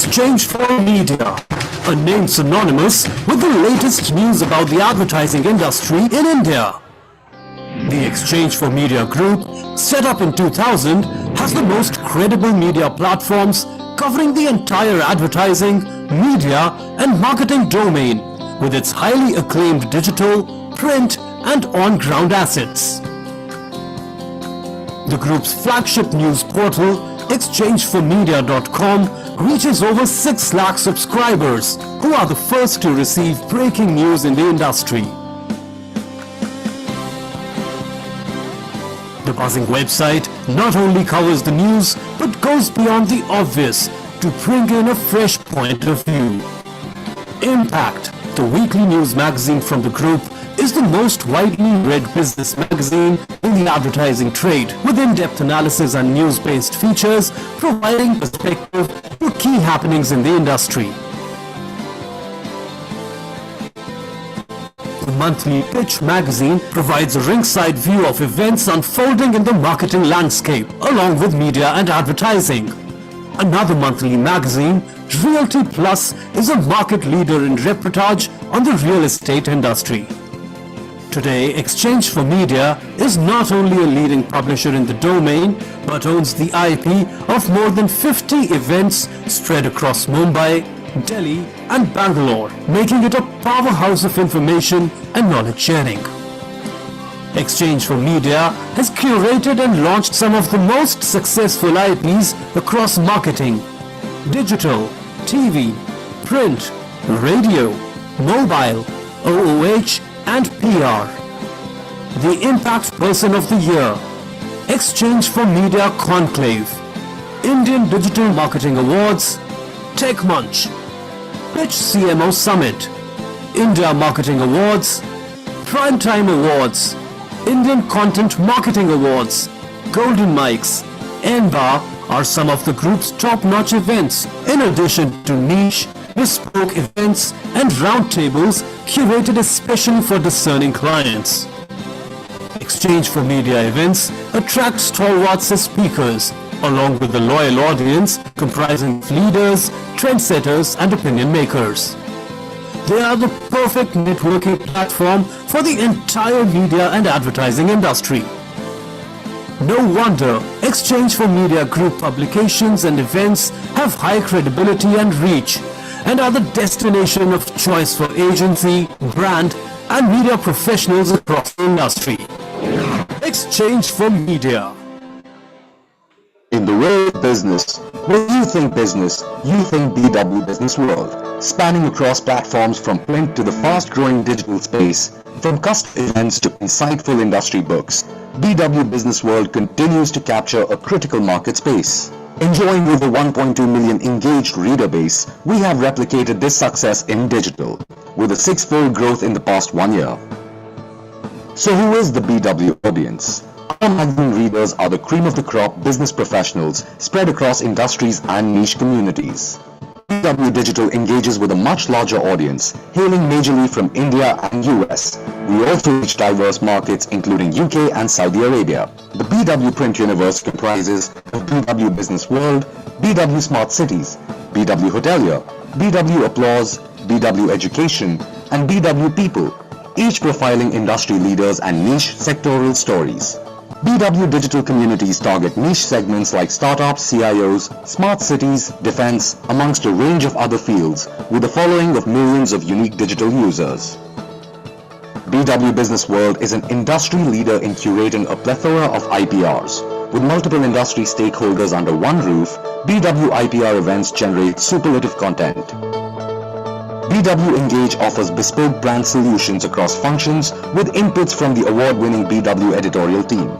Exchange for Media, a name synonymous with the latest news about the advertising industry in India. The Exchange for Media Group, set up in 2000, has the most credible media platforms covering the entire advertising, media and marketing domain with its highly acclaimed digital, print and on-ground assets. The group's flagship news portal, exchangeformedia.com, reaches over 6 lakh subscribers who are the first to receive breaking news in the industry. The buzzing website not only covers the news but goes beyond the obvious to bring in a fresh point of view. Impact, the weekly news magazine from the group, is the most widely read business magazine in the advertising trade, with in-depth analysis and news-based features providing perspective to key happenings in the industry. The monthly Pitch magazine provides a ringside view of events unfolding in the marketing landscape, along with media and advertising. Another monthly magazine, Realty Plus, is a market leader in reportage on the real estate industry. Today, Exchange for Media is not only a leading publisher in the domain, but owns the IP of more than 50 events spread across Mumbai, Delhi and Bangalore, making it a powerhouse of information and knowledge sharing. Exchange for Media has curated and launched some of the most successful IPs across marketing, digital, TV, print, radio, mobile, OOH and PR. The Impact Person of the Year, Exchange for Media Conclave, Indian Digital Marketing Awards, Tech Munch, Pitch CMO Summit, India Marketing Awards, Primetime Awards, Indian Content Marketing Awards, Golden Mics, NBAR are some of the group's top-notch events, in addition to niche, bespoke events and roundtables curated especially for discerning clients. Exchange for Media events attract stalwarts as speakers, along with a loyal audience comprising leaders, trendsetters and opinion makers. They are the perfect networking platform for the entire media and advertising industry. No wonder Exchange for Media Group publications and events have high credibility and reach, and are the destination of choice for agency, brand and media professionals across the industry. Exchange for Media. In the world of business, when you think business, you think BW Business World, spanning across platforms from print to the fast-growing digital space, from custom events to insightful industry books. BW Business World continues to capture a critical market space. Enjoying over 1.2 million engaged reader base, we have replicated this success in digital, with a 6-fold growth in the past 1 year. So who is the BW audience? Our magazine readers are the cream of the crop business professionals spread across industries and niche communities. BW Digital engages with a much larger audience, hailing majorly from India and US. We also reach diverse markets including UK and Saudi Arabia. The BW Print universe comprises of BW Business World, BW Smart Cities, BW Hotelier, BW Applause, BW Education, and BW People, each profiling industry leaders and niche sectoral stories. BW Digital communities target niche segments like startups, CIOs, smart cities, defense, amongst a range of other fields, with a following of millions of unique digital users. BW Business World is an industry leader in curating a plethora of IPRs. With multiple industry stakeholders under one roof, BW IPR events generate superlative content. BW Engage offers bespoke brand solutions across functions with inputs from the award-winning BW editorial team.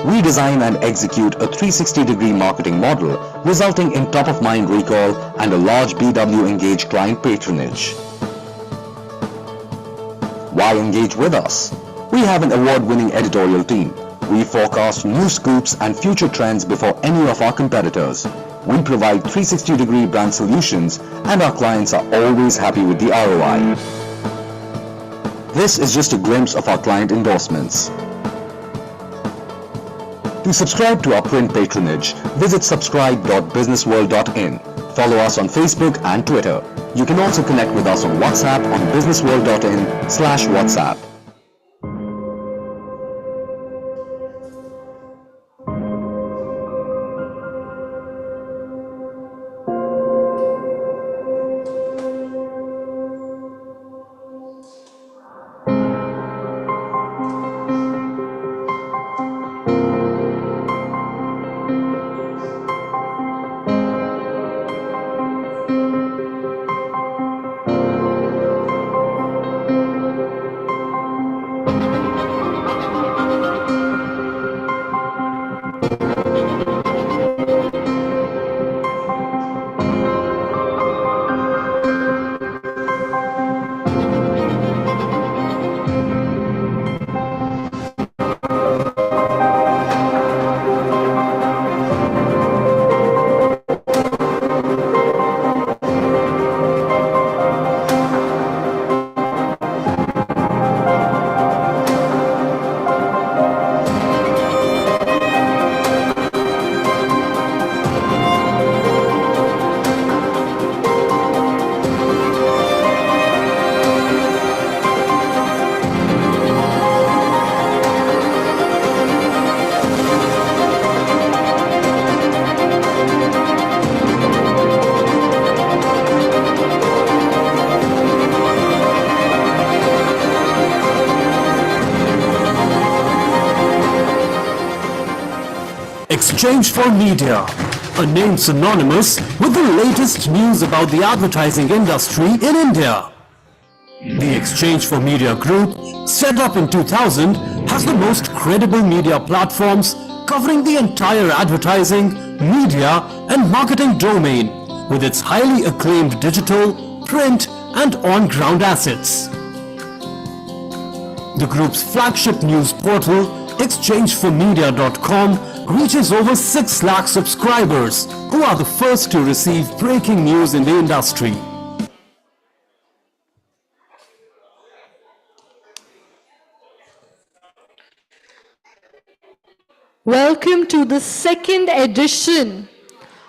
We design and execute a 360-degree marketing model, resulting in top-of-mind recall and a large BW Engage client patronage. Why engage with us? We have an award-winning editorial team. We forecast new scoops and future trends before any of our competitors. We provide 360-degree brand solutions, and our clients are always happy with the ROI. This is just a glimpse of our client endorsements. To subscribe to our print patronage, visit subscribe.businessworld.in. Follow us on Facebook and Twitter. You can also connect with us on WhatsApp on businessworld.in/WhatsApp. Exchange for Media, a name synonymous with the latest news about the advertising industry in India. The Exchange for Media Group, set up in 2000, has the most credible media platforms covering the entire advertising, media and marketing domain with its highly acclaimed digital, print and on-ground assets. The group's flagship news portal, exchangeformedia.com, reaches over 6 lakh subscribers who are the first to receive breaking news in the industry. Welcome to the second edition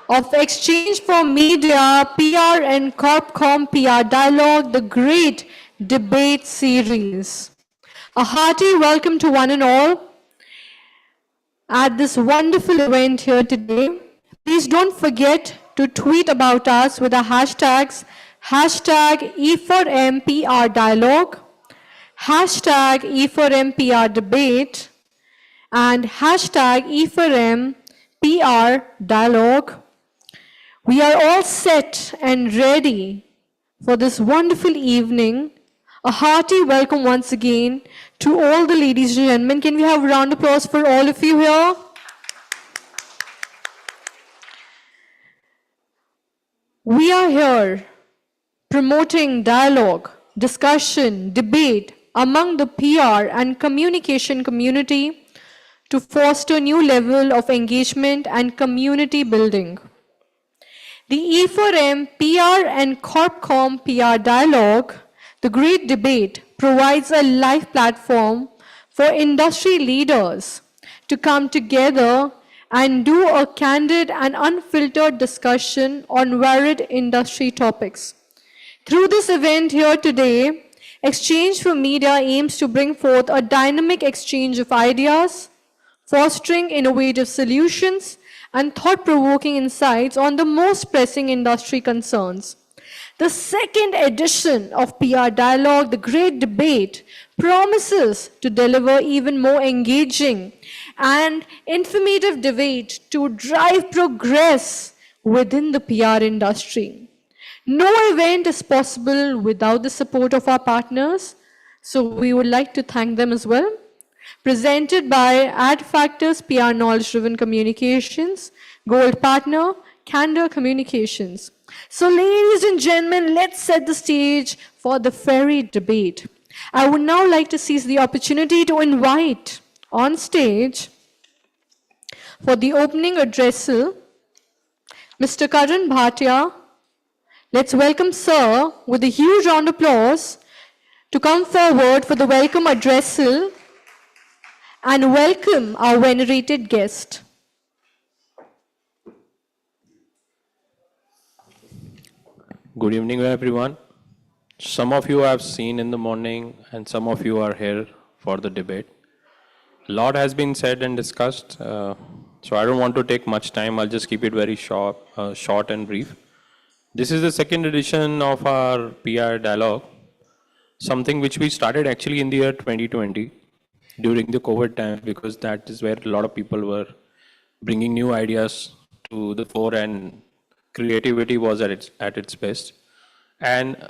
of Exchange for Media PR and Corp Comm PR Dialogue, the Great Debate Series. A hearty welcome to one and all at this wonderful event here today. Please don't forget to tweet about us with the hashtags #E4MPR Dialogue, #E4MPR Debate, and #E4MPR Dialogue. We are all set and ready for this wonderful evening. A hearty welcome once again to all the ladies and gentlemen. Can we have a round of applause for all of you here? We are here promoting dialogue, discussion, debate among the PR and communication community to foster new level of engagement and community building. The E4M PR and CorpCom PR Dialogue, the Great Debate, provides a live platform for industry leaders to come together and do a candid and unfiltered discussion on varied industry topics. Through this event here today, Exchange for Media aims to bring forth a dynamic exchange of ideas, fostering innovative solutions and thought-provoking insights on the most pressing industry concerns. The second edition of PR Dialogue, the Great Debate, promises to deliver even more engaging and informative debate to drive progress within the PR industry. No event is possible without the support of our partners, so we would like to thank them as well. Presented by AdFactors PR Knowledge Driven Communications, Gold Partner, Candor Communications. So ladies and gentlemen, let's set the stage for the fairy debate. I would now like to seize the opportunity to invite on stage for the opening address, Mr. Karan Bhatia. Let's welcome Sir with a huge round of applause to come forward for the welcome address and welcome our venerated guest. Good evening, everyone. Some of you I've seen in the morning, and some of you are here for the debate. A lot has been said and discussed, so I don't want to take much time. I'll just keep it very short and brief. This is the second edition of our PR dialogue, something which we started actually in the year 2020 during the COVID time, because that is where a lot of people were bringing new ideas to the fore and creativity was at its best. And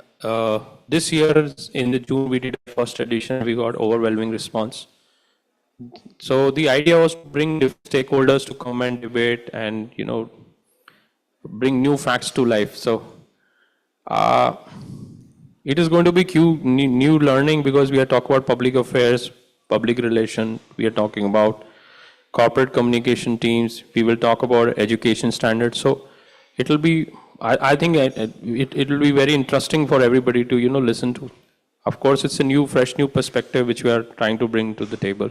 this year, in the June, we did a first edition. We got overwhelming response. So the idea was to bring different stakeholders to come and debate, and bring new facts to life. So it is going to be new learning, because we are talking about public affairs, public relation. We are talking about corporate communication teams. We will talk about education standards. So it will be. I think it will be very interesting for everybody to listen to. Of course, it's a fresh new perspective which we are trying to bring to the table.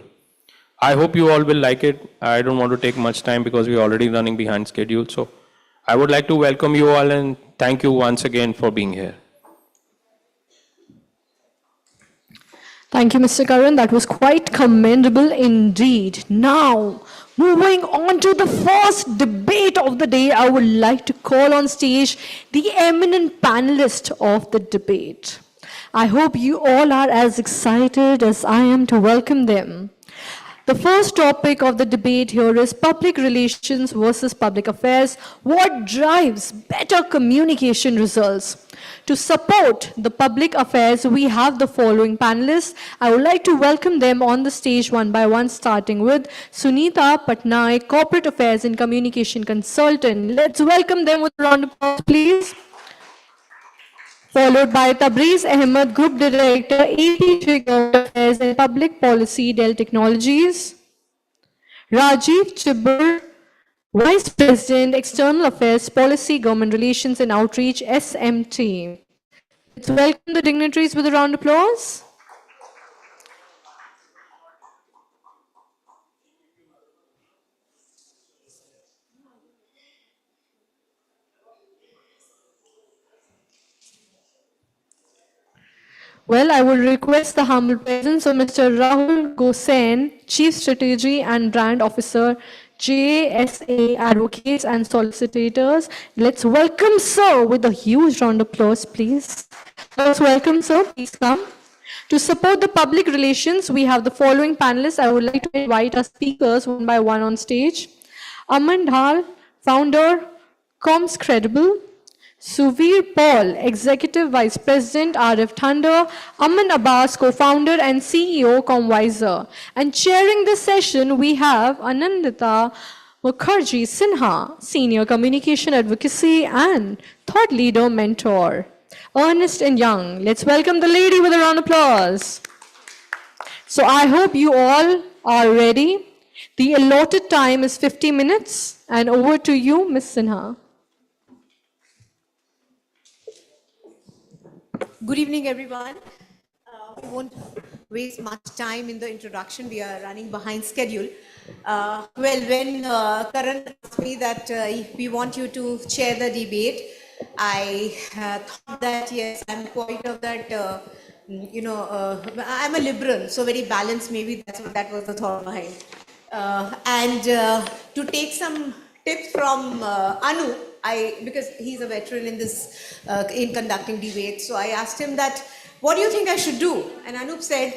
I hope you all will like it. I don't want to take much time because we're already running behind schedule. So I would like to welcome you all and thank you once again for being here. Thank you, Mr. Karan. That was quite commendable indeed. Now, moving on to the first debate of the day, I would like to call on stage the eminent panelist of the debate. I hope you all are as excited as I am to welcome them. The first topic of the debate here is public relations versus public affairs. What drives better communication results? To support the public affairs, we have the following panelists. I would like to welcome them on the stage one by one, starting with Sunita Patnaik, Corporate Affairs and Communication Consultant. Let's welcome them with a round of applause, please. Followed by Tabriz Ahmed, Group Director, APJ Government Affairs and Public Policy, Dell Technologies. Rajiv Chibber, Vice President, External Affairs, Policy, Government Relations and Outreach, SMT. Let's welcome the dignitaries with a round of applause. Well, I will request the humble presence of Mr. Rahul Gosain, Chief Strategy and Brand Officer, JSA Advocates and Solicitors. Let's welcome Sir with a huge round of applause, please. Let's welcome Sir, please come. To support the public relations, we have the following panelists. I would like to invite our speakers one by one on stage. Aman Dhal, founder, Comm's Credible. Suvir Paul, Executive Vice President, RF Thunder, Aman Abbas, Co-founder and CEO, Commwiser. And chairing this session, we have Anandita Mukherjee Sinha, Senior Communication Advocacy and Thought Leader Mentor. Ernest and Young. Let's welcome the lady with a round of applause. So I hope you all are ready. The allotted time is 50 minutes. And over to you, Ms. Sinha. Good evening, everyone. We won't waste much time in the introduction. We are running behind schedule. When Karan asked me that we want you to chair the debate, I thought that, yes, I'm quite of that, I'm a liberal, so very balanced. Maybe that was the thought behind. To take some tips from Anu, because he's a veteran in this, in conducting debates. So I asked him that, what do you think I should do? And Anup said,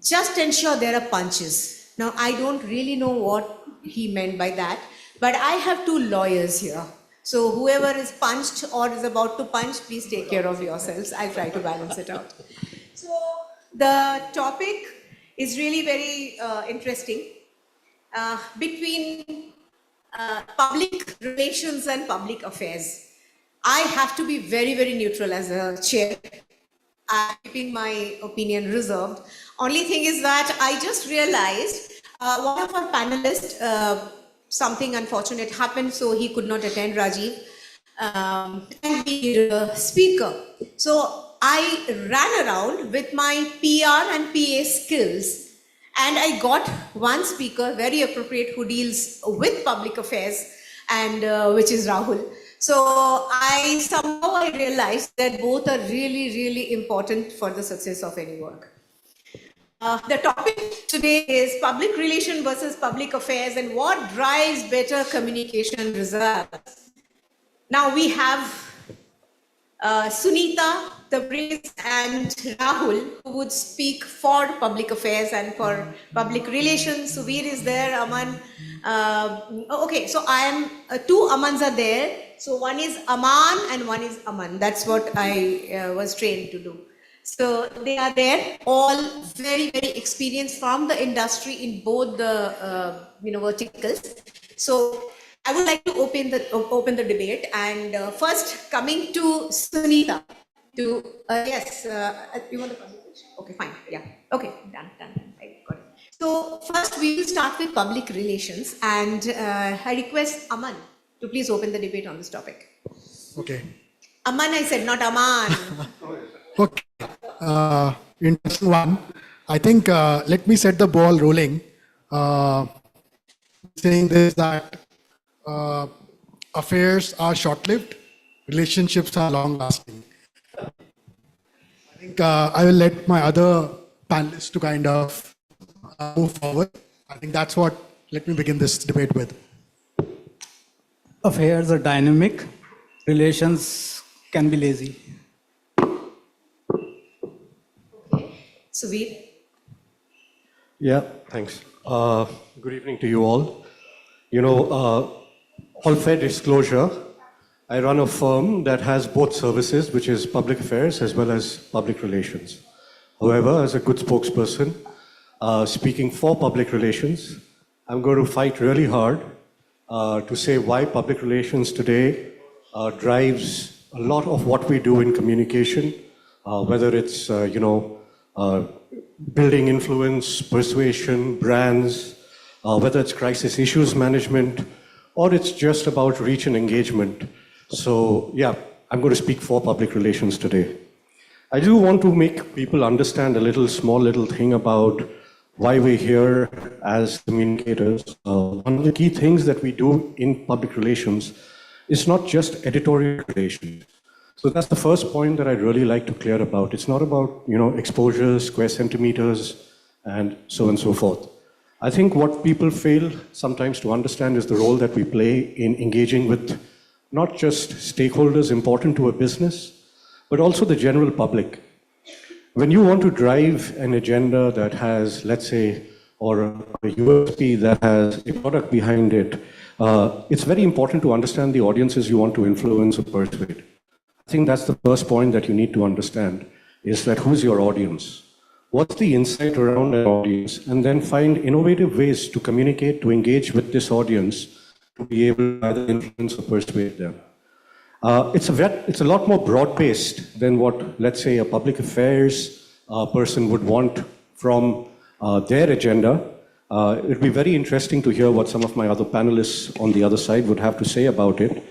just ensure there are punches. Now, I don't really know what he meant by that, but I have two lawyers here. So whoever is punched or is about to punch, please take care of yourselves. I'll try to balance it out. So the topic is really very interesting. Between public relations and public affairs, I have to be very, very neutral as a chair. I'm keeping my opinion reserved. Only thing is that I just realized one of our panelists, something unfortunate happened, so he could not attend, Rajiv, and be a speaker. So I ran around with my PR and PA skills, and I got one speaker, very appropriate, who deals with public affairs, and which is Rahul. So somehow I realized that both are really, really important for the success of any work. The topic today is public relation versus public affairs and what drives better communication results. Now we have Sunita, Tabriz, and Rahul, who would speak for public affairs and for public relations. Suvir is there, Aman. Okay, so I am, two Amans are there. So one is Aman and one is Aman. That's what I was trained to do. So they are there, all very, very experienced from the industry in both the verticals. So I would like to open the debate, and first coming to Sunita. Yes, you want the presentation? Okay, fine. Yeah. Okay, done. I got it. So first we will start with public relations, and I request Aman to please open the debate on this topic. Okay. Aman, I said, not Aman. Okay. Interesting one. I think let me set the ball rolling. Saying this that affairs are short-lived, relationships are long-lasting. I think I will let my other panelists to kind of move forward. I think that's what, let me begin this debate with. Affairs are dynamic, relations can be lazy. Suvir. Yeah, thanks. Good evening to you all. You know, all fair disclosure, I run a firm that has both services, which is public affairs as well as public relations. However, as a good spokesperson, speaking for public relations, I'm going to fight really hard to say why public relations today drives a lot of what we do in communication, whether it's, building influence, persuasion, brands, whether it's crisis issues management, or it's just about reach and engagement. So yeah, I'm going to speak for public relations today. I do want to make people understand a small little thing about why we're here as communicators. One of the key things that we do in public relations is not just editorial relations. So that's the first point that I'd really like to clear about. It's not about, exposures, square centimeters, and so forth. I think what people fail sometimes to understand is the role that we play in engaging with not just stakeholders important to a business, but also the general public. When you want to drive an agenda that has, let's say, or a USP that has a product behind it, it's very important to understand the audiences you want to influence or persuade. I think that's the first point that you need to understand, is that who's your audience? What's the insight around an audience? And then find innovative ways to communicate, to engage with this audience, to be able to either influence or persuade them. It's a lot more broad-based than what, let's say, a public affairs person would want from their agenda. It would be very interesting to hear what some of my other panelists on the other side would have to say about it.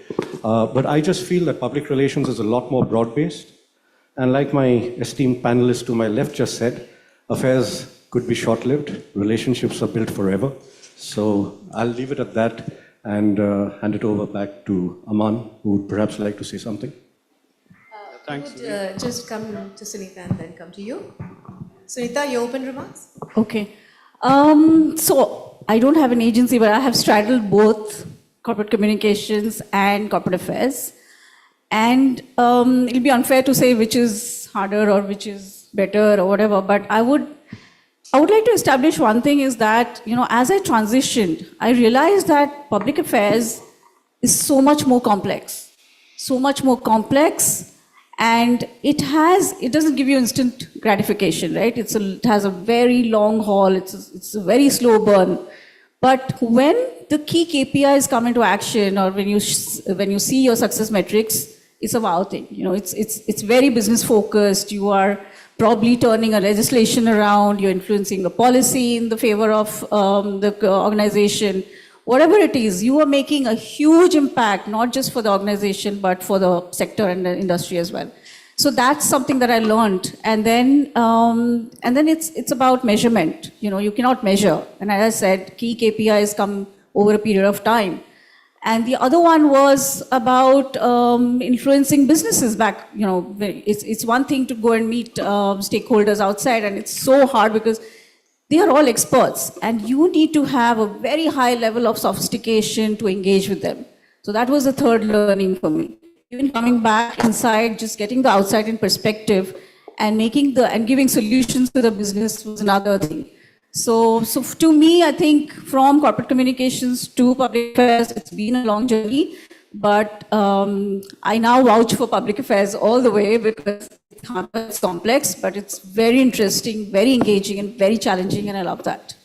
But I just feel that public relations is a lot more broad-based. And like my esteemed panelist to my left just said, affairs could be short-lived, relationships are built forever. So I'll leave it at that and hand it over back to Aman, who would perhaps like to say something. Thanks. Just come to Sunita and then come to you. Sunita, your open remarks? Okay. So I don't have an agency, but I have straddled both corporate communications and corporate affairs. And it'll be unfair to say which is harder or which is better or whatever, but I would like to establish one thing is that, as I transitioned, I realized that public affairs is so much more complex, and it doesn't give you instant gratification, right? It has a very long haul, it's a very slow burn. But when the key KPIs come into action, or when you see your success metrics, it's a wow thing. It's very business focused. You are probably turning a legislation around. You're influencing a policy in the favor of the organization. Whatever it is, you are making a huge impact, not just for the organization, but for the sector and the industry as well. So that's something that I learned. And then it's about measurement. You cannot measure. And as I said, key KPIs come over a period of time. And the other one was about influencing businesses back. You know, it's one thing to go and meet stakeholders outside, and it's so hard because they are all experts, and you need to have a very high level of sophistication to engage with them. So that was the third learning for me. Even coming back inside, just getting the outside in perspective and giving solutions to the business was another thing. So to me, I think from corporate communications to public affairs, it's been a long journey, but I now vouch for public affairs all the way because it's complex, but it's very interesting, very engaging, and very challenging, and I love that.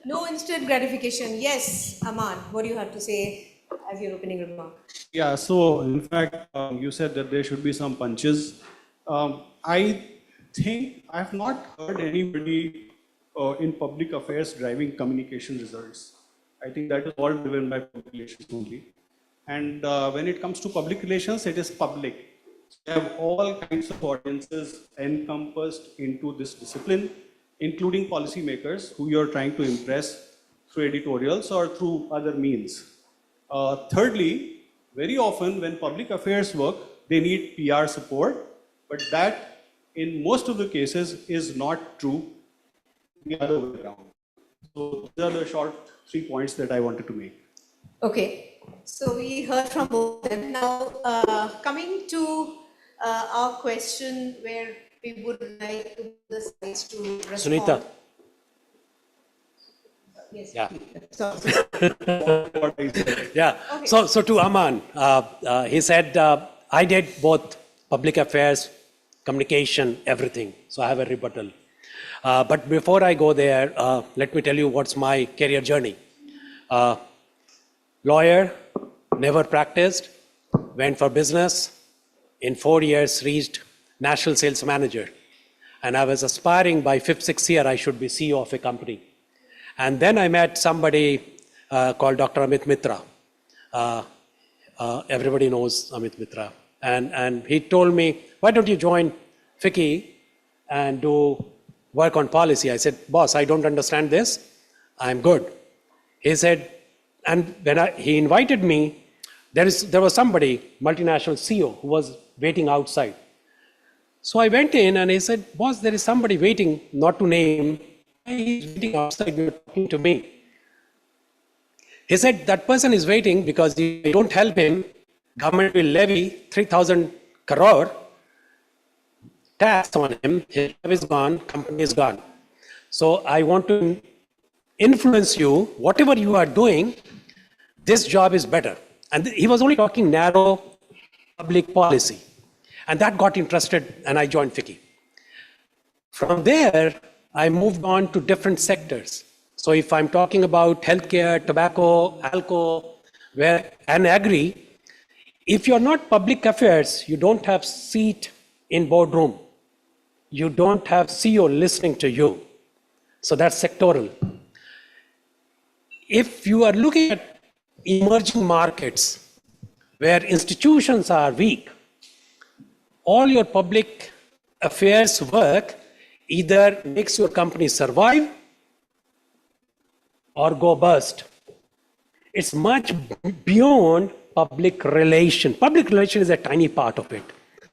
No instant gratification. Yes, Aman, what do you have to say as your opening remark? Yeah, so in fact, you said that there should be some punches. I think I have not heard anybody in public affairs driving communication results. I think that is all driven by public relations only. And when it comes to public relations, it is public. You have all kinds of audiences encompassed into this discipline, including policymakers who you are trying to impress through editorials or through other means. Thirdly, very often when public affairs work, they need PR support, but that in most of the cases is not true the other way around. So these are the short 3 points that I wanted to make. Okay, so we heard from both of them. Now, coming to our question where we would like to the sides to respond. Sunita. Yes. Yeah. Yeah. Okay. So to Aman, he said, I did both public affairs, communication, everything. So I have a rebuttal. But before I go there, let me tell you what's my career journey. Lawyer, never practiced, went for business. In 4 years, reached national sales manager. And I was aspiring by 5th, 6th year, I should be CEO of a company. And then I met somebody called Dr. Amit Mitra. Everybody knows Amit Mitra. And he told me, why don't you join FICCI and do work on policy? I said, boss, I don't understand this. I'm good. He said, and when he invited me, there was somebody, multinational CEO, who was waiting outside. So I went in and he said, boss, there is somebody waiting, not to name. He's waiting outside, you're talking to me. He said, that person is waiting because if you don't help him, government will levy 3,000 crore tax on him, his job is gone, company is gone. So I want to influence you, whatever you are doing, this job is better. And he was only talking narrow public policy. And that got interested and I joined FICCI. From there, I moved on to different sectors. So if I'm talking about healthcare, tobacco, alcohol, and agri, if you're not public affairs, you don't have seat in boardroom. You don't have CEO listening to you. So that's sectoral. If you are looking at emerging markets where institutions are weak, all your public affairs work either makes your company survive or go bust. It's much beyond public relation. Public relation is a tiny part of it.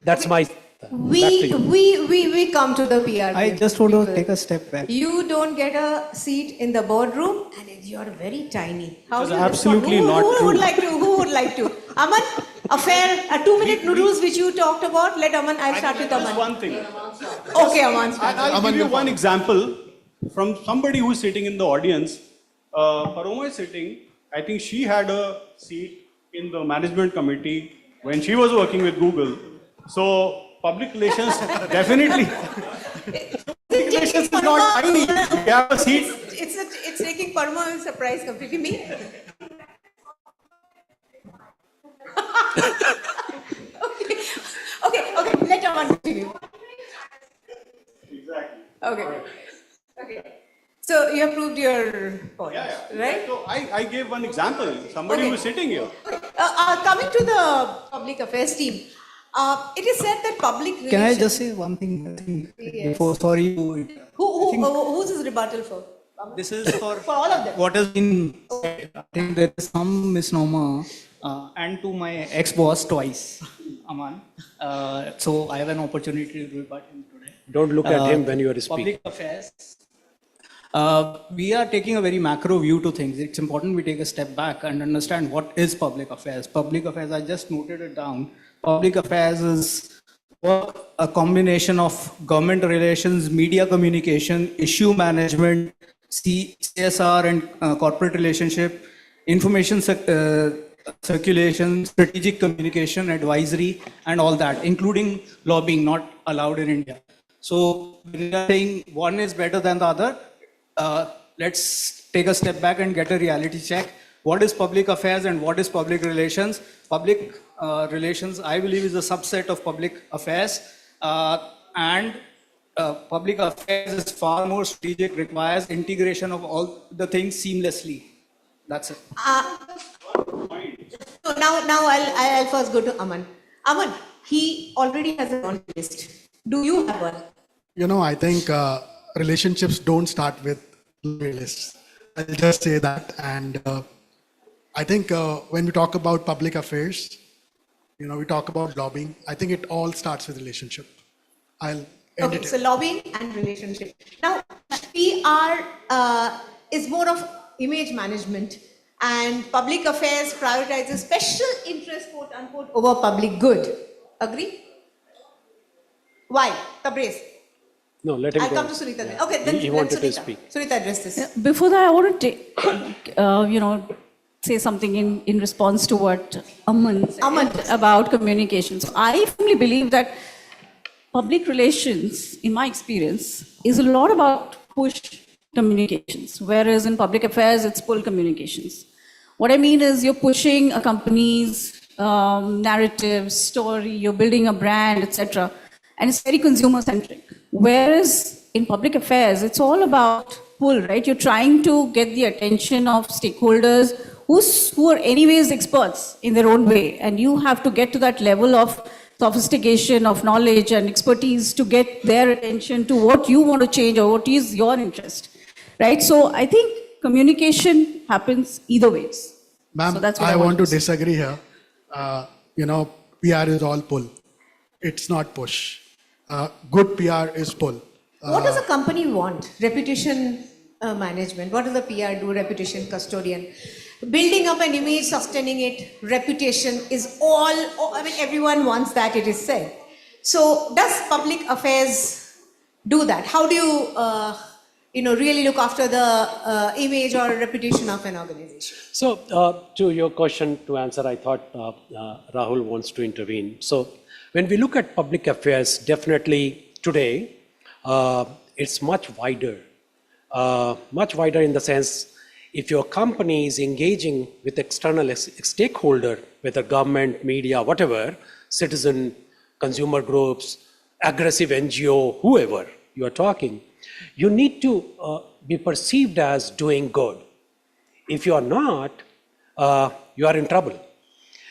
That's my... We come to the PR. I just want to take a step back. You don't get a seat in the boardroom and you're very tiny. How It's do you absolutely respond? not Who would true. like to? Who would like to? Aman, a 2-minute noodles which you talked about. Let Aman, I'll start with Just Aman. one thing. Okay, Aman. I'll give you one example from somebody who's sitting in the audience. Paroma is sitting. I think she had a seat in the management committee when she was working with Google. So public relations definitely. Public relations is not tiny. You have a seat. It's taking Parma as a surprise completely. Me? Okay. Let Aman continue. Exactly. Okay. So you have proved your point, right? So I gave one example. Somebody who is sitting here. Coming to the public affairs team, it is said that public relations... Can I just say one thing? Before, sorry. Who's his rebuttal for? This is for all of them. what has been said. I think there is some misnomer, and to my ex-boss twice, Aman. So I have an opportunity to rebut him today. Don't look at him when you are speaking. Public affairs. We are taking a very macro view to things. It's important we take a step back and understand what is public affairs. Public affairs, I just noted it down. Public affairs is a combination of government relations, media communication, issue management, CSR and corporate relationship, information circulation, strategic communication, advisory, and all that, including lobbying, not allowed in India. So when we are saying one is better than the other, let's take a step back and get a reality check. What is public affairs and what is public relations? Public relations, I believe, is a subset of public affairs. And public affairs is far more strategic, requires integration of all the things seamlessly. That's it. So now I'll first go to Aman. Aman, he already has a laundry list. Do you have one? You know, I think relationships don't start with lists. I'll just say that. And I think when we talk about public affairs, we talk about lobbying. I think it all starts with relationship. I'll end it. So lobbying and relationship. Now, PR is more of image management, and public affairs prioritizes special interest, quote unquote, over public good. Agree? Why? Tabrez. No, let him I'll go. come to Sunita then. Okay, then He let wanted to Sunita. speak. Sunita address this. Before that, I want to take, say something in response to what Aman said about communication. So I firmly believe that public relations, in my experience, is a lot about push communications, whereas in public affairs, it's pull communications. What I mean is you're pushing a company's narrative, story, you're building a brand, etc. And it's very consumer-centric. Whereas in public affairs, it's all about pull, right? You're trying to get the attention of stakeholders who are anyways experts in their own way. And you have to get to that level of sophistication, of knowledge and expertise to get their attention to what you want to change or what is your interest, right? So I think communication happens either ways. Ma'am, So that's what I want to say. disagree here. PR is all pull. It's not push. Good PR is pull. What does a company want? Reputation management. What does the PR do? Reputation custodian. Building up an image, sustaining it, reputation is all, everyone wants that, it is said. So does public affairs do that? How do you, really look after the image or reputation of an organization? So to your question to answer, I thought Rahul wants to intervene. So when we look at public affairs, definitely today, it's much wider in the sense, if your company is engaging with external stakeholder, whether government, media, whatever, citizen, consumer groups, aggressive NGO, whoever you are talking, you need to be perceived as doing good. If you are not, you are in trouble.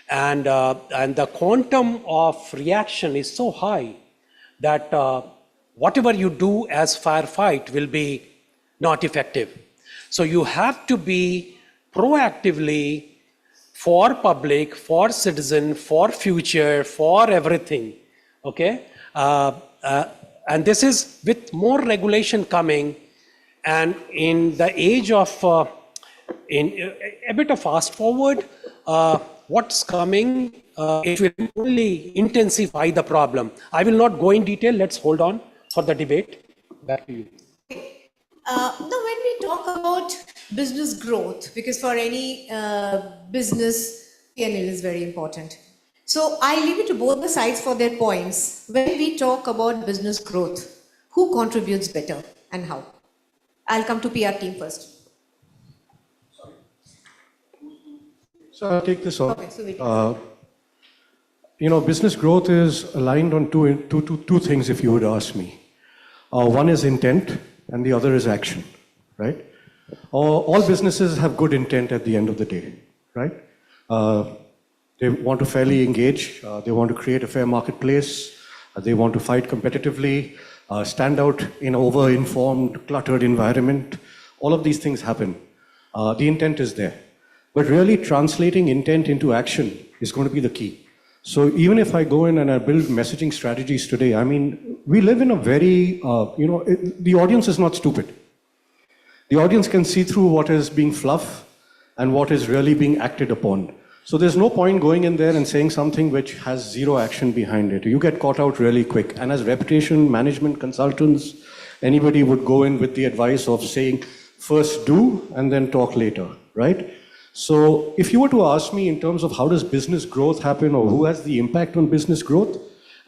And the quantum of reaction is so high that whatever you do as firefight will be not effective. So you have to be proactively for public, for citizen, for future, for everything, okay? And this is with more regulation coming, and in the age of, in a bit of fast forward, what's coming, it will only intensify the problem. I will not go in detail, let's hold on for the debate. Back to you. Now, when we talk about business growth, because for any business, P&L is very important. So I leave it to both the sides for their points. When we talk about business growth, who contributes better and how? I'll come to PR team first. So I'll take this on. Okay, so Business growth is aligned on two things, if you would ask me. One is intent, and the other is action, right? All businesses have good intent at the end of the day, right? They want to fairly engage, they want to create a fair marketplace, they want to fight competitively, stand out in an over-informed, cluttered environment, all of these things happen. The intent is there. But really translating intent into action is going to be the key. So even if I go in and I build messaging strategies today, I mean, we live in a very, the audience is not stupid. The audience can see through what is being fluff and what is really being acted upon. So there's no point going in there and saying something which has zero action behind it. You get caught out really quick. And as reputation management consultants, anybody would go in with the advice of saying, first do and then talk later, right? So if you were to ask me in terms of how does business growth happen or who has the impact on business growth,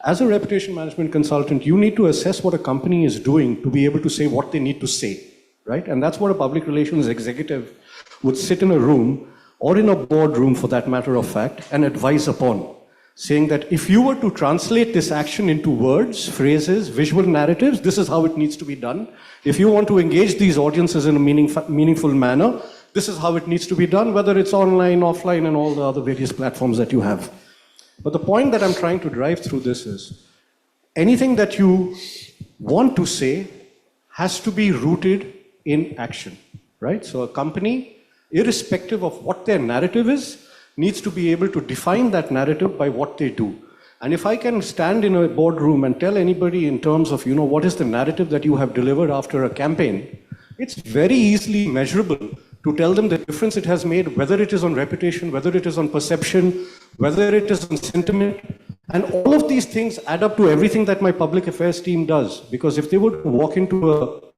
as a reputation management consultant, you need to assess what a company is doing to be able to say what they need to say, right? And that's what a public relations executive would sit in a room or in a boardroom, for that matter of fact, and advise upon, saying that if you were to translate this action into words, phrases, visual narratives, this is how it needs to be done. If you want to engage these audiences in a meaningful manner, this is how it needs to be done, whether it's online, offline, and all the other various platforms that you have. But the point that I'm trying to drive through this is, anything that you want to say has to be rooted in action, right? So a company, irrespective of what their narrative is, needs to be able to define that narrative by what they do. And if I can stand in a boardroom and tell anybody in terms of, what is the narrative that you have delivered after a campaign, it's very easily measurable to tell them the difference it has made, whether it is on reputation, whether it is on perception, whether it is on sentiment. And all of these things add up to everything that my public affairs team does. Because if they were to walk into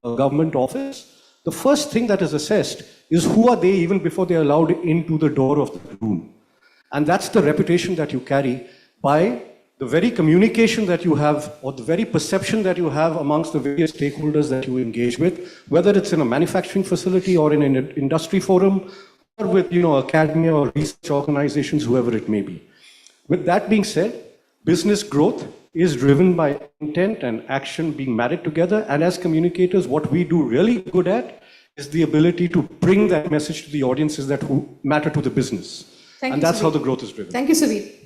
a government office, the first thing that is assessed is who are they even before they are allowed into the door of the room. And that's the reputation that you carry by the very communication that you have or the very perception that you have amongst the various stakeholders that you engage with, whether it's in a manufacturing facility or in an industry forum or with academia or research organizations, whoever it may be. With that being said, business growth is driven by intent and action being married together. And as communicators, what we do really good at is the ability to bring that message to the audiences that matter to the business. Thank and you, that's Suvir. how the growth is driven. Thank you, Suvir.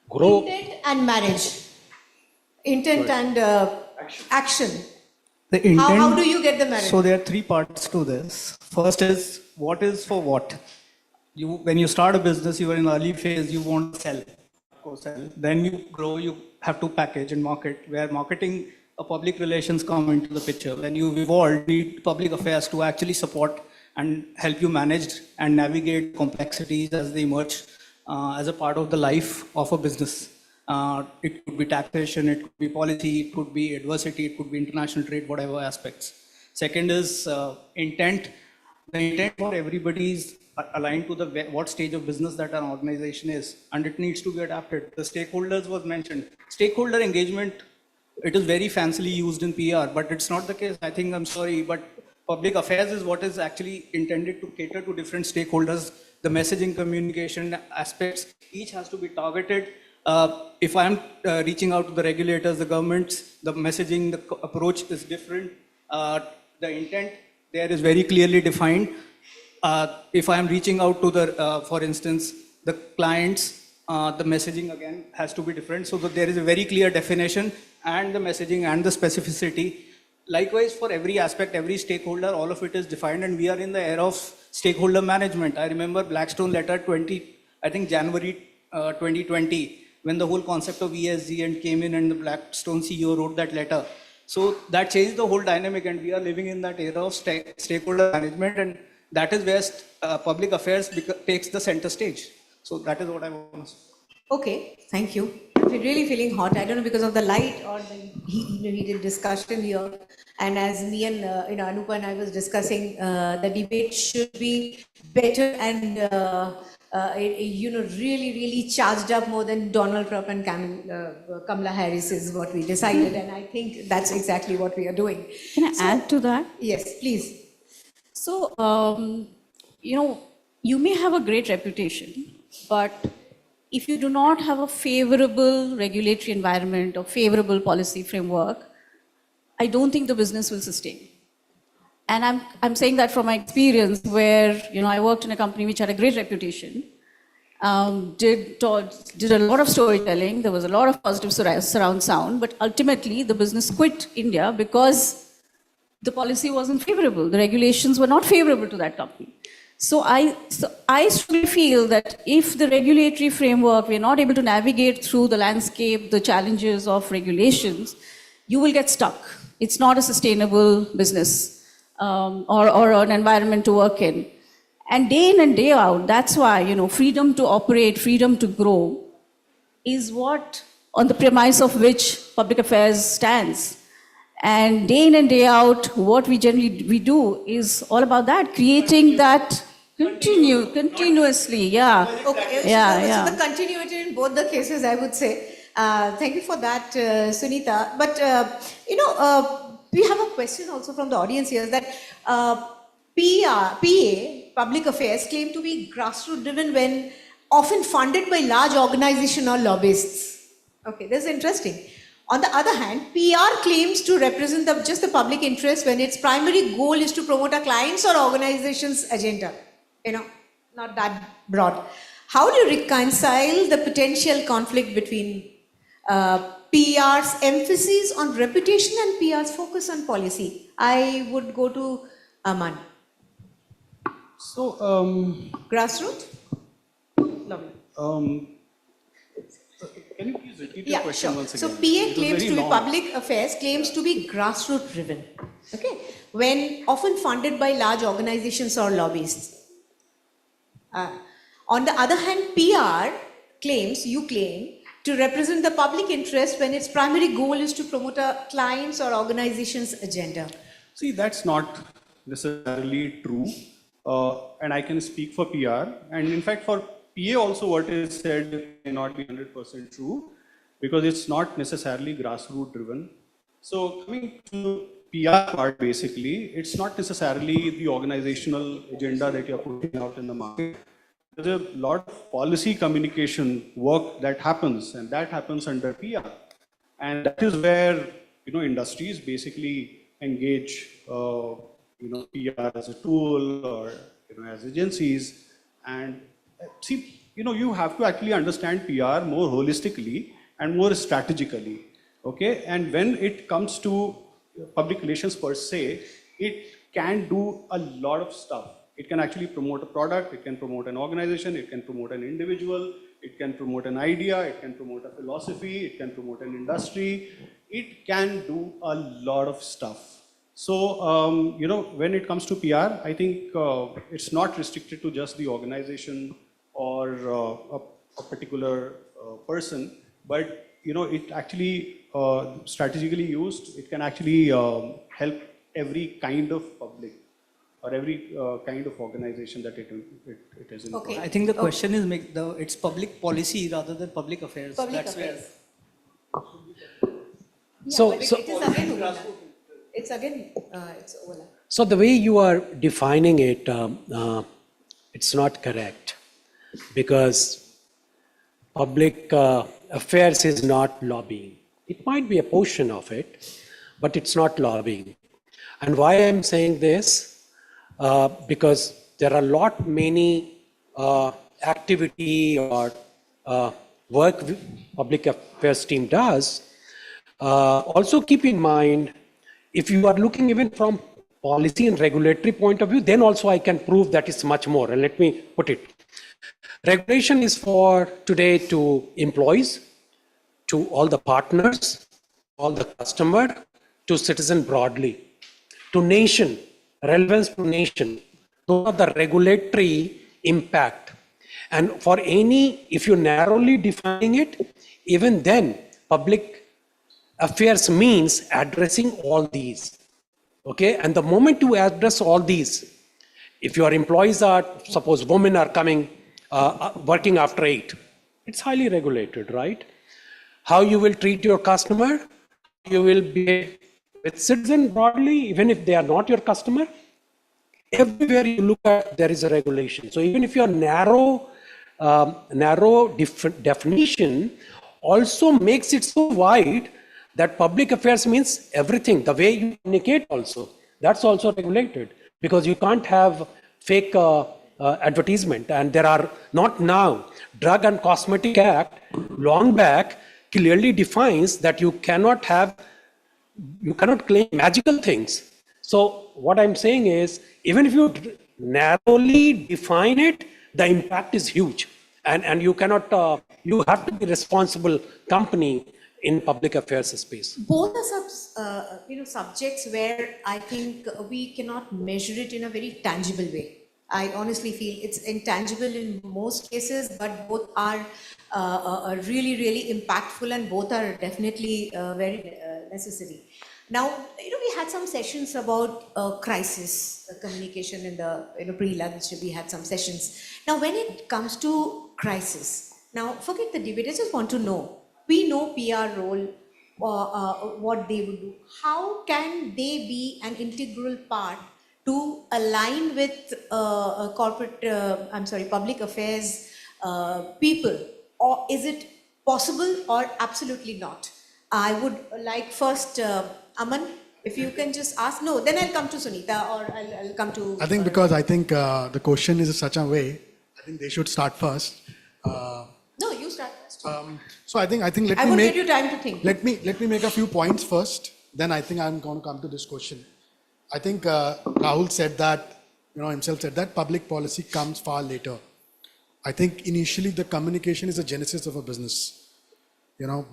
Grow. Intent and marriage. Intent and action. The intent, How do you get the marriage? So there are three parts to this. First is, what is for what? When you start a business, you are in the early phase, you want to sell. Then you grow, you have to package and market, where marketing or public relations come into the picture. When you evolve, you need public affairs to actually support and help you manage and navigate complexities as they emerge as a part of the life of a business. It could be taxation, it could be policy, it could be adversity, it could be international trade, whatever aspects. Second is intent. The intent for everybody is aligned to what stage of business that an organization is, and it needs to be adapted. The stakeholders was mentioned. Stakeholder engagement, it is very fancily used in PR, but it's not the case. I think, I'm sorry, but public affairs is what is actually intended to cater to different stakeholders. The messaging, communication aspects, each has to be targeted. If I'm reaching out to the regulators, the governments, the messaging, the approach is different. The intent there is very clearly defined. If I'm reaching out to the, for instance, the clients, the messaging again has to be different. So that there is a very clear definition and the messaging and the specificity. Likewise, for every aspect, every stakeholder, all of it is defined, and we are in the era of stakeholder management. I remember Blackstone letter January 2020, when the whole concept of ESG and came in and the Blackstone CEO wrote that letter. So that changed the whole dynamic, and we are living in that era of stakeholder management, and that is where public affairs takes the center stage. So that is what I want to say. Okay, thank you. I'm really feeling hot. I don't know because of the light or the heated discussion here. And as me and Anupa and I was discussing, the debate should be better and really charged up more than Donald Trump and Kamala Harris is what we decided. And I think that's exactly what we are doing. Can I add to that? Yes, please. So, you may have a great reputation, but if you do not have a favorable regulatory environment or favorable policy framework, I don't think the business will sustain. And I'm saying that from my experience where, I worked in a company which had a great reputation, did a lot of storytelling, there was a lot of positive surround sound, but ultimately the business quit India because the policy wasn't favorable. The regulations were not favorable to that company. So I strongly feel that if the regulatory framework, we're not able to navigate through the landscape, the challenges of regulations, you will get stuck. It's not a sustainable business or an environment to work in. And day in and day out, that's why, freedom to operate, freedom to grow is what, on the premise of which public affairs stands. And day in and day out, what we do is all about that, creating that continuously, yeah. Okay, so the continuity in both the cases, I would say. Thank you for that, Sunita. But, we have a question also from the audience here that PA, public affairs, claim to be grassroots driven when often funded by large organizations or lobbyists. Okay, this is interesting. On the other hand, PR claims to represent just the public interest when its primary goal is to promote a client's or organization's agenda. Not that broad. How do you reconcile the potential conflict between PR's emphasis on reputation and PR's focus on policy? I would go to Aman. So, Grassroots? Lovely. Can you please repeat your question once again? So PA claims to be public affairs, claims to be grassroots driven. Okay, when often funded by large organizations or lobbyists. On the other hand, PR claims, you claim, to represent the public interest when its primary goal is to promote a client's or organization's agenda. See, that's not necessarily true. And I can speak for PR. And in fact, for PA also what is said may not be 100% true because it's not necessarily grassroots driven. So coming to PR part, basically, it's not necessarily the organizational agenda that you're putting out in the market. There's a lot of policy communication work that happens, and that happens under PR. And that is where, industries basically engage, PR as a tool or, as agencies. And see, you have to actually understand PR more holistically and more strategically, okay? And when it comes to public relations per se, it can do a lot of stuff. It can actually promote a product, it can promote an organization, it can promote an individual, it can promote an idea, it can promote a philosophy, it can promote an industry. It can do a lot of stuff. So, when it comes to PR, I think it's not restricted to just the organization or a particular person, but it actually strategically used, it can actually help every kind of public or every kind of organization that it is in. Okay. I think the question is it's public policy rather than public affairs. Public affairs. It's overlap. So the way you are defining it, it's not correct because public affairs is not lobbying. It might be a portion of it, but it's not lobbying. And why I'm saying this? Because there are many activity or work public affairs team does. Also keep in mind, if you are looking even from policy and regulatory point of view, then also I can prove that it's much more. And let me put it. Regulation is for today to employees, to all the partners, all the customer, to citizen broadly, to nation, relevance to nation. Those are the regulatory impact. And for if you're narrowly defining it, even then, public affairs means addressing all these. Okay, and the moment you address all these, if your employees are, suppose women are coming, working after 8, it's highly regulated, right? How you will treat your customer, you will be with citizen broadly, even if they are not your customer. Everywhere you look at, there is a regulation. So even if your narrow definition also makes it so wide that public affairs means everything, the way you communicate also, that's also regulated because you can't have fake advertisement. And there are not now, Drug and Cosmetic Act, long back, clearly defines that you cannot claim magical things. So what I'm saying is, even if you narrowly define it, the impact is huge. And you cannot, you have to be responsible company in public affairs space. Both are subjects where I think we cannot measure it in a very tangible way. I honestly feel it's intangible in most cases, but both are really, really impactful, and both are definitely very necessary. Now, we had some sessions about crisis communication in the pre-lunch. We had some sessions. Now, when it comes to crisis, now forget the debate. I just want to know. We know PR role, what they would do. How can they be an integral part to align with public affairs people? Or is it possible or absolutely not? I would like first, Aman, if you can just ask. No, then I'll come to Sunita, or I'll come to... I think because the question is in such a way, I think they should start first. No, you start first. So I think let I me would make give you time to think. Let me make a few points first. Then I think I'm going to come to this question. I think Rahul said that, himself said that public policy comes far later. I think initially the communication is the genesis of a business.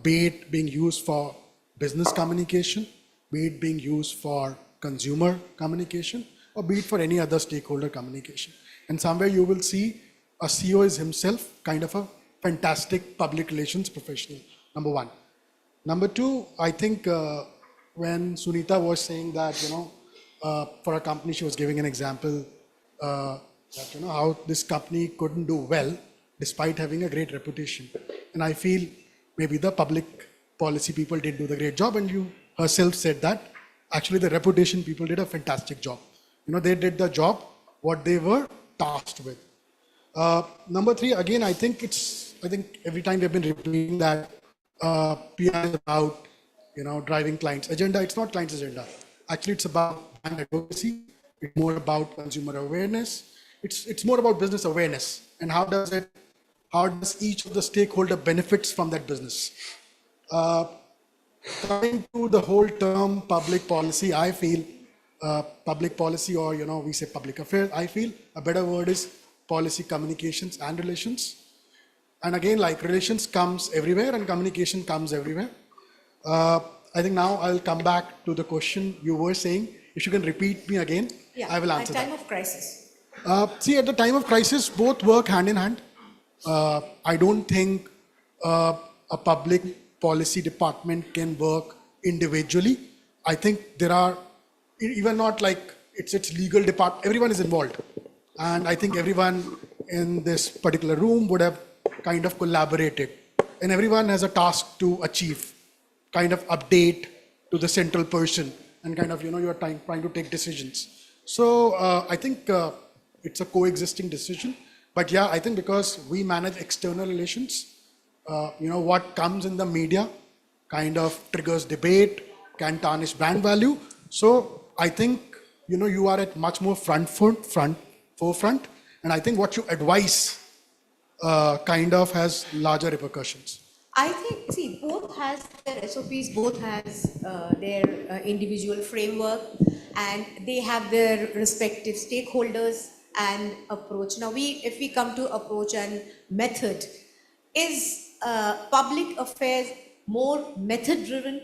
Be it being used for business communication, be it being used for consumer communication, or be it for any other stakeholder communication. And somewhere you will see a CEO is himself kind of a fantastic public relations professional, number one. Number two, I think when Sunita was saying that, for a company, she was giving an example that, how this company couldn't do well despite having a great reputation. And I feel maybe the public policy people did do the great job, and you herself said that actually the reputation people did a fantastic job. They did the job what they were tasked with. Number three, again, I think every time we've been repeating that PR is about, driving clients' agenda. It's not clients' agenda. Actually, it's about brand advocacy. It's more about consumer awareness. It's more about business awareness, and how does each of the stakeholder benefits from that business. Coming to the whole term public policy, I feel public policy, or we say public affairs, I feel a better word is policy communications and relations. And again, like relations comes everywhere and communication comes everywhere. I think now I'll come back to the question you were saying. If you can repeat me again, Yeah, I will answer that. At time of crisis. See, at the time of crisis, both work hand in hand. I don't think a public policy department can work individually. I think there are, even not like it's legal department, everyone is involved. And I think everyone in this particular room would have kind of collaborated. And everyone has a task to achieve, kind of update to the central person, and kind of, you're trying to take decisions. So I think it's a coexisting decision. But yeah, I think because we manage external relations, what comes in the media kind of triggers debate, can tarnish brand value. So I think, you are at much more forefront. And I think what you advise kind of has larger repercussions. I think, see, both has their SOPs, both has their individual framework, and they have their respective stakeholders and approach. Now, if we come to approach and method, is public affairs more method driven,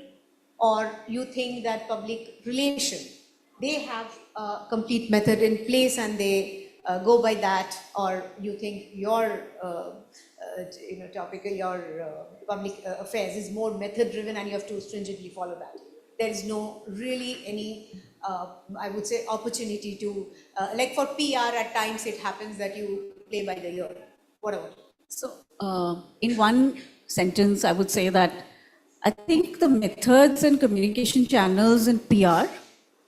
or you think that public relation, they have a complete method in place and they go by that, or you think your topic, your public affairs is more method driven and you have to stringently follow that? There is no really any, I would say, opportunity to, like for PR at times it happens that you play by the ear, whatever. So in one sentence, I would say that I think the methods and communication channels in PR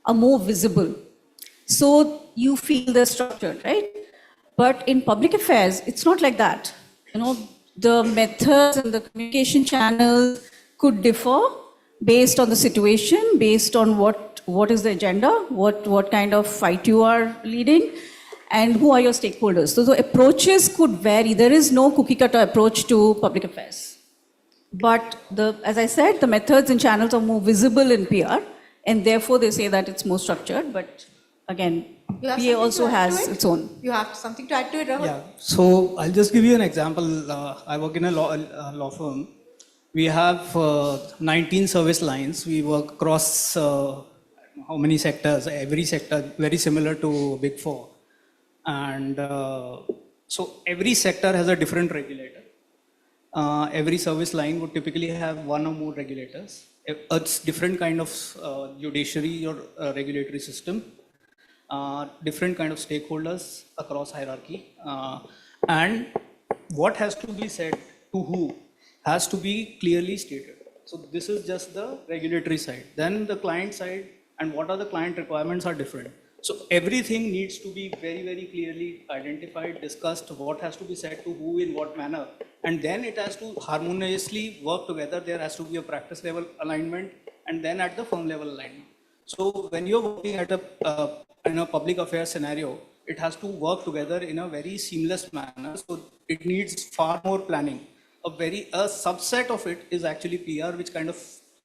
are more visible. So you feel they're structured, right? But in public affairs, it's not like that. The methods and the communication channels could differ based on the situation, based on what is the agenda, what kind of fight you are leading, and who are your stakeholders. So the approaches could vary. There is no cookie cutter approach to public affairs. But as I said, the methods and channels are more visible in PR, And therefore, they say that it's more structured. But again, You have PA something also to add to has it? its own. You have something to add to it, Rahul? Yeah, so I'll just give you an example. I work in a law firm. We have 19 service lines. We work across how many sectors? Every sector very similar to Big Four. And so every sector has a different regulator. Every service line would typically have one or more regulators. It's different kind of judiciary or regulatory system. Different kind of stakeholders across hierarchy. And what has to be said to who has to be clearly stated. So this is just the regulatory side. Then the client side and what are the client requirements are different. So everything needs to be very, very clearly identified, discussed, what has to be said to who in what manner. And then it has to harmoniously work together. There has to be a practice level alignment and then at the firm level alignment. So when you're working at in a public affairs scenario, it has to work together in a very seamless manner. So it needs far more planning. A subset of it is actually PR, which kind of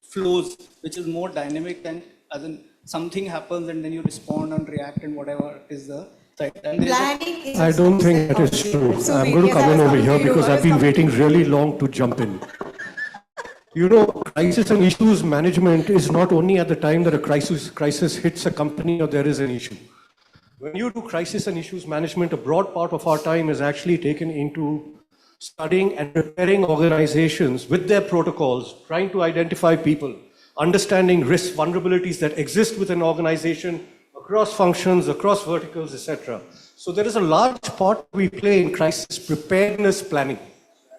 flows, which is more dynamic than as in something happens and then you respond and react and whatever is the side. And Planning is I don't think that is true. I'm going to come in over here because I've been waiting really long to jump in. You know, crisis and issues management is not only at the time that a crisis hits a company or there is an issue. When you do crisis and issues management, a broad part of our time is actually taken into studying and preparing organizations with their protocols, trying to identify people, understanding risks, vulnerabilities that exist within an organization across functions, across verticals, etc. So there is a large part we play in crisis preparedness planning.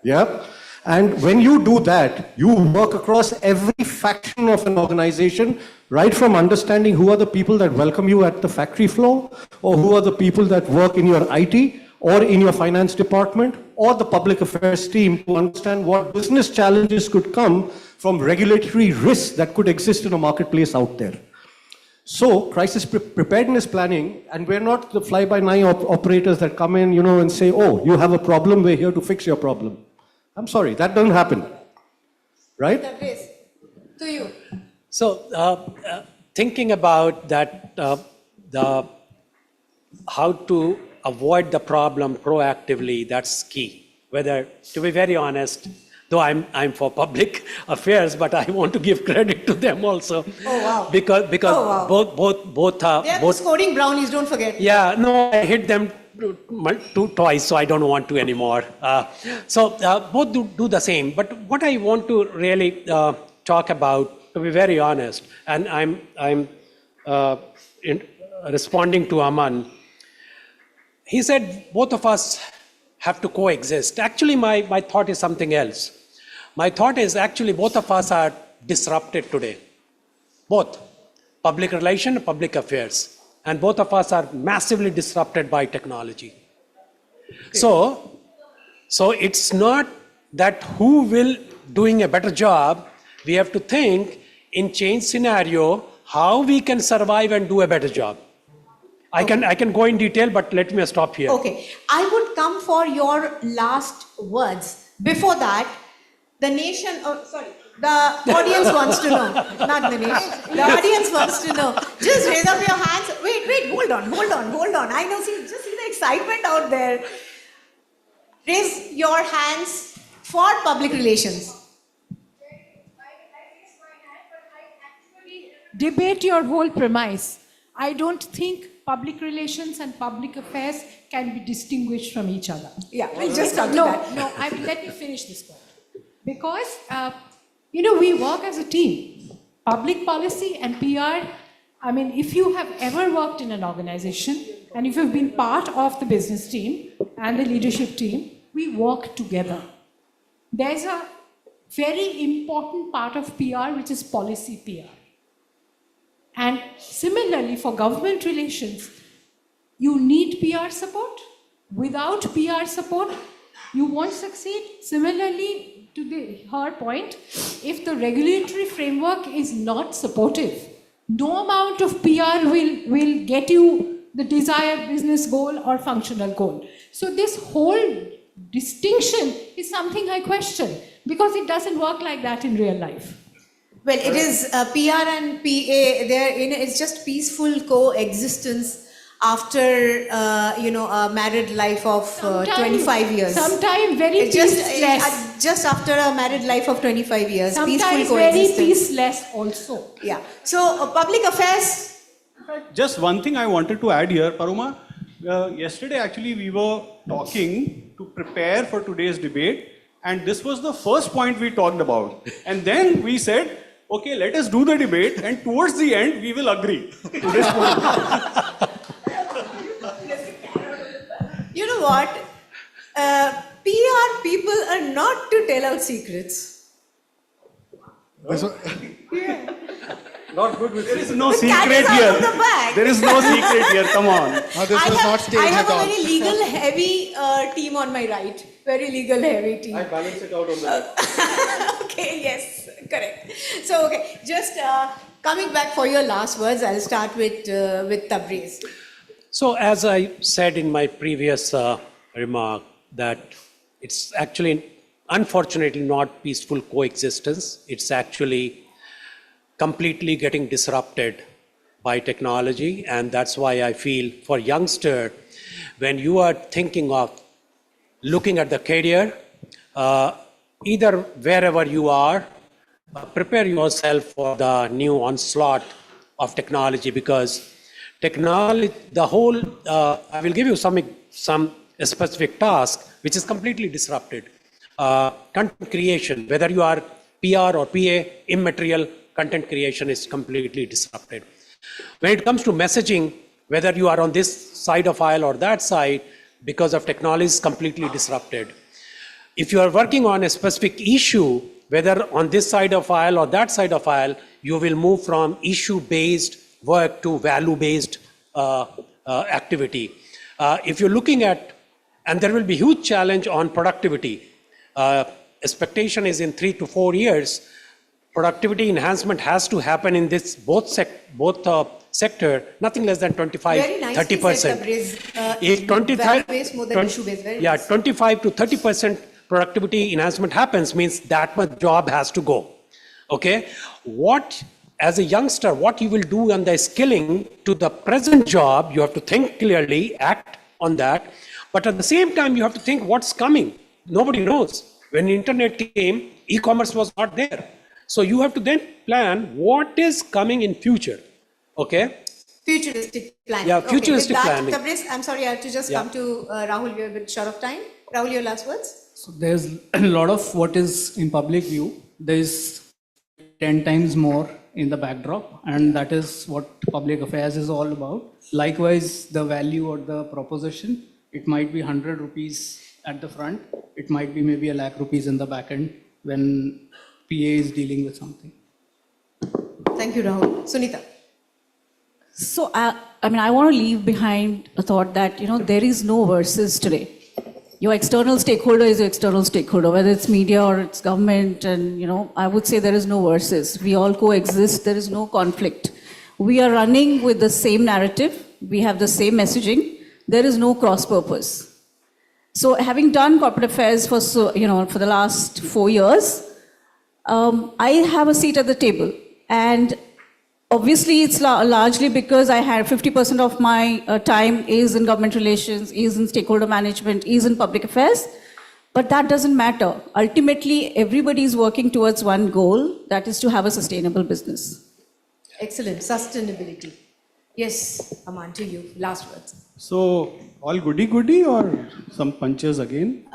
Yeah? And when you do that, you work across every faction of an organization, right from understanding who are the people that welcome you at the factory floor, or who are the people that work in your IT, or in your finance department, or the public affairs team to understand what business challenges could come from regulatory risks that could exist in a marketplace out there. So, crisis preparedness planning, and we're not the fly-by-night operators that come in, and say, oh, you have a problem, we're here to fix your problem. I'm sorry, that doesn't happen, right? To you. So, thinking about that, how to avoid the problem proactively, that's key. Whether, to be very honest, though I'm for public affairs, but I want to give credit to them also. Oh wow! Because oh, wow. both They're scoring brownies. Don't forget. Yeah, no, I hit them twice, so I don't want to anymore. So both do the same. But what I want to really talk about, to be very honest, and I'm responding to Aman. He said both of us have to coexist. Actually, my thought is something else. My thought is actually both of us are disrupted today. Both. Public relation and public affairs. And both of us are massively disrupted by technology. Okay. So it's not that who will doing a better job. We have to think in change scenario, how we can survive and do a better job. I can go in detail, but let me stop here. Okay. I would come for your last words. Before that, the audience wants to know. Not the nation. The audience wants to know. Just raise up your hands. Wait, hold on. I know, just see the excitement out there. Raise your hands for public relations. Debate your whole premise. I don't think public relations and public affairs can be distinguished from each other. Yeah, we'll just talk that. No, let me finish this point. Because, we work as a team. Public policy and PR, if you have ever worked in an organization and if you've been part of the business team and the leadership team, we work together. There's a very important part of PR, which is policy PR. And similarly, for government relations, you need PR support. Without PR support, you won't succeed. Similarly, to her point, if the regulatory framework is not supportive, no amount of PR will get you the desired business goal or functional goal. So this whole distinction is something I question, because it doesn't work like that in real life. Well, it is PR and PA. It's just peaceful coexistence after a married life of 25 years. Sometimes very It's just peaceless. just after a married life of 25 years. Sometimes peaceful very coexistence. peaceless also. Yeah. So public affairs. Just one thing I wanted to add here, Paruma. Yesterday, actually, we were talking to prepare for today's debate, and this was the first point we talked about. And then we said, okay, let us do the debate, and towards the end, we will agree to this point. You know what? PR people are not to tell out secrets. Not good with There is no The cat secret is out here. of the bag. There is no secret here. Come on. I have a very legal heavy team on my right. Very legal heavy team. I balance it out on the Okay, yes, correct. So, okay, just coming back for your last words, I'll start with Tabriz. So as I said in my previous remark, that it's actually, unfortunately, not peaceful coexistence. It's actually completely getting disrupted by technology. And that's why I feel for youngster, when you are thinking of looking at the career, either wherever you are, prepare yourself for the new onslaught of technology, because technology, the whole, I will give you some specific task which is completely disrupted. Content creation, whether you are PR or PA, immaterial content creation is completely disrupted. When it comes to messaging, whether you are on this side of aisle or that side, because of technology is completely disrupted. If you are working on a specific issue, whether on this side of aisle or that side of aisle, you will move from issue-based work to value-based activity. If you're looking at, and there will be huge challenge on productivity. Expectation is in 3 to 4 years, productivity enhancement has to happen in this both sector, nothing less than 25, Very nice 30%. If value-based more than issue-based. Very yeah, nice. 25 to 30% productivity enhancement happens, means that much job has to go. Okay, what as a youngster, what you will do on the skilling to the present job, you have to think clearly, act on that. But at the same time, you have to think what's coming. Nobody knows. When internet came, e-commerce was not there. So you have to then plan what is coming in future. Okay? Futuristic planning. Yeah, futuristic okay, with planning. that, Tabriz, I'm sorry, I have to just come to Rahul. We're a bit short of time. Rahul, your last words? So there's a lot of what is in public view. There's 10 times more in the backdrop, and that is what public affairs is all about. Likewise, the value or the proposition, it might be 100 rupees at the front. It might be maybe 1 lakh rupees in the back end when PA is dealing with something. Thank you, Rahul. Sunita. So, I want to leave behind a thought that, there is no versus today. Your external stakeholder is your external stakeholder, whether it's media or it's government, and, I would say there is no versus. We all coexist, there is no conflict. We are running with the same narrative, we have the same messaging, there is no cross-purpose. So, having done corporate affairs for the last 4 years, I have a seat at the table, and obviously it's largely because I had 50% of my time is in government relations, is in stakeholder management, is in public affairs, but that doesn't matter. Ultimately, everybody is working towards one goal, that is to have a sustainable business. Excellent. Sustainability. Yes, Aman, to you. Last words. So, all goody or some punches again?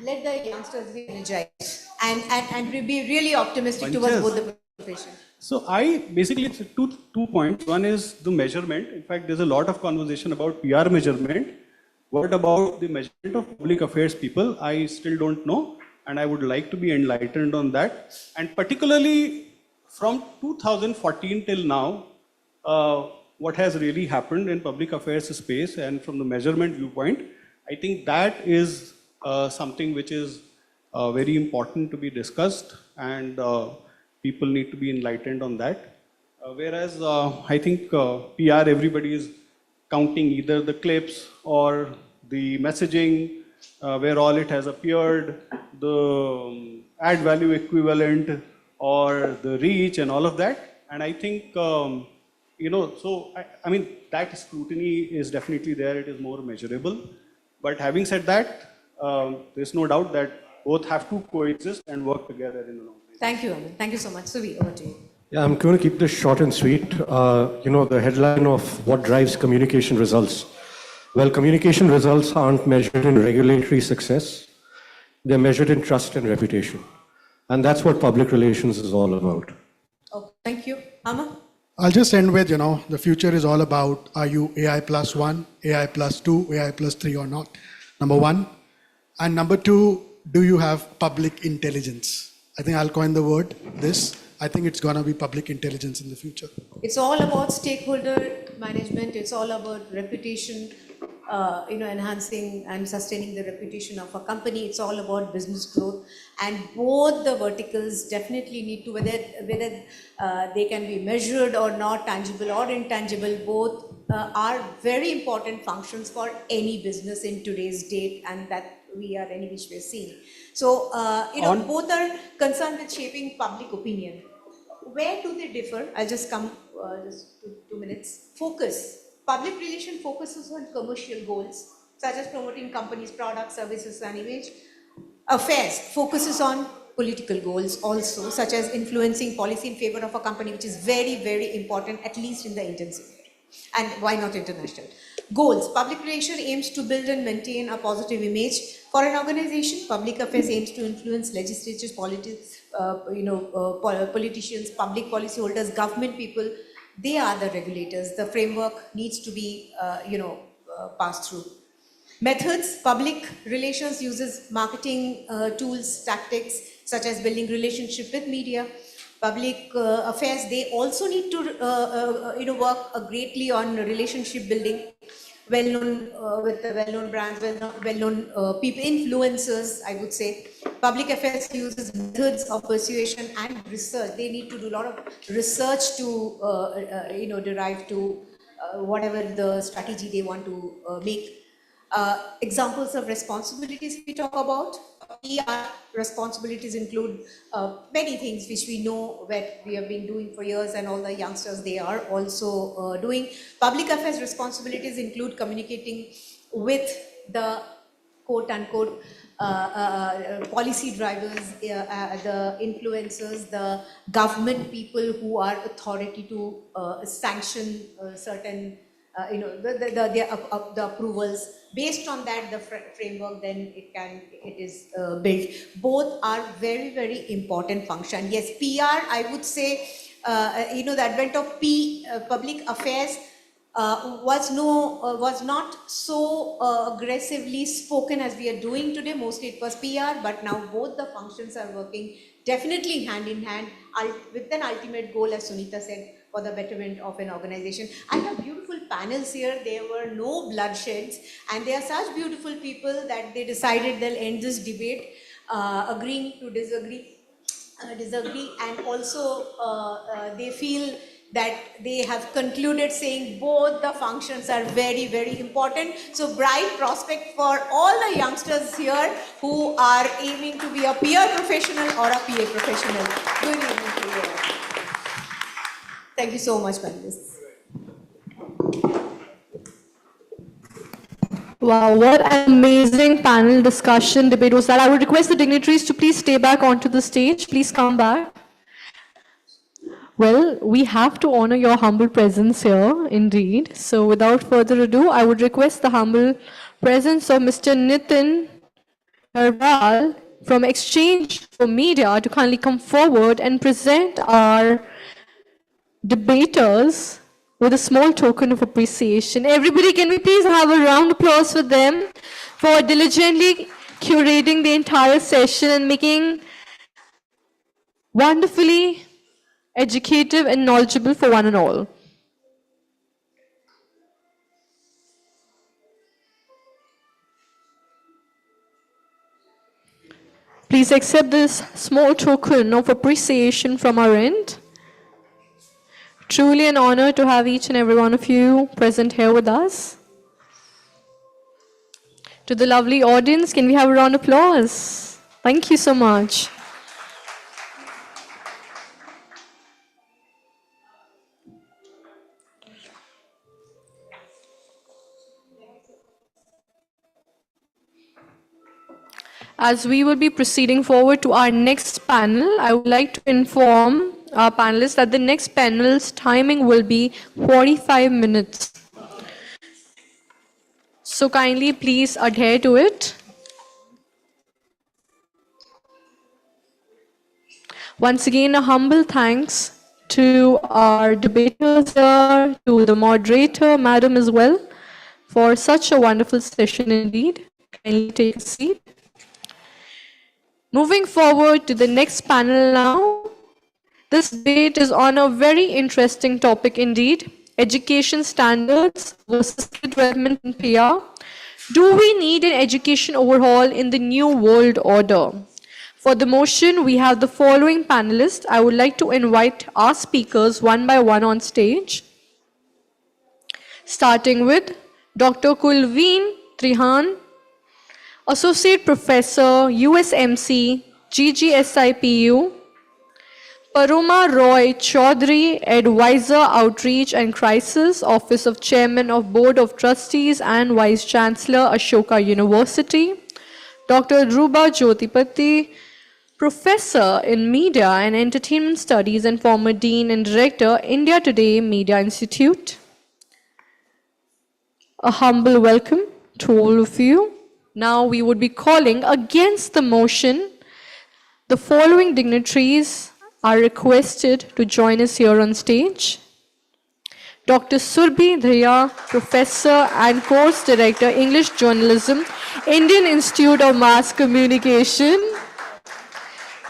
Let the youngsters be energized and be really optimistic Punches. towards both the profession. So I basically, it's two points. One is the measurement. In fact, there's a lot of conversation about PR measurement. What about the measurement of public affairs people? I still don't know, and I would like to be enlightened on that. And particularly from 2014 till now, what has really happened in public affairs space and from the measurement viewpoint, I think that is something which is very important to be discussed, and people need to be enlightened on that. Whereas I think PR, everybody is counting either the clips or the messaging, where all it has appeared, the add value equivalent, or the reach and all of that. And I think, so I mean, that scrutiny is definitely there. It is more measurable. But having said that, there's no doubt that both have to coexist and work together in an organization. Thank you, Anu. Thank you so much. Suvi, over to you. Yeah, I'm going to keep this short and sweet. The headline of what drives communication results. Well, communication results aren't measured in regulatory success. They're measured in trust and reputation. And that's what public relations is all about. Okay, thank you. Amma? I'll just end with, the future is all about, are you AI plus 1, AI plus 2, AI plus 3 or not? Number 1. And number 2, do you have public intelligence? I think I'll coin the word, this. I think it's going to be public intelligence in the future. It's all about stakeholder management. It's all about reputation, enhancing and sustaining the reputation of a company. It's all about business growth. And both the verticals definitely need to, whether they can be measured or not, tangible or intangible, both are very important functions for any business in today's date, and that we are any which way seeing. So, both are concerned with shaping public opinion. Where do they differ? I'll just come just 2 minutes. Focus. Public relation focuses on commercial goals, such as promoting companies' products, services, and image. Affairs focuses on political goals also, such as influencing policy in favor of a company, which is very, very important, at least in the Indian sector. And why not international? Goals. Public relation aims to build and maintain a positive image for an organization. Public affairs aims to influence legislatures, politicians, public policy holders, government people. They are the regulators. The framework needs to be, passed through. Methods. Public relations uses marketing tools, tactics, such as building relationship with media. Public affairs, they also need to, work greatly on relationship building. Well-known with the well-known brands, well-known people, influencers, I would say. Public affairs uses methods of persuasion and research. They need to do a lot of research to, derive to whatever the strategy they want to make. Examples of responsibilities we talk about. PR responsibilities include many things which we know that we have been doing for years, and all the youngsters, they are also doing. Public affairs responsibilities include communicating with the quote-unquote policy drivers, the influencers, the government people who are authority to sanction certain the approvals. Based on that, the framework, then it is built. Both are very, very important function. Yes, PR, I would say, the advent of public affairs was not so aggressively spoken as we are doing today. Mostly it was PR, but now both the functions are working definitely hand in hand with an ultimate goal, as Sunita said, for the betterment of an organization. I have beautiful panels here. There were no bloodsheds, and they are such beautiful people that they decided they'll end this debate agreeing to disagree, and also they feel that they have concluded saying both the functions are very, very important. So bright prospect for all the youngsters here who are aiming to be a PR professional or a PA professional. Good evening to you. Thank you so much, panelists. Wow, what an amazing panel discussion debate was that. I would request the dignitaries to please stay back onto the stage. Please come back. Well, we have to honor your humble presence here, indeed. So without further ado, I would request the humble presence of Mr. Nitin Herbal from Exchange for Media to kindly come forward and present our debaters with a small token of appreciation. Everybody, can we please have a round of applause for them for diligently curating the entire session and making wonderfully educative and knowledgeable for one and all. Please accept this small token of appreciation from our end. Truly an honor to have each and every one of you present here with us. To the lovely audience, can we have a round of applause? Thank you so much. As we will be proceeding forward to our next panel, I would like to inform our panelists that the next panel's timing will be 45 minutes. So kindly please adhere to it. Once again, a humble thanks to our debaters here, to the moderator, madam as well, for such a wonderful session indeed. Kindly take a seat. Moving forward to the next panel now. This debate is on a very interesting topic indeed, education standards versus skill development in PR. Do we need an education overhaul in the new world order? For the motion, we have the following panelists. I would like to invite our speakers one by one on stage. Starting with Dr. Kulveen Trihan, Associate Professor, USMC, GGSIPU, Paroma Roy Chaudhary, Advisor Outreach and Crisis, Office of Chairman of Board of Trustees and Vice Chancellor, Ashoka University, Dr. Dhruba Jyotipati, Professor in Media and Entertainment Studies and former Dean and Director, India Today Media Institute. A humble welcome to all of you. Now we would be calling against the motion. The following dignitaries are requested to join us here on stage. Dr. Surbhi Dhaya, Professor and Course Director, English Journalism, Indian Institute of Mass Communication.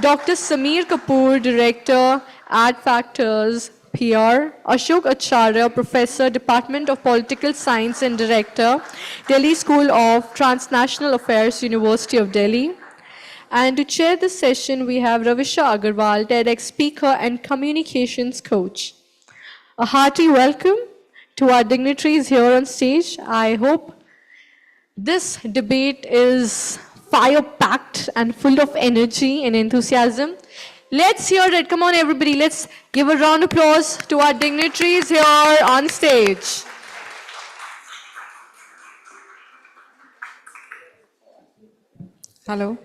Dr. Sameer Kapoor, Director, Ad Factors, PR. Ashok Acharya, Professor, Department of Political Science and Director, Delhi School of Transnational Affairs, University of Delhi. And to chair this session, we have Ravisha Agarwal, TEDx speaker and communications coach. A hearty welcome to our dignitaries here on stage. I hope this debate is fire-packed and full of energy and enthusiasm. Let's hear it. Come on, everybody. Let's give a round of applause to our dignitaries here on stage. Hello.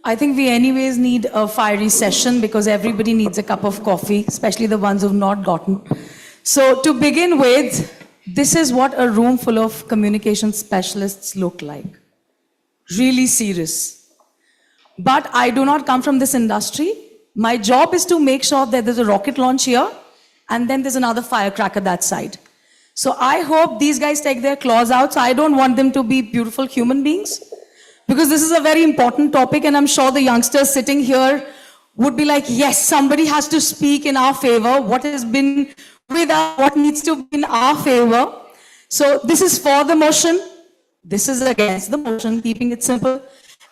I think we anyways need a fiery session because everybody needs a cup of coffee, especially the ones who've not gotten. So to begin with, this is what a room full of communication specialists look like. Really serious. But I do not come from this industry. My job is to make sure that there's a rocket launch here and then there's another firecracker that side. So I hope these guys take their claws out. So I don't want them to be beautiful human beings. Because this is a very important topic, and I'm sure the youngsters sitting here would be like, yes, somebody has to speak in our favor. What has been with us, what needs to be in our favor. So this is for the motion. This is against the motion, keeping it simple.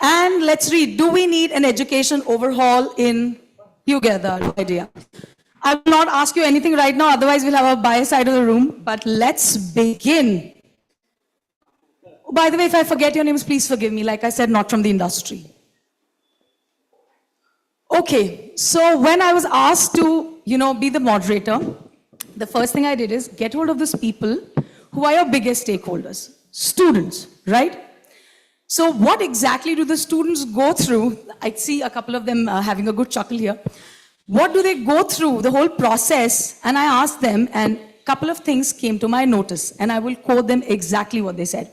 And let's read, do we need an education overhaul in, you get the idea. I will not ask you anything right now, otherwise we'll have a bias side of the room, but let's begin. By the way, if I forget your names, please forgive me. Like I said, not from the industry. Okay, so when I was asked to, be the moderator, the first thing I did is get hold of these people who are your biggest stakeholders, students, right? So what exactly do the students go through? I see a couple of them having a good chuckle here. What do they go through, the whole process? And I asked them, and a couple of things came to my notice, and I will quote them exactly what they said.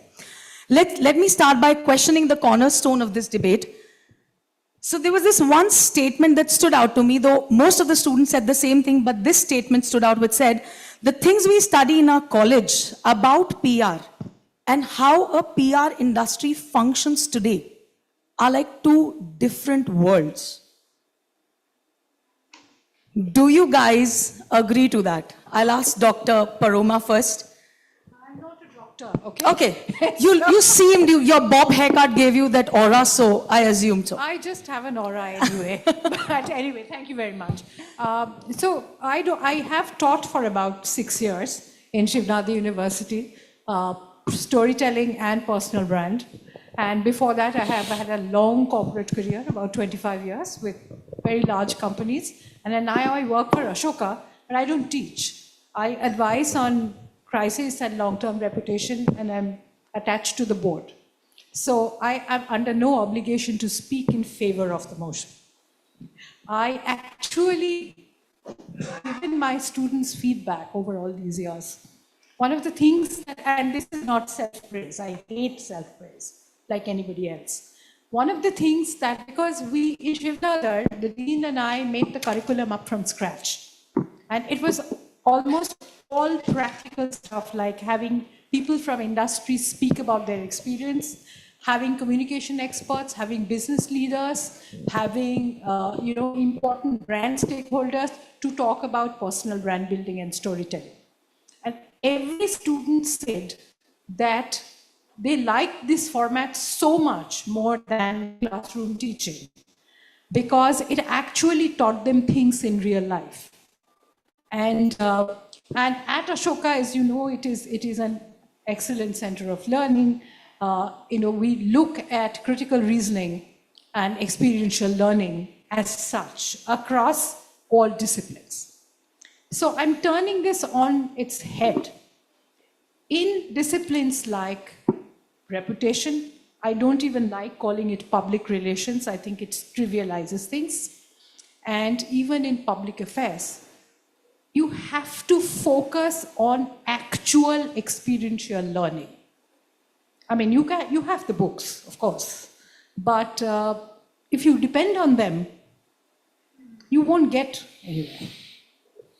Let me start by questioning the cornerstone of this debate. So there was this one statement that stood out to me, though most of the students said the same thing, but this statement stood out, which said, the things we study in our college about PR and how a PR industry functions today are like two different worlds. Do you guys agree to that? I'll ask Dr. Paroma first. Okay. You seemed, your bob haircut gave you that aura, so I assumed so. I just have an aura anyway. But anyway, thank you very much. So I have taught for about 6 years in Shivnadi University, storytelling and personal brand. And before that, I have had a long corporate career, about 25 years, with very large companies. And then now I work for Ashoka, but I don't teach. I advise on crisis and long-term reputation, and I'm attached to the board. So I am under no obligation to speak in favor of the motion. I actually given my students feedback over all these years. One of the things, and this is not self-praise, I hate self-praise like anybody else. One of the things that, because we in Shivnadar, the dean and I made the curriculum up from scratch. And it was almost all practical stuff, like having people from industry speak about their experience, having communication experts, having business leaders, having important brand stakeholders to talk about personal brand building and storytelling. And every student said that they liked this format so much more than classroom teaching because it actually taught them things in real life. And at Ashoka, as you know, it is an excellent center of learning. We look at critical reasoning and experiential learning as such across all disciplines. So I'm turning this on its head. In disciplines like reputation, I don't even like calling it public relations. I think it trivializes things. And even in public affairs, you have to focus on actual experiential learning. I mean, you have the books, of course, but if you depend on them, you won't get anywhere.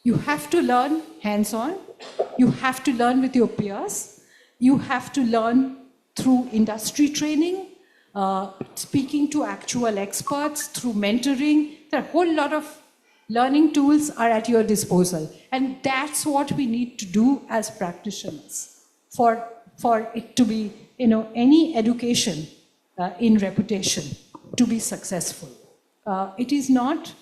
You have to learn hands-on. You have to learn with your peers. You have to learn through industry training, speaking to actual experts, through mentoring. There are a whole lot of learning tools are at your disposal. And that's what we need to do as practitioners for it to be, any education in reputation to be successful. It is not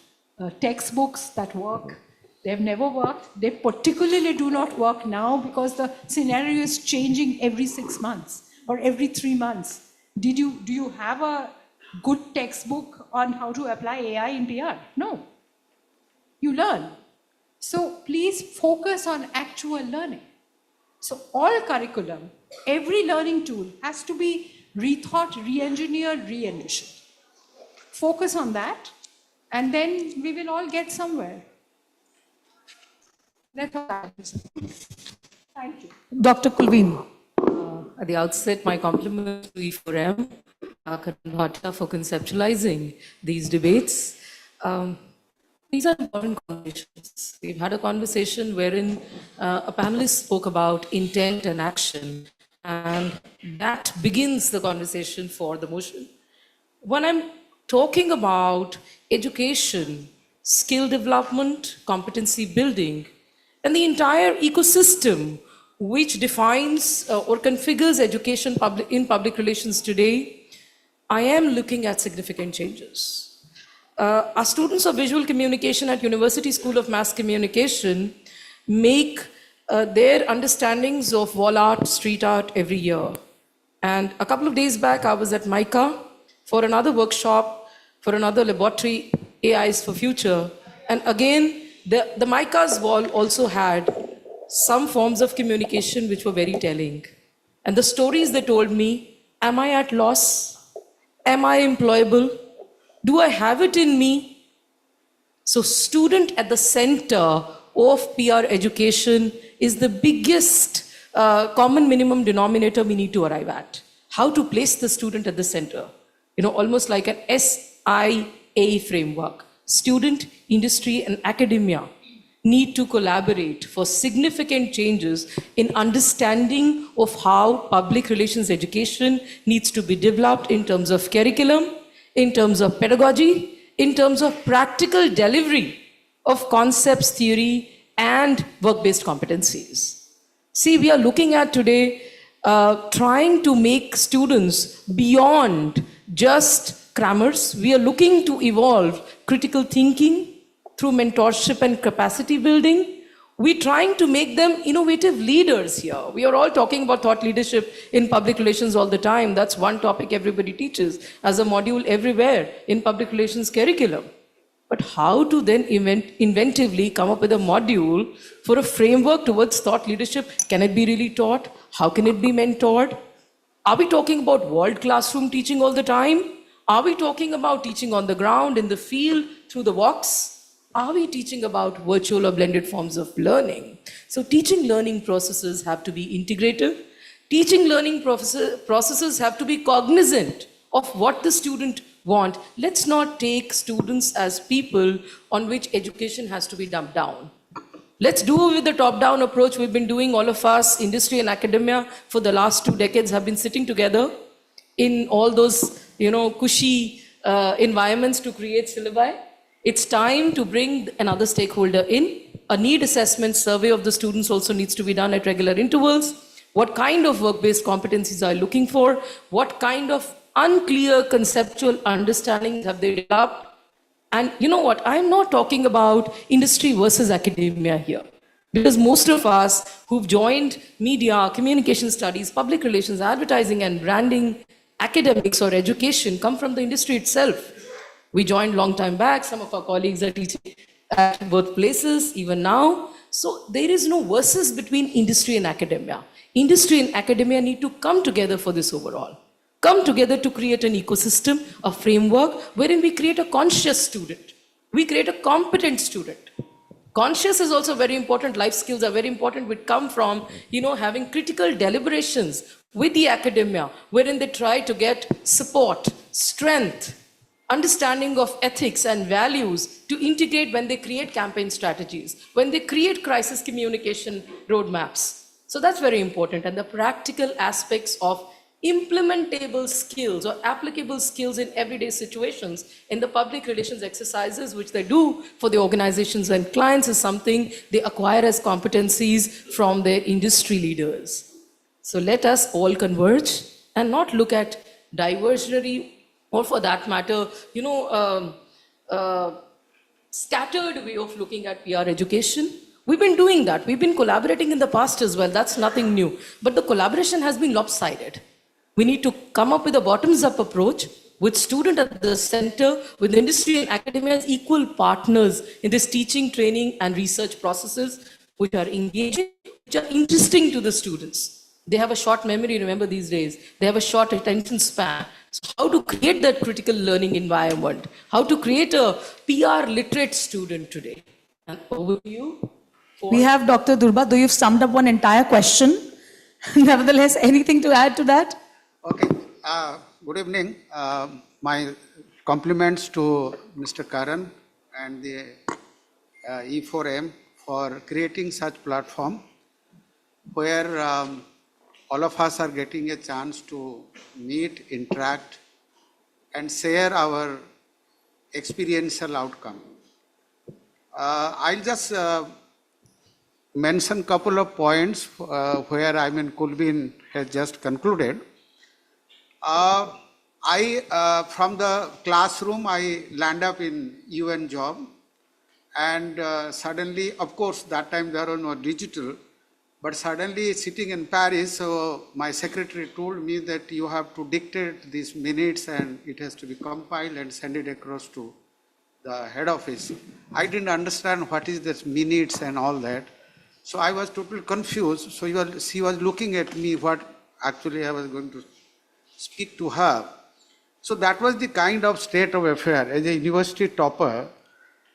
textbooks that work. They've never worked. They particularly do not work now because the scenario is changing every 6 months or every 3 months. Do you have a good textbook on how to apply AI in PR? No. You learn. So please focus on actual learning. So all curriculum, every learning tool has to be rethought, re-engineered, re-envisioned. Focus on that, and then we will all get somewhere. That's all I have to say. Thank you. Dr. Kulveen. At the outset, my compliments to E4M, Karan Bhatia, for conceptualizing these debates. These are important conversations. We've had a conversation wherein a panelist spoke about intent and action, and that begins the conversation for the motion. When I'm talking about education, skill development, competency building, and the entire ecosystem which defines or configures education in public relations today, I am looking at significant changes. Our students of visual communication at University School of Mass Communication make their understandings of wall art, street art every year. And a couple of days back, I was at MICA for another workshop, for another laboratory, AIs for Future. And again, the MICA's wall also had some forms of communication which were very telling. And the stories they told me, am I at loss? Am I employable? Do I have it in me? So student at the center of PR education is the biggest common minimum denominator we need to arrive at. How to place the student at the center. Almost like an SIA framework. Student, industry, and academia need to collaborate for significant changes in understanding of how public relations education needs to be developed in terms of curriculum, in terms of pedagogy, in terms of practical delivery of concepts, theory, and work-based competencies. See, we are looking at today trying to make students beyond just crammers. We are looking to evolve critical thinking through mentorship and capacity building. We're trying to make them innovative leaders here. We are all talking about thought leadership in public relations all the time. That's one topic everybody teaches as a module everywhere in public relations curriculum. but how to then inventively come up with a module for a framework towards thought leadership. Can it be really taught? How can it be mentored? Are we talking about world classroom teaching all the time? Are we talking about teaching on the ground, in the field, through the walks? Are we teaching about virtual or blended forms of learning? So teaching learning processes have to be integrative. Teaching learning processes have to be cognizant of what the student want. Let's not take students as people on which education has to be dumped down. Let's do with the top-down approach we've been doing. All of us, industry and academia, for the last 2 decades have been sitting together in all those, cushy environments to create syllabi. It's time to bring another stakeholder in. A need assessment survey of the students also needs to be done at regular intervals. What kind of work-based competencies are you looking for? What kind of unclear conceptual understandings have they developed? And you know what? I'm not talking about industry versus academia here. Because most of us who've joined media, communication studies, public relations, advertising, and branding, academics or education come from the industry itself. We joined long time back. Some of our colleagues are teaching at both places, even now. So there is no versus between industry and academia. Industry and academia need to come together for this overall. Come together to create an ecosystem, a framework wherein we create a conscious student. We create a competent student. Conscious is also very important. Life skills are very important, which come from, having critical deliberations with the academia, wherein they try to get support, strength, understanding of ethics and values to integrate when they create campaign strategies, when they create crisis communication roadmaps. So that's very important. And the practical aspects of implementable skills or applicable skills in everyday situations in the public relations exercises, which they do for the organizations and clients, is something they acquire as competencies from their industry leaders. So let us all converge and not look at diversionary, or for that matter, scattered way of looking at PR education. We've been doing that. We've been collaborating in the past as well. That's nothing new. But the collaboration has been lopsided. We need to come up with a bottoms-up approach with student at the center, with industry and academia as equal partners in this teaching, training, and research processes, which are engaging, which are interesting to the students. They have a short memory, remember these days. They have a short attention span. So how to create that critical learning environment? How to create a PR literate student today? And over to you. We have Dr. Durba, though you've summed up one entire question. Nevertheless, anything to add to that? Okay. Good evening. My compliments to Mr. Karan and the E4M for creating such platform where all of us are getting a chance to meet, interact, and share our experiential outcome. I'll just mention a couple of points where Kulbin has just concluded. From the classroom, I land up in UN job, and suddenly, of course, that time there was no digital, but suddenly sitting in Paris, so my secretary told me that you have to dictate these minutes and it has to be compiled and send it across to the head office. I didn't understand what is this minutes and all that. So I was totally confused. So she was looking at me what actually I was going to speak to her. So that was the kind of state of affair as a university topper,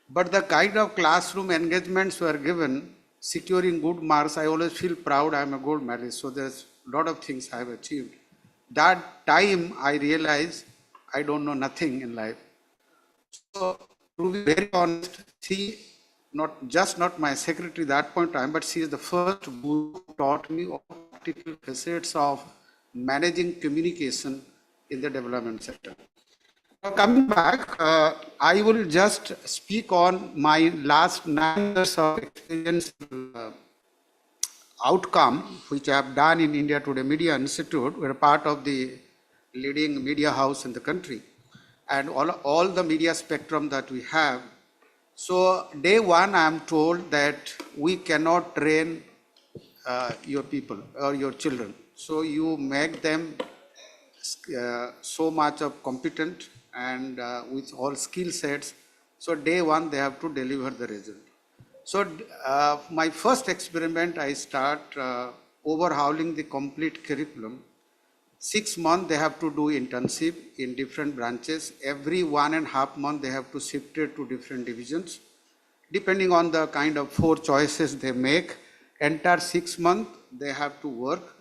but the kind of classroom engagements were given, securing good marks. I always feel proud I'm a gold medalist, so there's a lot of things I have achieved. That time I realized I don't know nothing in life. So to be very honest, she not my secretary that point in time, but she is the first who taught me all practical facets of managing communication in the development sector. Now coming back, I will just speak on my last 9 years of experience outcome, which I have done in India Today Media Institute. We're part of the leading media house in the country, and all the media spectrum that we have. So day one, I am told that we cannot train your people or your children. So you make them so much of competent and with all skill sets, So day one, they have to deliver the result. So my first experiment, I start overhauling the complete curriculum. 6 months, they have to do internship in different branches. Every 1.5 months, they have to shift it to different divisions. Depending on the kind of 4 choices they make, entire 6 months, they have to work.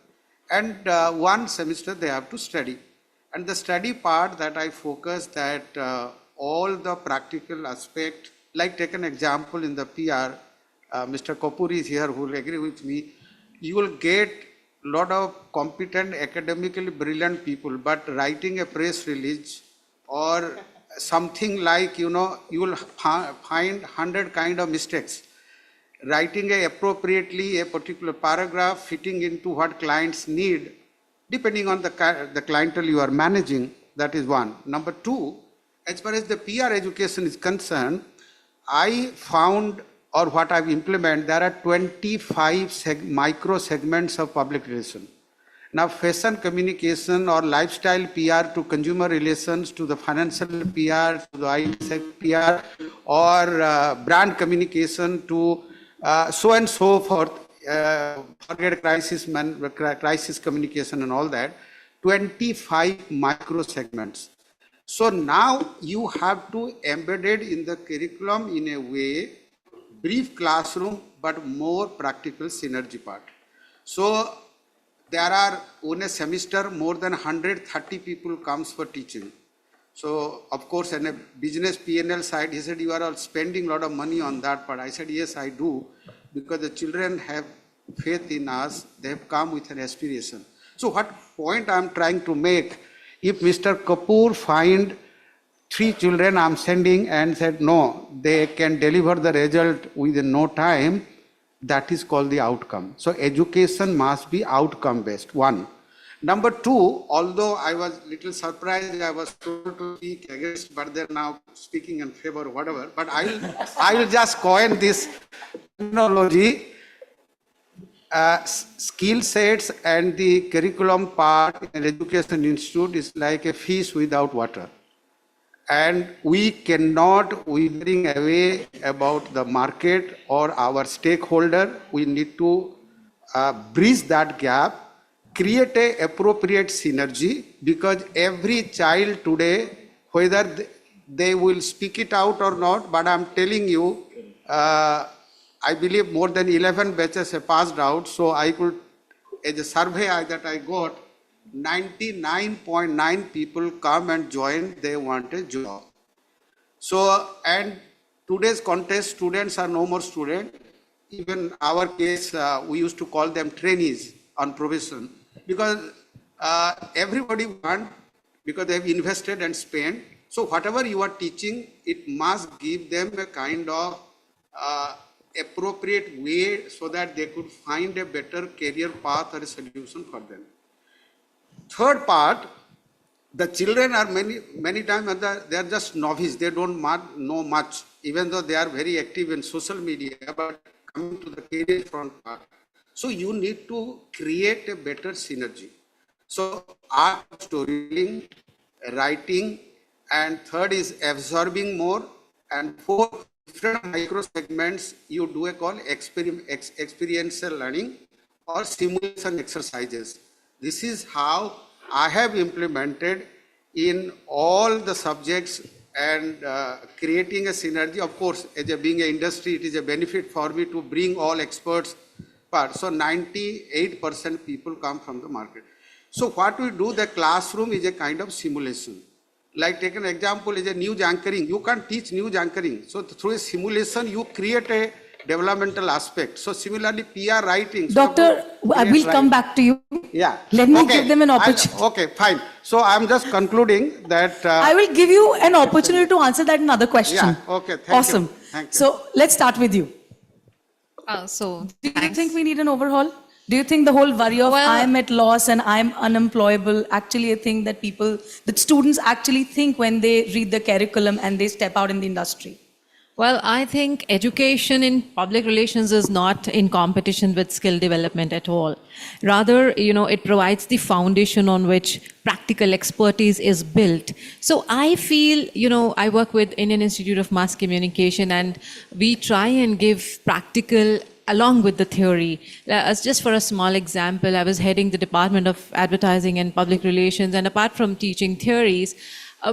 And 1 semester, they have to study. And the study part that I focus that all the practical aspect, like take an example in the PR, Mr. Kapoor is here who will agree with me, you will get lot of competent, academically brilliant people, but writing a press release or something like, you know, you will find 100 kind of mistakes. Writing appropriately a particular paragraph fitting into what clients need, depending on the clientele you are managing, that is one. Number 2, as far as the PR education is concerned, I found, or what I've implemented, there are 25 micro segments of public relation. Now, fashion communication or lifestyle PR to consumer relations to the financial PR to the IT PR or brand communication to so and so forth, forget crisis communication and all that, 25 micro segments. So now you have to embed it in the curriculum in a way, brief classroom, but more practical synergy part. So there are, in a semester, more than 130 people comes for teaching. So, of course, in a business P&L side, he said, you are all spending a lot of money on that part. I said, yes, I do, because the children have faith in us. They have come with an aspiration. So what point I'm trying to make, if Mr. Kapoor find 3 children I'm sending and said, no, they can deliver the result within no time, that is called the outcome. So education must be outcome based, 1. Number 2, although I was little surprised, I was told to speak against, but they're now speaking in favor or whatever, but I will just coin this terminology. Skill sets and the curriculum part in an education institute is like a fish without water. And we cannot withering away about the market or our stakeholder. We need to bridge that gap, create an appropriate synergy, because every child today, whether they will speak it out or not, but I'm telling you, I believe more than 11 batches have passed out. So I could, as a survey that I got, 99.9 people come and join, they want a job. So, and today's contest, students are no more students. Even our case, we used to call them trainees on probation, because everybody wants, because they have invested and spent. So whatever you are teaching, it must give them a kind of appropriate way so that they could find a better career path or a solution for them. Third part, the children are many times, they are just novice, they don't know much, even though they are very active in social media, but coming to the career front part. So you need to create a better synergy. So art, storytelling, writing, and third is absorbing more, and 4 different micro segments you do a call experiential learning or simulation exercises. This is how I have implemented in all the subjects and creating a synergy. Of course, as being an industry, it is a benefit for me to bring all experts part. So 98% people come from the market. So what we do, the classroom is a kind of simulation. Like take an example is a news anchoring. You can't teach news anchoring. So through a simulation, you create a developmental aspect. So similarly, PR writing. Doctor, I will come back to you. Yeah. Let me give them an opportunity. Okay, fine. So I'm just concluding that. I will give you an opportunity to answer that another question. Yeah, okay, thank awesome. you. Thank you. So let's start with you. So do you think we need an overhaul? Do you think the whole worry of I'm at loss and I'm unemployable actually a thing that that students actually think when they read the curriculum and they step out in the industry? Well, I think education in public relations is not in competition with skill development at all. Rather, it provides the foundation on which practical expertise is built. So I feel, I work with Indian Institute of Mass Communication, and we try and give practical along with the theory. As just for a small example, I was heading the Department of Advertising and Public Relations, and apart from teaching theories,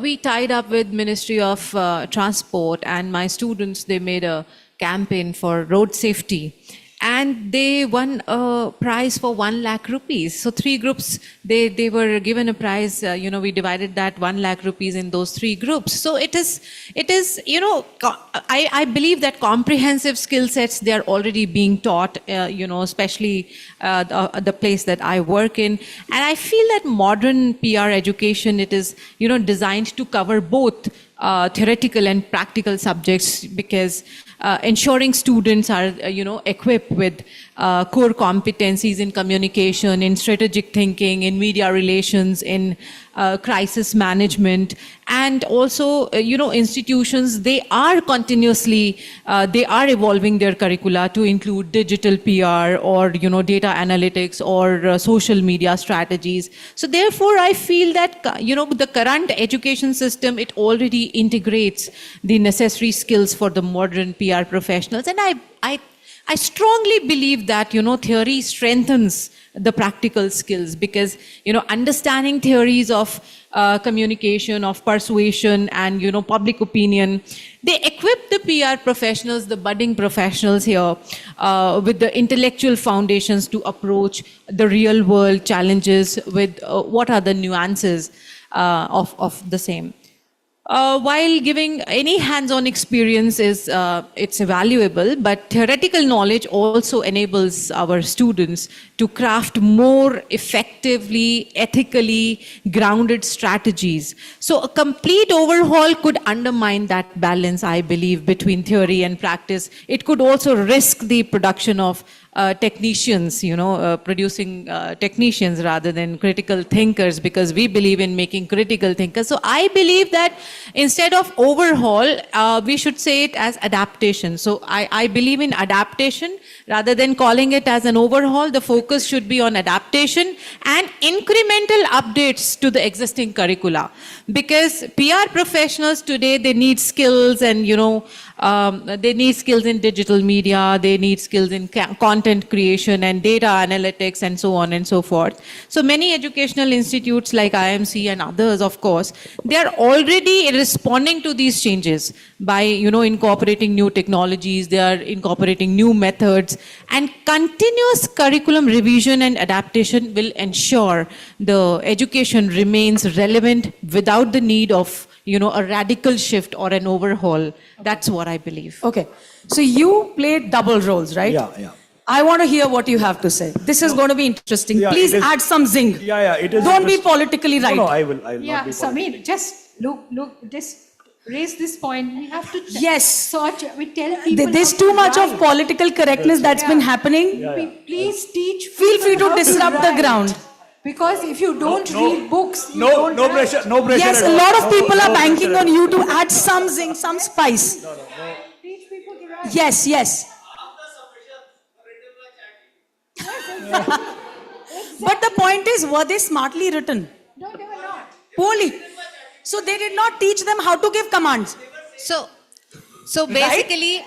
we tied up with Ministry of Transport, and my students, they made a campaign for road safety. And they won a prize for 1 lakh rupees. So 3 groups, they were given a prize. We divided that 1 lakh rupees in those 3 groups. So it is, I believe that comprehensive skill sets, they are already being taught, especially the place that I work in. And I feel that modern PR education, it is, designed to cover both theoretical and practical subjects, because ensuring students are, equipped with core competencies in communication, in strategic thinking, in media relations, in crisis management, and also, institutions, they are continuously, they are evolving their curricula to include digital PR or, data analytics or social media strategies. So therefore, I feel that, the current education system, it already integrates the necessary skills for the modern PR professionals. And I strongly believe that, theory strengthens the practical skills, because, understanding theories of communication, of persuasion, and, public opinion, they equip the PR professionals, the budding professionals here, with the intellectual foundations to approach the real world challenges with what are the nuances of the same. While giving any hands-on experience is, it's valuable, but theoretical knowledge also enables our students to craft more effectively, ethically grounded strategies. So a complete overhaul could undermine that balance, I believe, between theory and practice. It could also risk the production of technicians, producing technicians rather than critical thinkers, because we believe in making critical thinkers. So I believe that instead of overhaul, we should say it as adaptation. So I believe in adaptation rather than calling it as an overhaul. The focus should be on adaptation and incremental updates to the existing curricula, because PR professionals today, they need skills, and they need skills in digital media, they need skills in content creation and data analytics, and so on and so forth. So many educational institutes like IMC and others, of course, they are already responding to these changes by incorporating new technologies, they are incorporating new methods, and continuous curriculum revision and adaptation will ensure the education remains relevant without the need of a radical shift or an overhaul. That's what I believe. Okay. So you played double roles, right? Yeah. I want to hear what you have to say. This is going to be interesting. Yeah, Please add some zing. Yeah, it is. Don't be politically right. No, I will not be Samir, just look, just raise this point. We have to Yes. we tell people. There's how too to much of write. political correctness that's been happening. Please teach. Feel free people to how disrupt the write. ground. Because if you don't read books, you No don't pressure. write. No pressure. Yes, at a all. lot of people are No banking pressure on at you to add some zing, some spice. Teach people to write. Yes. But the point is, were they smartly written? No, they were not. Poorly. So they did not teach them how to give commands. So basically,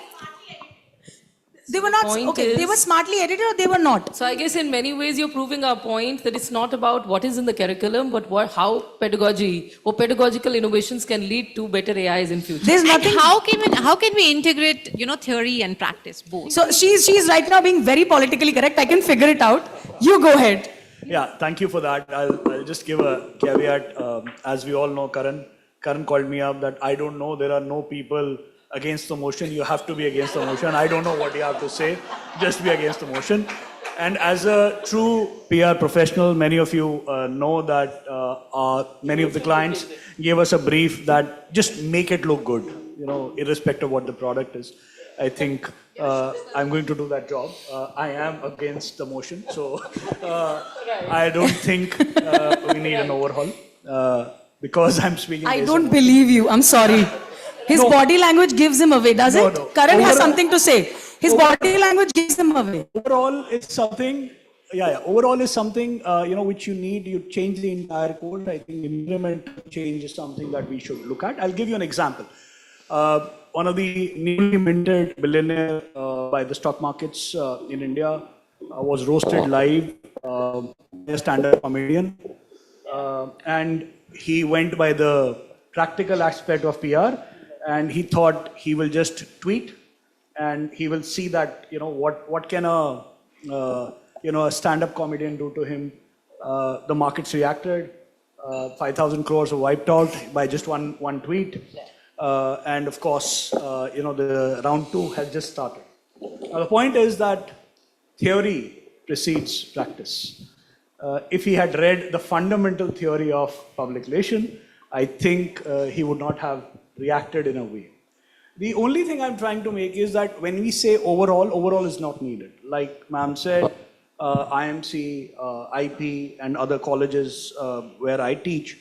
They were not, Point okay, they is- were smartly edited or they were not? So I guess in many ways you're proving our point that it's not about what is in the curriculum, but how pedagogy or pedagogical innovations can lead to better AIs in future. There's nothing. and how can we integrate, theory and practice both? So she's right now being very politically correct. I can figure it out. You go ahead. Yeah, thank you for that. I'll just give a caveat. As we all know, Karan called me up that I don't know, there are no people against the motion. You have to be against the motion. I don't know what you have to say. Just be against the motion. And as a true PR professional, many of you know that many of the clients gave us a brief that just make it look good, irrespective of what the product is. I think I'm going to do that job. I am against the motion, so I don't think we need an overhaul because I'm speaking. I don't believe you. I'm sorry. His body language gives him away, does it? No. Karan has something to say. His body language gives him away. Overall, it's something, overall is something, which you need, you change the entire code. I think implement change is something that we should look at. I'll give you an example. One of the newly minted billionaire by the stock markets in India was roasted live by a stand-up comedian. And he went by the practical aspect of PR, and he thought he will just tweet and he will see that, what can a stand-up comedian do to him. The markets reacted. 5,000 crores were wiped out by just one tweet. And of course, the round 2 has just started. Now, the point is that theory precedes practice. If he had read the fundamental theory of public relation, I think he would not have reacted in a way. The only thing I'm trying to make is that when we say overall is not needed. Like ma'am said, IMC, IP, and other colleges where I teach,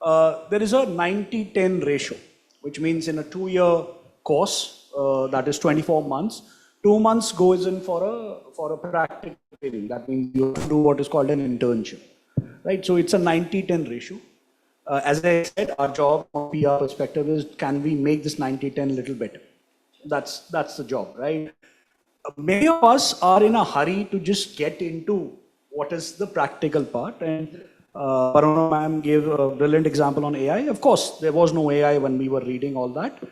there is a 90-10 ratio, which means in a 2-year course, that is 24 months, 2 months goes in for a practical training. That means you do what is called an internship, right? So it's a 90-10 ratio. As I said, our job from PR perspective is, can we make this 90-10 a little better? That's the job, right? Many of us are in a hurry to just get into what is the practical part. And Parona ma'am gave a brilliant example on AI. Of course, there was no AI when we were reading all that.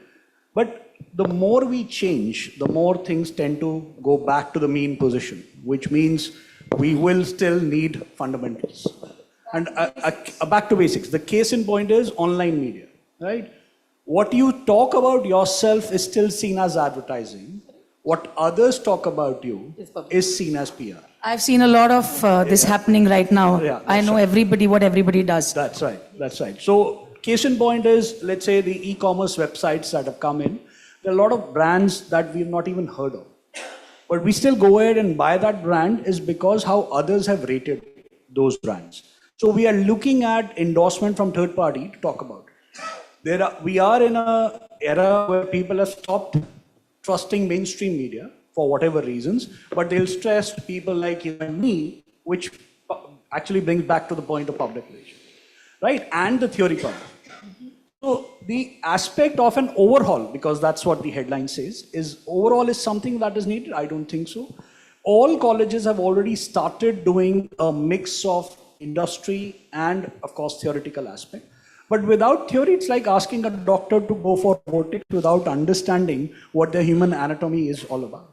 But the more we change, the more things tend to go back to the mean position, which means we will still need fundamentals. And back to basics. The case in point is online media, right? What you talk about yourself is still seen as advertising. What others talk about you is seen as PR. I've seen a lot of this happening right now. Yeah, I know everybody, what everybody does. That's right. So case in point is, let's say the e-commerce websites that have come in, there are a lot of brands that we've not even heard of. But we still go ahead and buy that brand is because how others have rated those brands. So we are looking at endorsement from third party to talk about it. We are in an era where people have stopped trusting mainstream media for whatever reasons, but they'll trust people like you and me, which actually brings back to the point of public relations, right? And the theory part. So the aspect of an overhaul, because that's what the headline says, is overall is something that is needed? I don't think so. All colleges have already started doing a mix of industry and, of course, theoretical aspect. But without theory, it's like asking a doctor to go for robotics without understanding what the human anatomy is all about.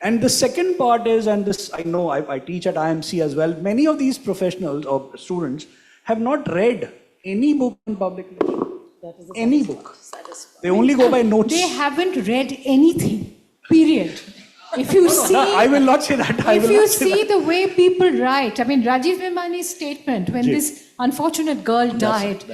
And the second part is, and this I know I teach at IMC as well, many of these professionals or students have not read any book on public relations. Any book. They only go by notes. They haven't read anything, period. If you see, I will not say that. If you see the way people write, I mean, Rajiv Vemani's statement when this unfortunate girl died,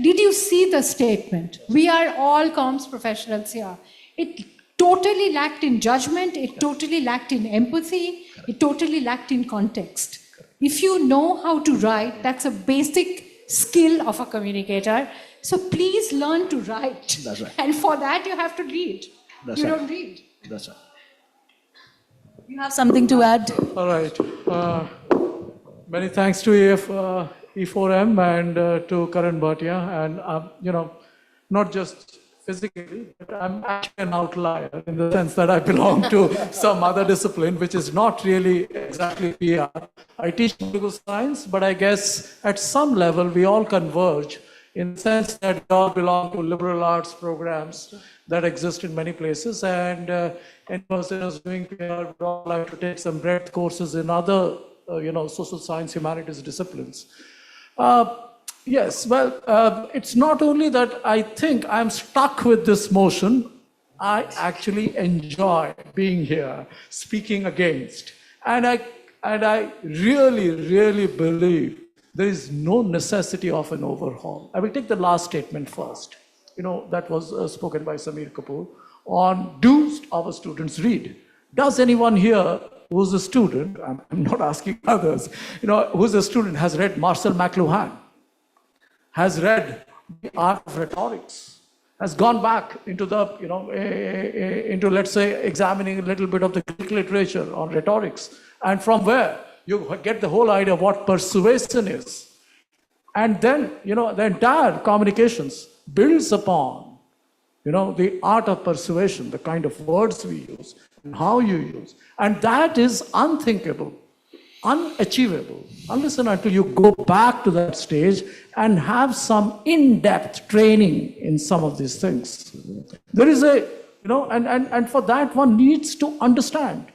did you see the statement? We are all comms professionals here. It totally lacked in judgment, it totally lacked in empathy, it totally lacked in context. If you know how to write, that's a basic skill of a communicator. So please learn to write. That's right. And for that, you have to read. That's you right. don't read. That's right. You have something to add? All right. Many thanks to E4M and to Karan Bhatia. And, not just physically, but I'm actually an outlier in the sense that I belong to some other discipline, which is not really exactly PR. I teach political science, but I guess at some level we all converge in the sense that we all belong to liberal arts programs that exist in many places, and any person who's doing PR would all like to take some breadth courses in other, social science, humanities disciplines. Yes, well, it's not only that I think I'm stuck with this motion, I actually enjoy being here, speaking against. And I really, really believe there is no necessity of an overhaul. I will take the last statement first. That was spoken by Samir Kapoor on, do our students read? Does anyone here who's a student, I'm not asking others, who's a student, has read Marcel McLuhan, has read The Art of Rhetorics, has gone back into the, into, let's say, examining a little bit of the Greek literature on rhetorics, and from where you get the whole idea of what persuasion is. And then, the entire communications builds upon, the art of persuasion, the kind of words we use and how you use. And that is unthinkable, unachievable, unless and until you go back to that stage and have some in-depth training in some of these things. There is and for that one needs to understand,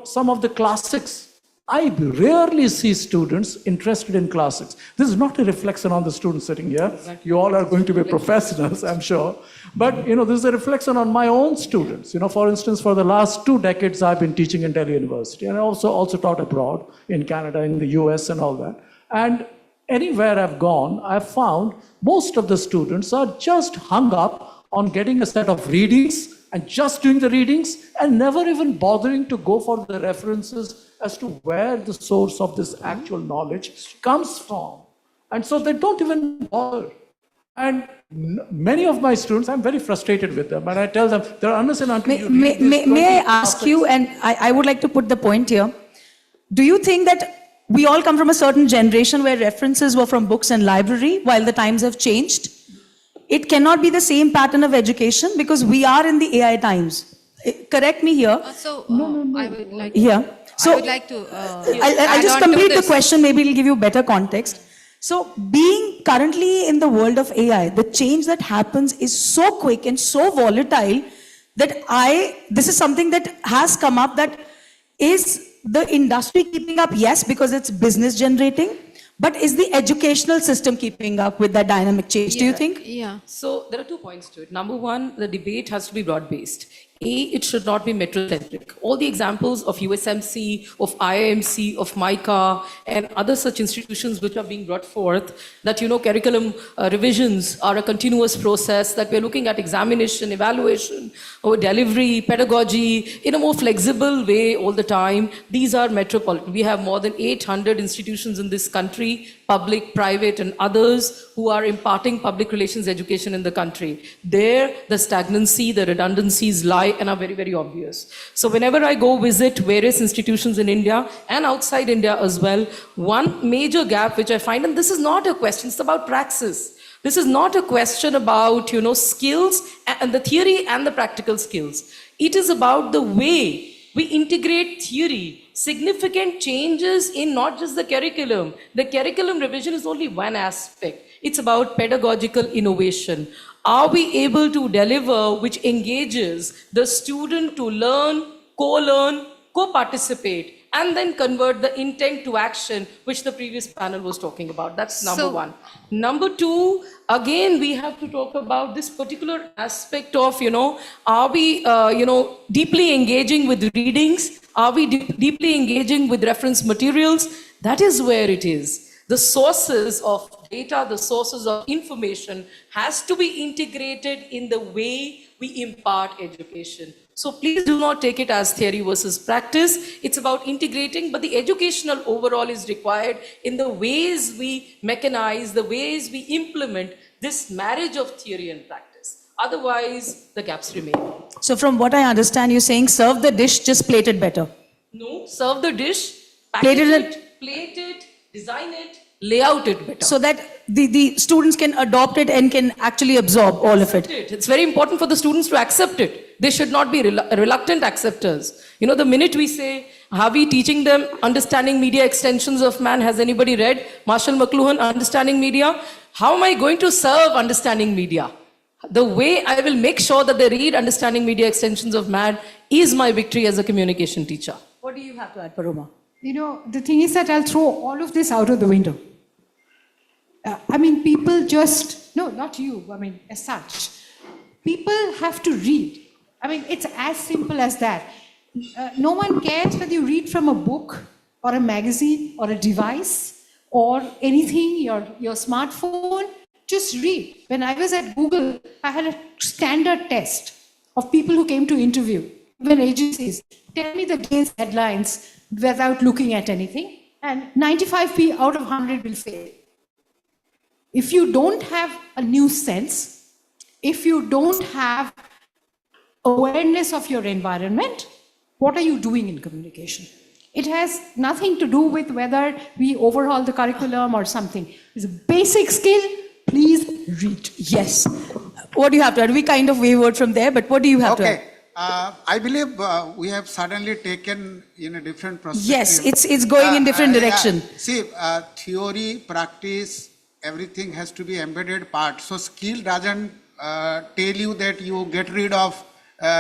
some of the classics. I rarely see students interested in classics. This is not a reflection on the students sitting here. Exactly. You all are going to be professionals, I'm sure. But, this is a reflection on my own students. For instance, for the last 2 decades, I've been teaching in Delhi University, and I also taught abroad in Canada, in the US and all that. And anywhere I've gone, I've found most of the students are just hung up on getting a set of readings and just doing the readings and never even bothering to go for the references as to where the source of this actual knowledge comes from. And so they don't even bother. And many of my students, I'm very frustrated with them, and I tell them, there are unless and until you read this. May I ask you, and I would like to put the point here, do you think that we all come from a certain generation where references were from books and library while the times have changed? It cannot be the same pattern of education because we are in the AI times. Correct me here. I would like So I would like to. I'll just complete the question, maybe it'll give you better context. So being currently in the world of AI, the change that happens is so quick and so volatile that this is something that has come up, that is the industry keeping up? Yes, because it's business generating. But is the educational system keeping up with that dynamic change, do you think? Yeah, so there are 2 points to it. Number one, the debate has to be broad-based. It should not be metrocentric. All the examples of USMC, of IIMC, of MICA, and other such institutions which are being brought forth, that, curriculum revisions are a continuous process, that we're looking at examination, evaluation, or delivery, pedagogy, in a more flexible way all the time. These are metropolitan. We have more than 800 institutions in this country, public, private, and others, who are imparting public relations education in the country. There, the stagnancy, the redundancies lie and are very, very obvious. So whenever I go visit various institutions in India and outside India as well, one major gap which I find, and this is not a question, it's about praxis. This is not a question about, skills and the theory and the practical skills. It is about the way we integrate theory, significant changes in not just the curriculum. The curriculum revision is only one aspect. It's about pedagogical innovation. Are we able to deliver which engages the student to learn, co-learn, co-participate, and then convert the intent to action, which the previous panel was talking about? That's number one. Number two, again, we have to talk about this particular aspect of, are we, deeply engaging with readings? Are we deeply engaging with reference materials? That is where it is. The sources of data, the sources of information has to be integrated in the way we impart education. So please do not take it as theory versus practice. It's about integrating, but the educational overall is required in the ways we mechanize, the ways we implement this marriage of theory and practice. Otherwise, the gaps remain. So from what I understand, you're saying serve the dish, just plate it better. No, serve the dish, package plate it, design it, lay out it better. So that the students can adopt it and can actually absorb all of it. It's very important for the students to accept it. They should not be reluctant acceptors. The minute we say, are we teaching them understanding media extensions of man? Has anybody read Marshall McLuhan, Understanding Media? How am I going to serve understanding media? The way I will make sure that they read Understanding Media Extensions of Man is my victory as a communication teacher. What do you have to add, Paroma? The thing is that I'll throw all of this out of the window. People just, no, not you, as such. People have to read. It's as simple as that. No one cares whether you read from a book or a magazine or a device or anything, your smartphone. Just read. When I was at Google, I had a standard test of people who came to interview, even agencies. Tell me the day's headlines without looking at anything, and 95 out of 100 will fail. If you don't have a new sense, if you don't have awareness of your environment, what are you doing in communication? It has nothing to do with whether we overhaul the curriculum or something. It's a basic skill. Please read. Yes. What do you have to add? We kind of wavered from there, but what do you have to add? Okay. I believe we have suddenly taken in a different perspective. Yes, it's going in different direction. See, theory, practice, everything has to be embedded part. So skill doesn't tell you that you get rid of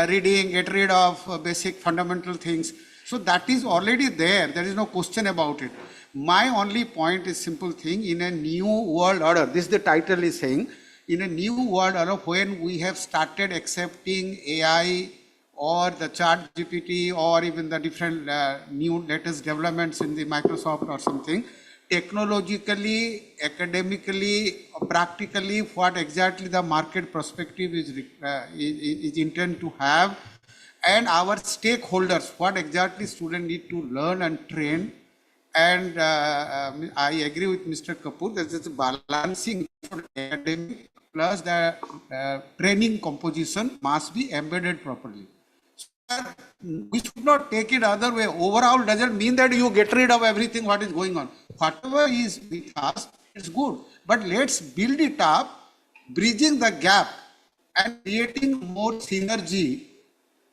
reading, get rid of basic fundamental things. So that is already there. There is no question about it. My only point is simple thing. In a new world order, this the title is saying, in a new world order, when we have started accepting AI or the chat GPT or even the different new latest developments in the Microsoft or something, technologically, academically, practically, what exactly the market perspective is intended to have, and our stakeholders, what exactly students need to learn and train. And I agree with Mr. Kapoor that it's balancing academic plus the training composition must be embedded properly. We should not take it other way. Overall doesn't mean that you get rid of everything what is going on. Whatever is with us, it's good. But let's build it up, bridging the gap and creating more synergy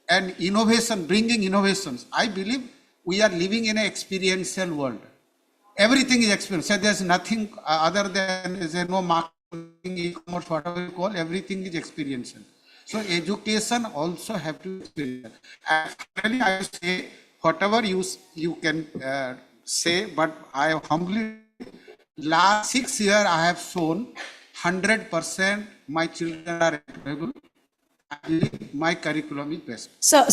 and innovation, bringing innovations. I believe we are living in an experiential world. Everything is experience. So there's nothing other than, there's no marketing, e-commerce, whatever you call, everything is experiential. So education also have to experience. And finally, I say, whatever you can say, but I humbly, last 6 years I have shown 100% my children are capable. I believe my curriculum is best. So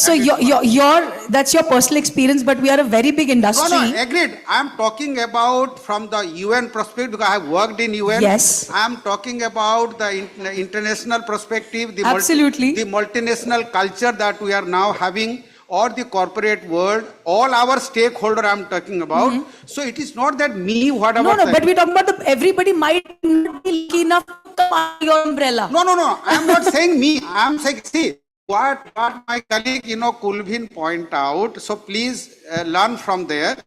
that's your personal experience, but we are a very big industry. No, agreed. I'm talking about from the UN perspective, because I have worked in UN. Yes. I'm talking about the international perspective, the multinational culture that we are now having, or the corporate world, all our stakeholder I'm talking about. So it is not that me, whatever. No, but we're talking about everybody might not be lucky enough to come under your umbrella. No. I'm not saying me. I'm saying, see, what my colleague, Kulbin point out, so please learn from there.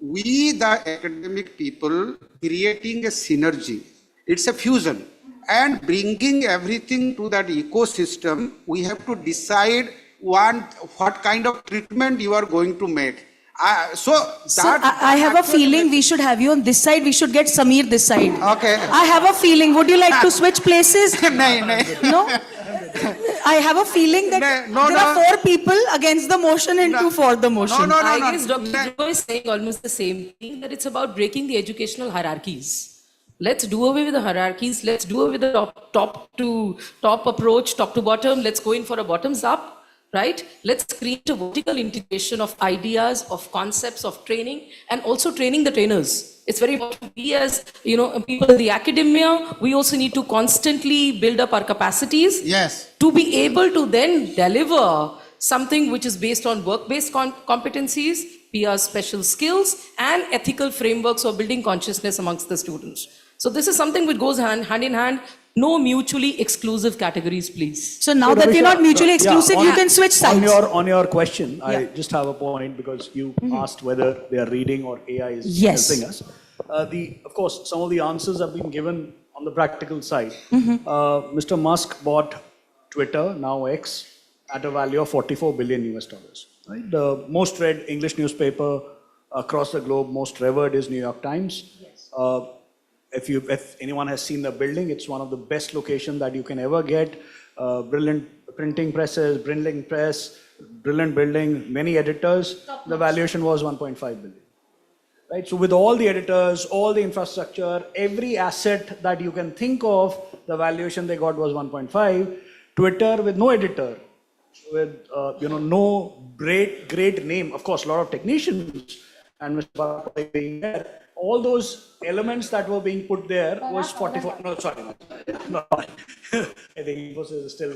We, the academic people, creating a synergy. It's a fusion. And bringing everything to that ecosystem, we have to decide what kind of treatment you are going to make. I have a feeling we should have you on this side. We should get Samir this side. Okay. I have a feeling. Would you like to switch places? No? I have a feeling that there are 4 people against the motion and 2 for the motion. I guess Dr. Dhruv is saying almost the same thing, that it's about breaking the educational hierarchies. Let's do away with the hierarchies. Let's do away with the top to top approach, top to bottom. Let's go in for a bottoms up. Right? Let's create a vertical integration of ideas, of concepts, of training, and also training the trainers. It's very important. We as people in the academia, we also need to constantly build up our capacities. Yes. To be able to then deliver something which is based on work-based competencies, PR special skills, and ethical frameworks for building consciousness amongst the students. So this is something which goes hand in hand. No mutually exclusive categories, please. So now that we're not mutually exclusive, you can switch sides. On your question, I just have a point, because you asked whether they are reading or AI is helping us. Of course, some of the answers have been given on the practical side. Mr. Musk bought Twitter, now X, at a value of $44 billion US. Right? The most read English newspaper across the globe, most revered, is New York Times. Yes. If anyone has seen the building, it's one of the best locations that you can ever get. Brilliant printing presses, brilliant press, brilliant building, many editors. The valuation was 1.5 billion. Right? So with all the editors, all the infrastructure, every asset that you can think of, the valuation they got was 1.5. Twitter with no editor, with no great name. Of course, a lot of technicians and Mr. Bharat being there. All those elements that were being put there was 44. No, sorry. No, I think Infosys is still.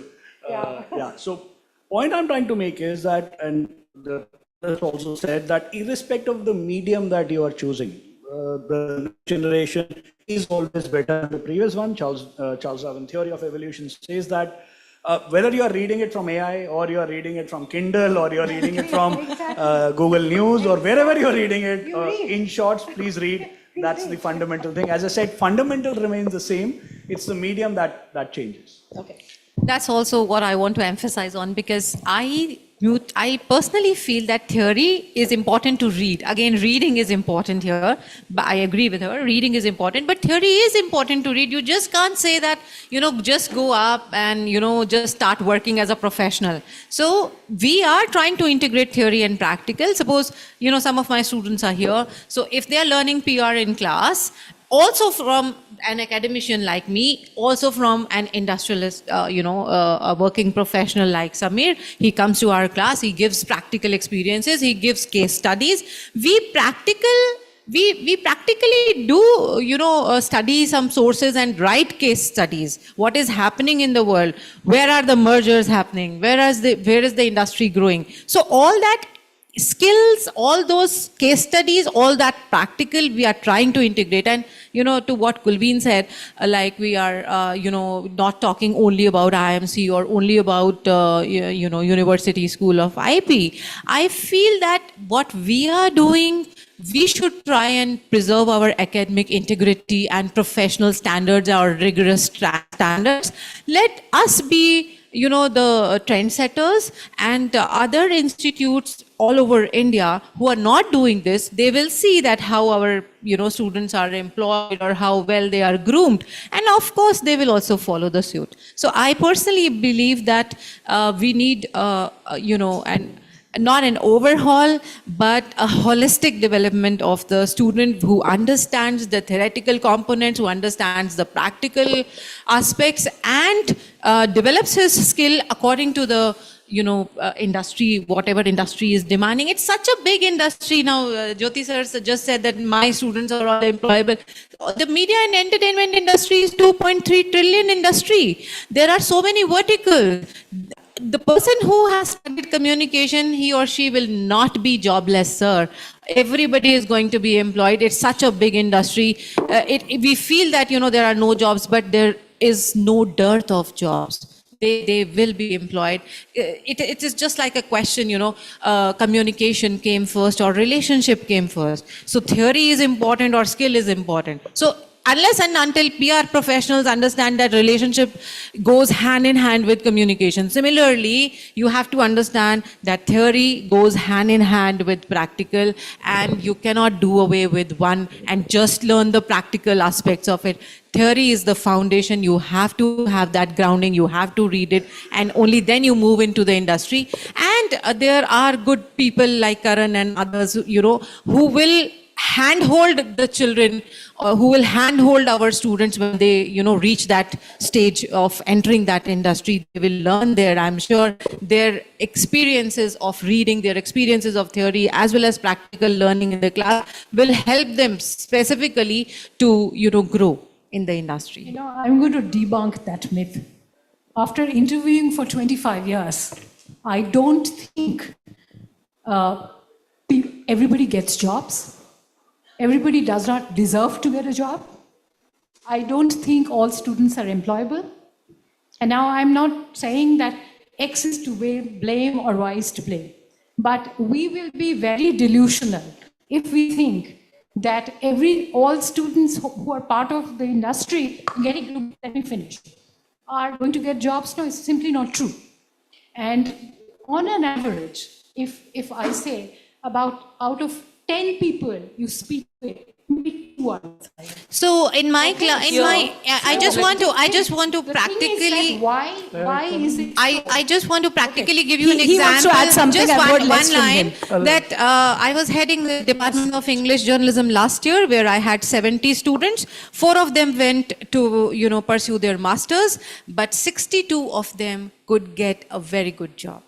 So, point I'm trying to make is that, and the also said that irrespective of the medium that you are choosing, the generation is always better than the previous one. Charles Darwin theory of evolution says that whether you are reading it from AI or you are reading it from Kindle or you are reading it from Google News or wherever you are reading it, in shorts, please read. That's the fundamental thing. As I said, fundamental remains the same. It's the medium that changes. Okay. That's also what I want to emphasize on, because I personally feel that theory is important to read. Again, reading is important here. But I agree with her. Reading is important, but theory is important to read. You just can't say that, just go up and, just start working as a professional. So we are trying to integrate theory and practical. Suppose, some of my students are here. So if they are learning PR in class, also from an academician like me, also from an industrialist, a working professional like Samir. He comes to our class, he gives practical experiences, he gives case studies. We practically do, study some sources and write case studies. What is happening in the world? Where are the mergers happening? Where is the industry growing? So all that skills, all those case studies, all that practical, we are trying to integrate. And, to what Kulbeen said, like we are, not talking only about IMC or only about, University School of IP. I feel that what we are doing, we should try and preserve our academic integrity and professional standards, our rigorous standards. Let us be, the trendsetters, and other institutes all over India who are not doing this, they will see that how our, students are employed or how well they are groomed. And of course, they will also follow the suit. So I personally believe that we need, not an overhaul, but a holistic development of the student who understands the theoretical components, who understands the practical aspects, and develops his skill according to the industry, whatever industry is demanding. It's such a big industry now. Jyoti sir just said that my students are all employable. The media and entertainment industry is 2.3 trillion industry. There are so many verticals. The person who has studied communication, he or she will not be jobless, sir. Everybody is going to be employed. It's such a big industry. We feel that, there are no jobs, but there is no dearth of jobs. They will be employed. It is just like a question, communication came first or relationship came first. So theory is important or skill is important. So unless and until PR professionals understand that relationship goes hand in hand with communication. Similarly, you have to understand that theory goes hand in hand with practical, and you cannot do away with one and just learn the practical aspects of it. Theory is the foundation. You have to have that grounding. You have to read it, and only then you move into the industry. And there are good people like Karan and others, who will handhold the children, who will handhold our students when they, reach that stage of entering that industry. They will learn there. I'm sure their experiences of reading, their experiences of theory, as well as practical learning in the class will help them specifically to, grow in the industry. I'm going to debunk that myth. After interviewing for 25 years, I don't think everybody gets jobs. Everybody does not deserve to get a job. I don't think all students are employable. And now I'm not saying that X is to blame or Y is to blame. But we will be very delusional if we think that all students who are part of the industry let me finish, are going to get jobs. No, it's simply not true. And on an average, if I say about out of 10 people you speak with, maybe 2 are. So in my class, I just want to practically. Why is it? I just want to practically give you an He wants example. to add something. Just I've heard one less from line him. that I was heading the Department of English Journalism last year, where I had 70 students. 4 of them went to pursue their masters, but 62 of them could get a very good job.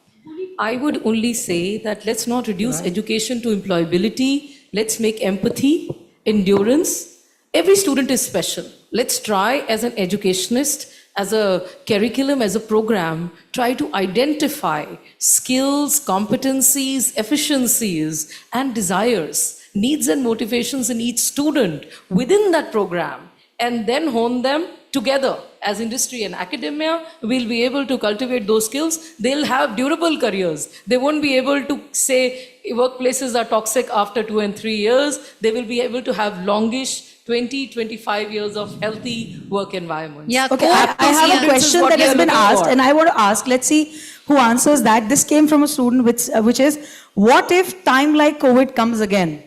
I would only say that let's not reduce education to employability. Let's make empathy, endurance. Every student is special. Let's try as an educationist, as a curriculum, as a program, try to identify skills, competencies, efficiencies, and desires needs and motivations in each student within that program, and then hone them together as industry and academia, we'll be able to cultivate those skills. They'll have durable careers. They won't be able to say workplaces are toxic after 2 and 3 years. They will be able to have longish 20, 25 years of healthy work environments. Yeah, Okay, I have a question that has been asked, and I want to ask, let's see who answers that. This came from a student, which is, what if time like COVID comes again?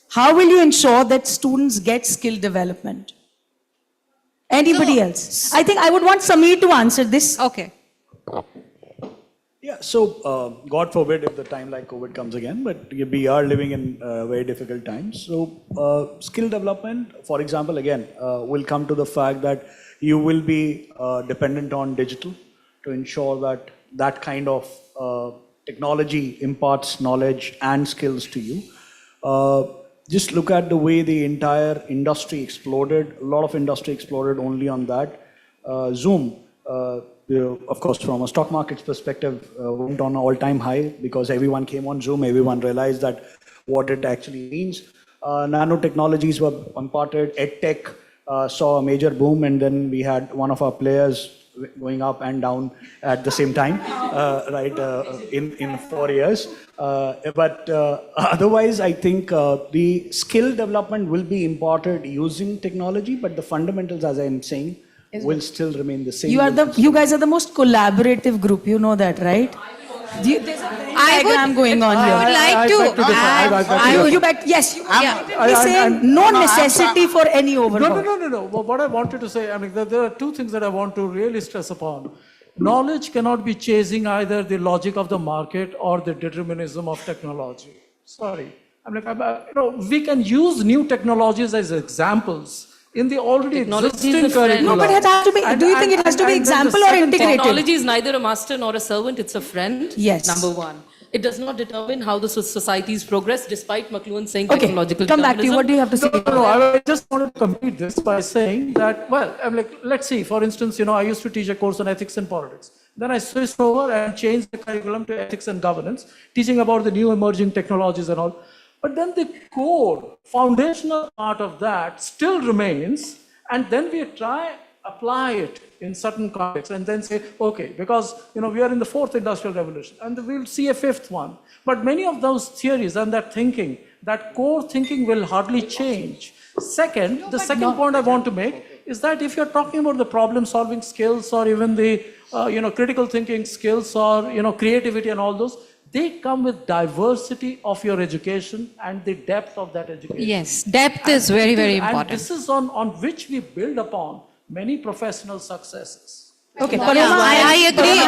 How will you ensure that students get skill development? Anybody else? I think I would want Sameer to answer this. Okay. Yeah, so God forbid if the time like COVID comes again, but we are living in very difficult times. So skill development, for example, again, will come to the fact that you will be dependent on digital to ensure that that kind of technology imparts knowledge and skills to you. Just look at the way the entire industry exploded. A lot of industry exploded only on that. Zoom, of course, from a stock market's perspective, went on an all-time high because everyone came on Zoom. Everyone realized that what it actually means. Nanotechnologies were imparted. EdTech saw a major boom, and then we had one of our players going up and down at the same time, in 4 years. But otherwise, I think the skill development will be imparted using technology, but the fundamentals, as I'm saying, will still remain the same. You guys are the most collaborative group. You know that, right? There's a diagram going on here. I would like to add. Yes, you are saying no necessity for any overhaul. No. What I wanted to say, I mean, there are two things that I want to really stress upon. Knowledge cannot be chasing either the logic of the market or the determinism of technology. Sorry. I'm like, we can use new technologies as examples in the already existing curriculum. No, but it has to be. Do you think it has to be example or integrated? Technology is neither a master nor a servant, it's a friend. Yes. Number one. It does not determine how the societies progress, despite McLuhan saying Okay, technological come back to you. What do you have to say? No, I just wanted to complete this by saying that, well, I'm like, let's see, for instance, I used to teach a course on ethics and politics. Then I switched over and changed the curriculum to ethics and governance, teaching about the new emerging technologies and all. But then the core, foundational part of that still remains, and then we apply it in certain contexts and then say, okay, because we are in the 4th industrial revolution and we'll see a 5th one. But many of those theories and that thinking, that core thinking will hardly change. Second, the second point I want to make is that if you're talking about the problem solving skills or even the critical thinking skills or creativity and all those, they come with diversity of your education and the depth of that education. Yes, depth is very, very important. And this is on which we build upon many professional successes. Okay, I agree.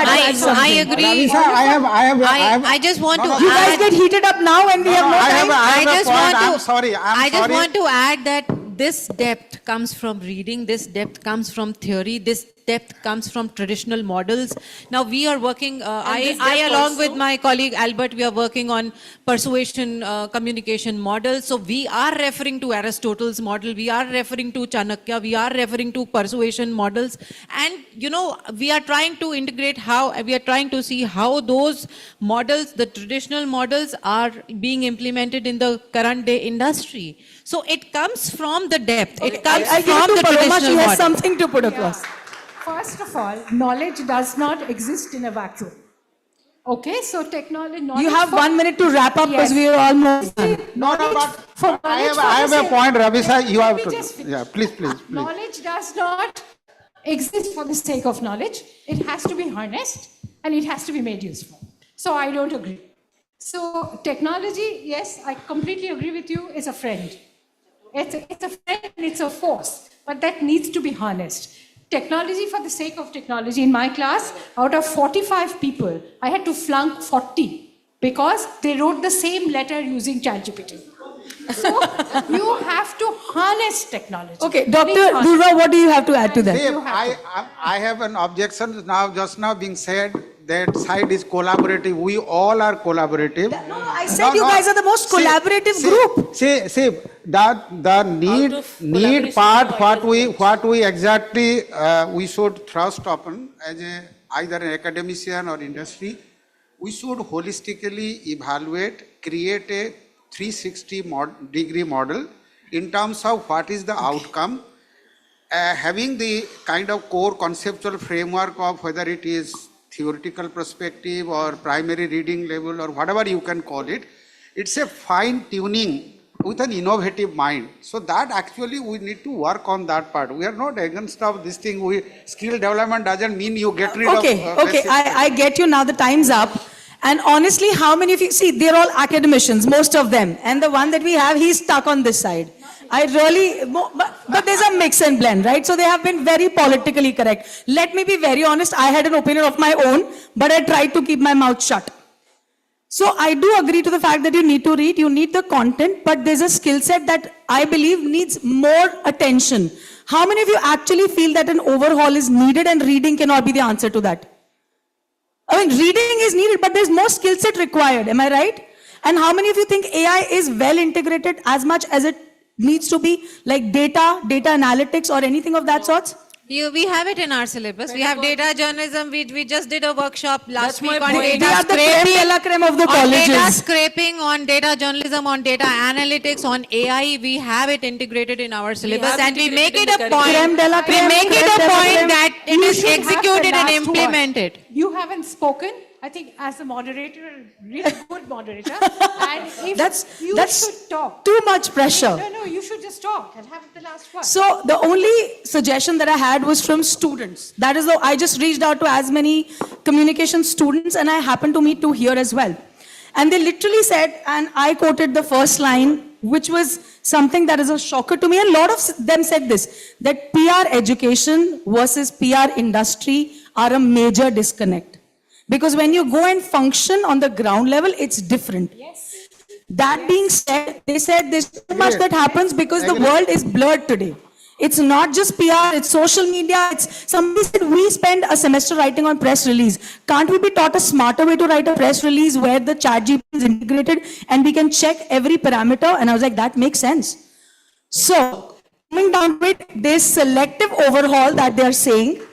I just want to. You guys get heated up now, and we have no time. I just want to add that this depth comes from reading. This depth comes from theory. This depth comes from traditional models. Now we are working, I along with my colleague Albert, we are working on persuasion communication models. So we are referring to Aristotle's model, we are referring to Chanakya, we are referring to persuasion models. And we are trying to integrate we are trying to see how those models, the traditional models, are being implemented in the current day industry. So it comes from the depth, it comes from the traditional model. She has something to put across. First of all, knowledge does not exist in a vacuum. Okay, so knowledge. You have 1 minute to wrap up because we are almost done. I have a point, Ravi sir. You have to. Yeah, please. Knowledge does not exist for the sake of knowledge. It has to be harnessed and it has to be made useful. So I don't agree. So technology, yes, I completely agree with you, is a friend. It's a friend and it's a force, but that needs to be harnessed. Technology for the sake of technology. In my class, out of 45 people, I had to flunk 40 because they wrote the same letter using ChatGPT. So you have to harness technology. Okay, Dr. Durva, what do you have to add to that? See, I have an objection just now being said that side is collaborative. We all are collaborative. No, I said you guys are the most collaborative group. See, the need part, what we exactly we should thrust upon as either an academician or industry, we should holistically evaluate, create a degree model in terms of what is the outcome, having the kind of core conceptual framework of whether it is theoretical perspective or primary reading level or whatever you can call it. It's a fine tuning with an innovative mind. So that actually we need to work on that part. We are not against of this thing. Skill development doesn't mean you get rid of. Okay, I get you now. The time's up. And honestly, how many of you see? They're all academicians, most of them. And the one that we have, he's stuck on this side. I really, but there's a mix and blend, right? So they have been very politically correct. Let me be very honest. I had an opinion of my own, but I tried to keep my mouth shut. So I do agree to the fact that you need to read, you need the content, but there's a skill set that I believe needs more attention. How many of you actually feel that an overhaul is needed and reading cannot be the answer to that? I mean, reading is needed, but there's more skill set required. Am I right? And how many of you think AI is well integrated as much as it needs to be, like data analytics or anything of that sort? We have it in our syllabus. We have data journalism. We just did a workshop last week on They data are the creme de la creme of the on data colleges. scraping, on data journalism, on data analytics, on AI. We have it integrated in our syllabus, and we make it a point. Creme de la We creme, make it creme a de la point creme. that it You is should have the executed and last word. implemented. You haven't spoken. I think as a moderator, really good moderator, and if That's you should talk. too much pressure. No, you should just talk and have the last word. So the only suggestion that I had was from students. That is, I just reached out to as many communication students, and I happened to meet two here as well. And they literally said, and I quoted the first line, which was something that is a shocker to me. And a lot of them said this, that PR education versus PR industry are a major disconnect. Because when you go and function on the ground level, it's different. That being said, they said there's so much that happens because the world is blurred today. It's not just PR, it's social media. Somebody said we spend a semester writing on press release. Can't we be taught a smarter way to write a press release where the ChatGPT is integrated and we can check every parameter? And I was like, that makes sense. So, coming down to it, this selective overhaul that they're saying,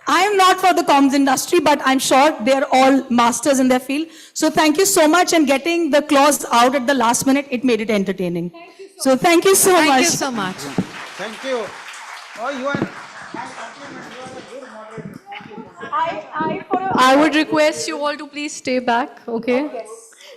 I am not for the comms industry, but I'm sure they're all masters in their field. So thank you so much, and getting the clause out at the last minute, it made it entertaining. So thank you so much. Thank you so much. Thank you. Oh, you are. I would request you all to please stay back, okay?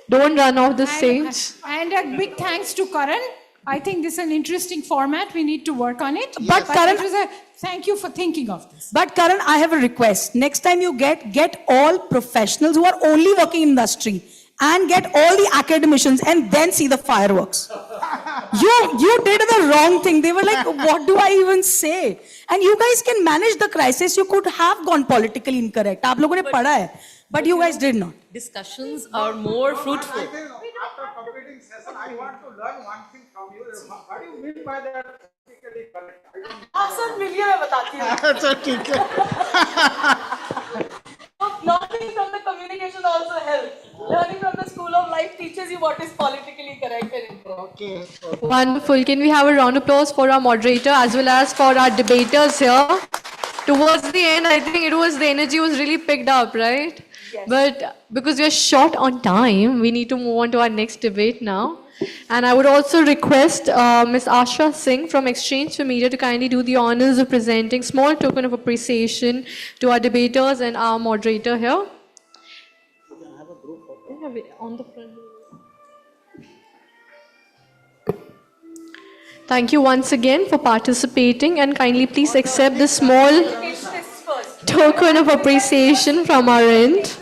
Don't run off the stage. And a big thanks to Karan. I think this is an interesting format. We need to work on it. But Karan, it was thank you for thinking of this. But Karan, I have a request. Next time you get all professionals who are only working in industry and get all the academicians and then see the fireworks. You did the wrong thing. They were like, what do I even say? And you guys can manage the crisis. You could have gone politically incorrect. आप लोगों ने पढ़ा है, but you guys did not. Discussions are more fruitful. After completing session, I want to learn one thing from you. What do you mean by that? Sir मिलिए मैं बताती हूँ. अच्छा ठीक है. Learning from the communication also helps. Learning from the school of life teaches you what is politically correct and incorrect. Okay. Wonderful. Can we have a round of applause for our moderator as well as for our debaters here? Towards the end, I think the energy was really picked up, right? Yes. But because we are short on time, we need to move on to our next debate now. And I would also request Ms. Asha Singh from Exchange for Media to kindly do the honors of presenting small token of appreciation to our debaters and our moderator here. On the front. Thank you once again for participating, and kindly please accept this small token of appreciation from our end.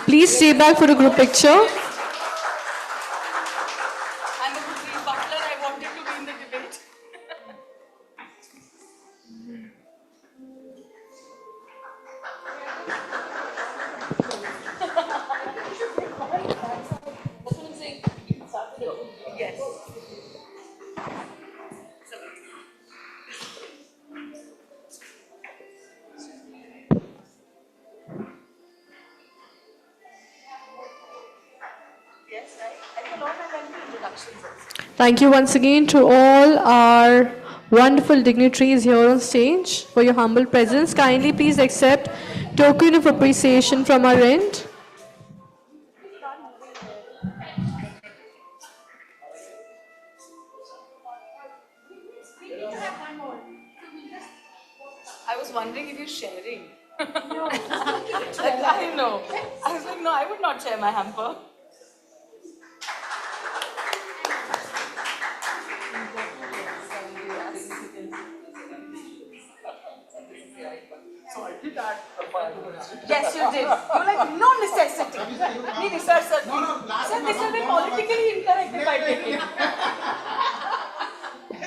Please stay back for a group picture. I'm a good butler. I wanted to be in the debate. Yes. Thank you once again to all our wonderful dignitaries here on stage for your humble presence. Kindly please accept Token of appreciation from our end. I was wondering if you're sharing. No. I know. I was like, no, I would not share my hamper. Yes, you did. You're like, no necessity. Meaning, sir, sir, this will be politically incorrect if I take it.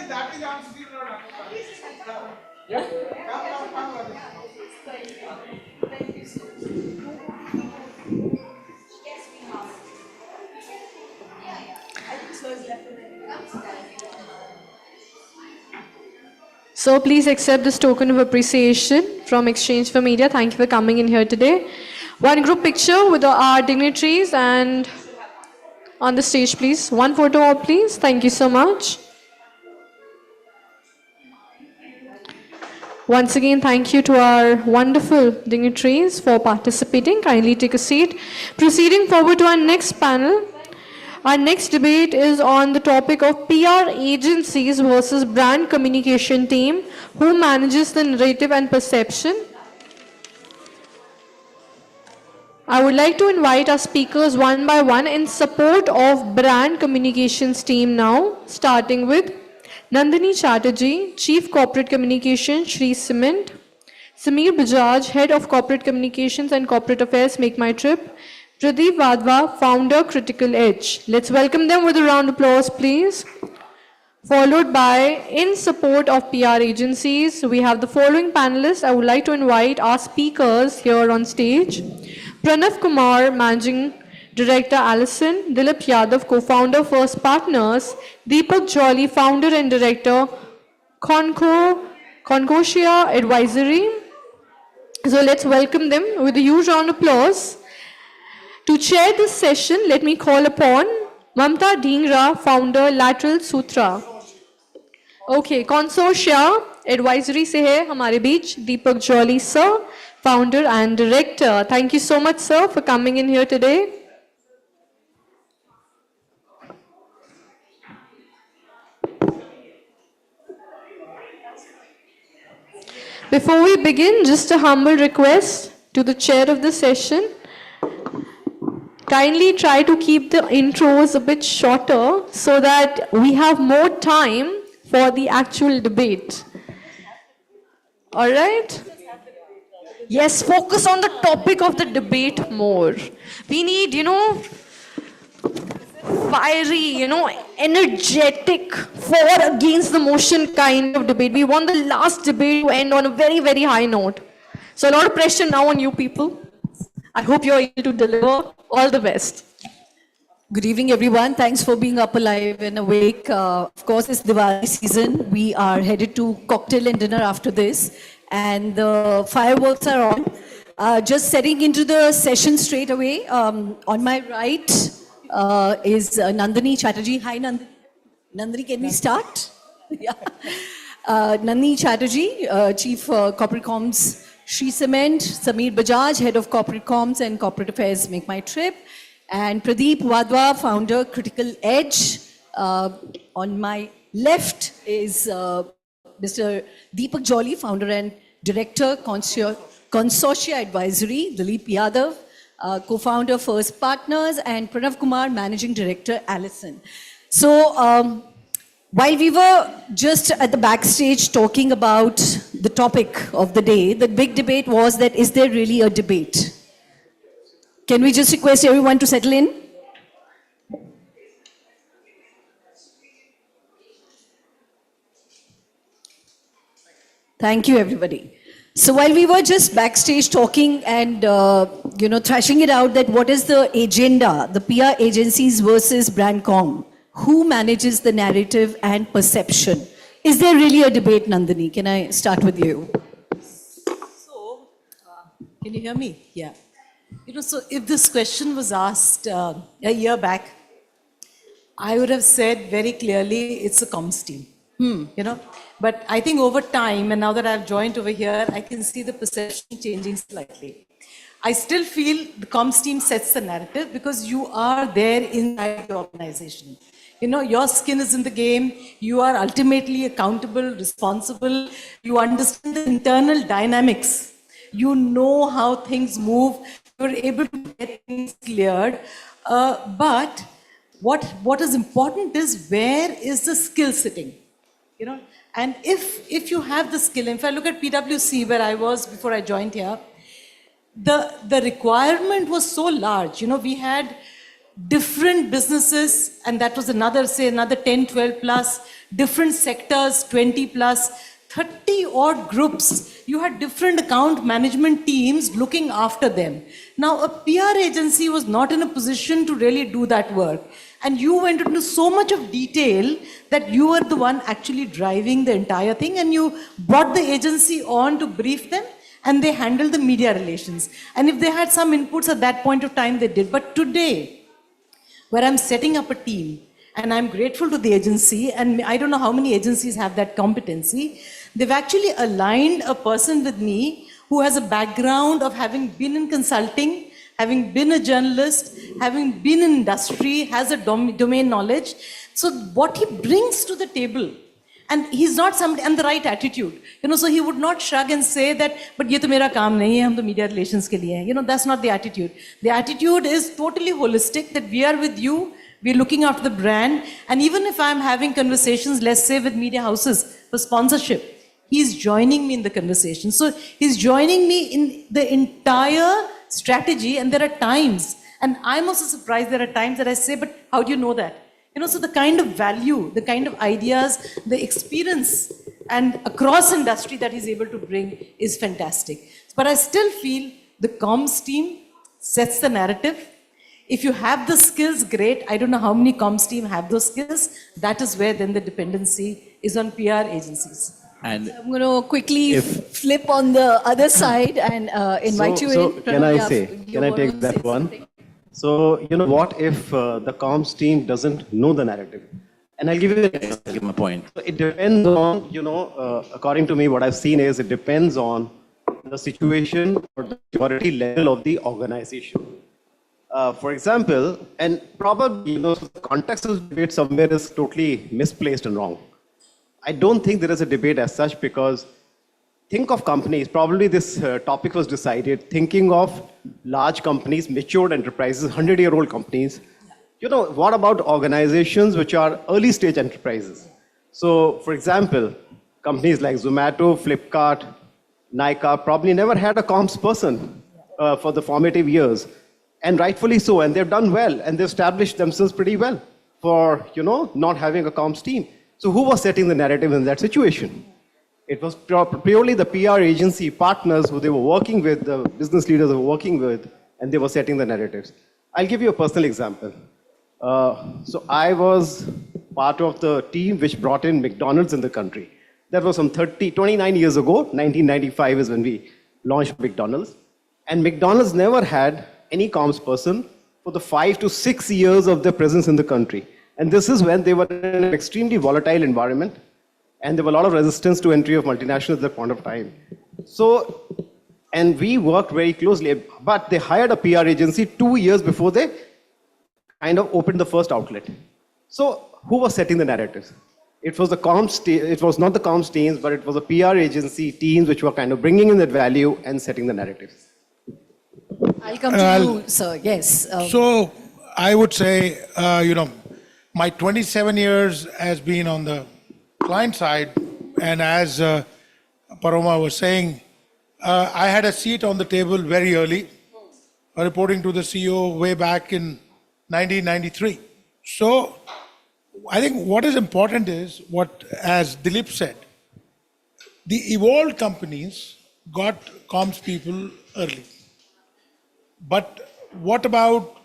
That is absolutely not. Thank you so So please accept this token of appreciation from Exchange for Media. Thank you for coming in here today. One group picture with our dignitaries and on the stage, please. One photo op, please. Thank you so much. Once again, thank you to our wonderful dignitaries for participating. Kindly take a seat. Proceeding forward to our next panel. Our next debate is on the topic of PR agencies versus brand communication team. Who manages the narrative and perception? I would like to invite our speakers one by one in support of brand communications team now, starting with Nandini Chatterjee, Chief Corporate Communications, Shri Cement; Sameer Bajaj, Head of Corporate Communications and Corporate Affairs, Make My Trip; Pradeep Wadhwa, Founder, Critical Edge. Let's welcome them with a round of applause, please. Followed by, in support of PR agencies, we have the following panelists. I would like to invite our speakers here on stage. Pranav Kumar, Managing Director, Allison; Dilip Yadav, Co-founder, First Partners; Deepak Jolly, Founder and Director, Concordia Advisory. So let's welcome them with a huge round of applause. To chair this session, let me call upon Mamta Dhingra, Founder, Lateral Sutra. Okay, Consortia Advisory से है हमारे बीच Deepak Jolly sir, Founder and Director. Thank you so much, sir, for coming in here today. Before we begin, just a humble request to the chair of the session. Kindly try to keep the intros a bit shorter so that we have more time for the actual debate. All right? Yes, focus on the topic of the debate more. We need, fiery, energetic, for against the motion kind of debate. We want the last debate to end on a very, very high note. So a lot of pressure now on you people. I hope you're able to deliver. All the best. Good evening, everyone. Thanks for being up alive and awake. Of course, it's Diwali season. We are headed to cocktail and dinner after this, and the fireworks are on. Just setting into the session straight away. On my right is Nandini Chatterjee. Hi, Nandini. Nandini, can we start? Yeah. Nandini Chatterjee, Chief Corporate Comms, Shri Cement; Sameer Bajaj, Head of Corporate Comms and Corporate Affairs, Make My Trip; and Pradeep Wadhwa, Founder, Critical Edge. On my left is Mr. Deepak Jolly, Founder and Director, Consortia Advisory; Dilip Yadav, Co-founder, First Partners; and Pranav Kumar, Managing Director, Allison. So while we were just at the backstage talking about the topic of the day, the big debate was that is there really a debate? Can we just request everyone to settle in? Thank you, everybody. So while we were just backstage talking and thrashing it out that what is the agenda, the PR agencies versus brand comm, who manages the narrative and perception? Is there really a debate, Nandini? Can I start with you? So, can you hear me? Yeah. So if this question was asked a year back, I would have said very clearly it's a comms team. you know. But I think over time, and now that I've joined over here, I can see the perception changing slightly. I still feel the comms team sets the narrative because you are there inside the organization. You know, your skin is in the game. You are ultimately accountable, responsible. You understand the internal dynamics. You know how things move. You're able to get things cleared. But what is important is where is the skill sitting? You know, and if you have the skill, if I look at PwC where I was before I joined here, the requirement was so large. You know, we had different businesses, and that was another 10, 12 plus, different sectors, 20 plus, 30 odd groups. You had different account management teams looking after them. Now, a PR agency was not in a position to really do that work. And you went into so much of detail that you were the one actually driving the entire thing, and you brought the agency on to brief them, and they handled the media relations. And if they had some inputs at that point of time, they did. But today, where I'm setting up a team, and I'm grateful to the agency, and I don't know how many agencies have that competency, they've actually aligned a person with me who has a background of having been in consulting, having been a journalist, having been in industry, has a domain knowledge. So what he brings to the table, and he's not somebody, and the right attitude, you know, so he would not shrug and say that, but ye to mera kaam nahi hai, hum to media relations ke liye hain. You know, that's not the attitude. The attitude is totally holistic, that we are with you, we're looking after the brand, and even if I'm having conversations, let's say with media houses for sponsorship, he's joining me in the conversation. So he's joining me in the entire strategy, and there are times, and I'm also surprised, there are times that I say, but how do you know that? You know, so the kind of value, the kind of ideas, the experience, and across industry that he's able to bring is fantastic. But I still feel the comms team sets the narrative. If you have the skills, great. I don't know how many comms team have those skills. That is where then the dependency is on PR agencies. And I'm going to quickly flip on the other side and invite you in. Can I take that one? Something? So, you know, what if the comms team doesn't know the narrative? And I'll give you an example. I'll give my point. So it depends on, you know, according to me, what I've seen is it depends on the situation or the maturity level of the organization. For example, and probably, you know, the context of the debate somewhere is totally misplaced and wrong. I don't think there is a debate as such, because think of companies, probably this topic was decided thinking of large companies, matured enterprises, 100-year-old companies. You know, what about organizations which are early stage enterprises? So, for example, companies like Zomato, Flipkart, Nykaa probably never had a comms person for the formative years. And rightfully so, and they've done well, and they've established themselves pretty well for, you know, not having a comms team. So who was setting the narrative in that situation? It was purely the PR agency partners who they were working with, the business leaders they were working with, and they were setting the narratives. I'll give you a personal example. So I was part of the team which brought in McDonald's in the country. That was some 29 years ago, 1995 is when we launched McDonald's. And McDonald's never had any comms person for the 5 to 6 years of their presence in the country. And this is when they were in an extremely volatile environment, and there were a lot of resistance to entry of multinationals at that point of time. So, and we worked very closely, but they hired a PR agency 2 years before they kind of opened the first outlet. So, who was setting the narratives? It was the comms, it was not the comms teams, but it was a PR agency teams which were kind of bringing in that value and setting the narratives. I'll come to you, sir. Yes. So, I would say, you know, my 27 years has been on the client side, and as Paroma was saying, I had a seat on the table very early, reporting to the CEO way back in 1993. So I think what is important is what, as Dilip said, the evolved companies got comms people early. But what about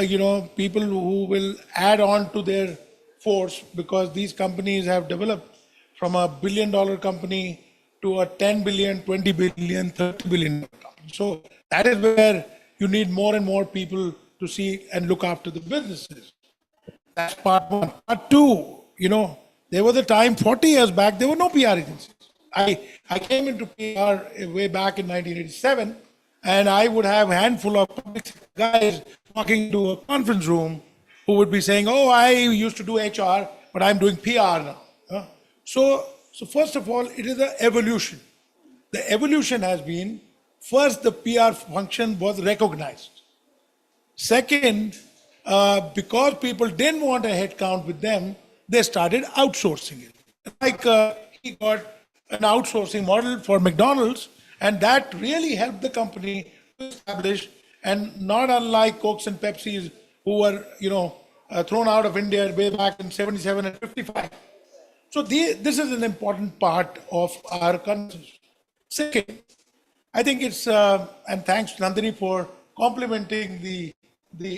you know, people who will add on to their force, because these companies have developed from a $1 billion company to a 10 billion, 20 billion, 30 billion company. So that is where you need more and more people to see and look after the businesses. That's part one. Part two, you know, There was a time 40 years back, there were no PR agencies. I came into PR way back in 1987, and I would have a handful of public sector guys walking into a conference room who would be saying, oh, I used to do HR, but I'm doing PR now. So first of all, it is an evolution. The evolution has been, first the PR function was recognized. Second, because people didn't want a headcount with them, they started outsourcing it. Like he got an outsourcing model for McDonald's, and that really helped the company to establish, and not unlike Cokes and Pepsis, who were, thrown out of India way back in 77 and 55. So this is an important part of our conversation. Second, I think it's, and thanks Nandini for complimenting the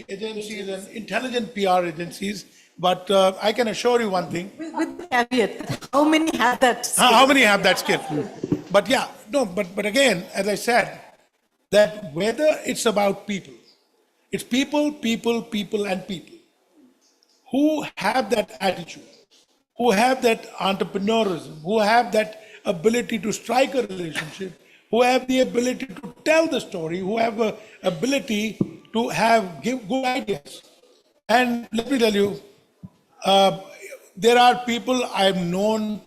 agencies and intelligent PR agencies, but I can assure you one thing. With the caveat, how many have that skill? How many have that skill? But yeah, no, but again, as I said, that whether it's about people, it's people, and people who have that attitude, who have that entrepreneurism, who have that ability to strike a relationship, who have the ability to tell the story, who have the ability to give good ideas. And let me tell you, there are people I've known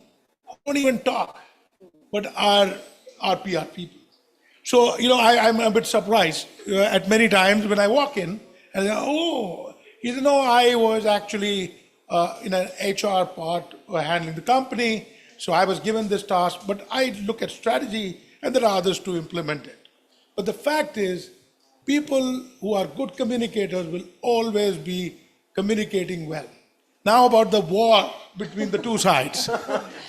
who don't even talk, but are PR people. So, I'm a bit surprised at many times when I walk in and they go, oh, I was actually in an HR part handling the company, so I was given this task, but I look at strategy and there are others to implement it. But the fact is, people who are good communicators will always be communicating well. Now about the war between the two sides.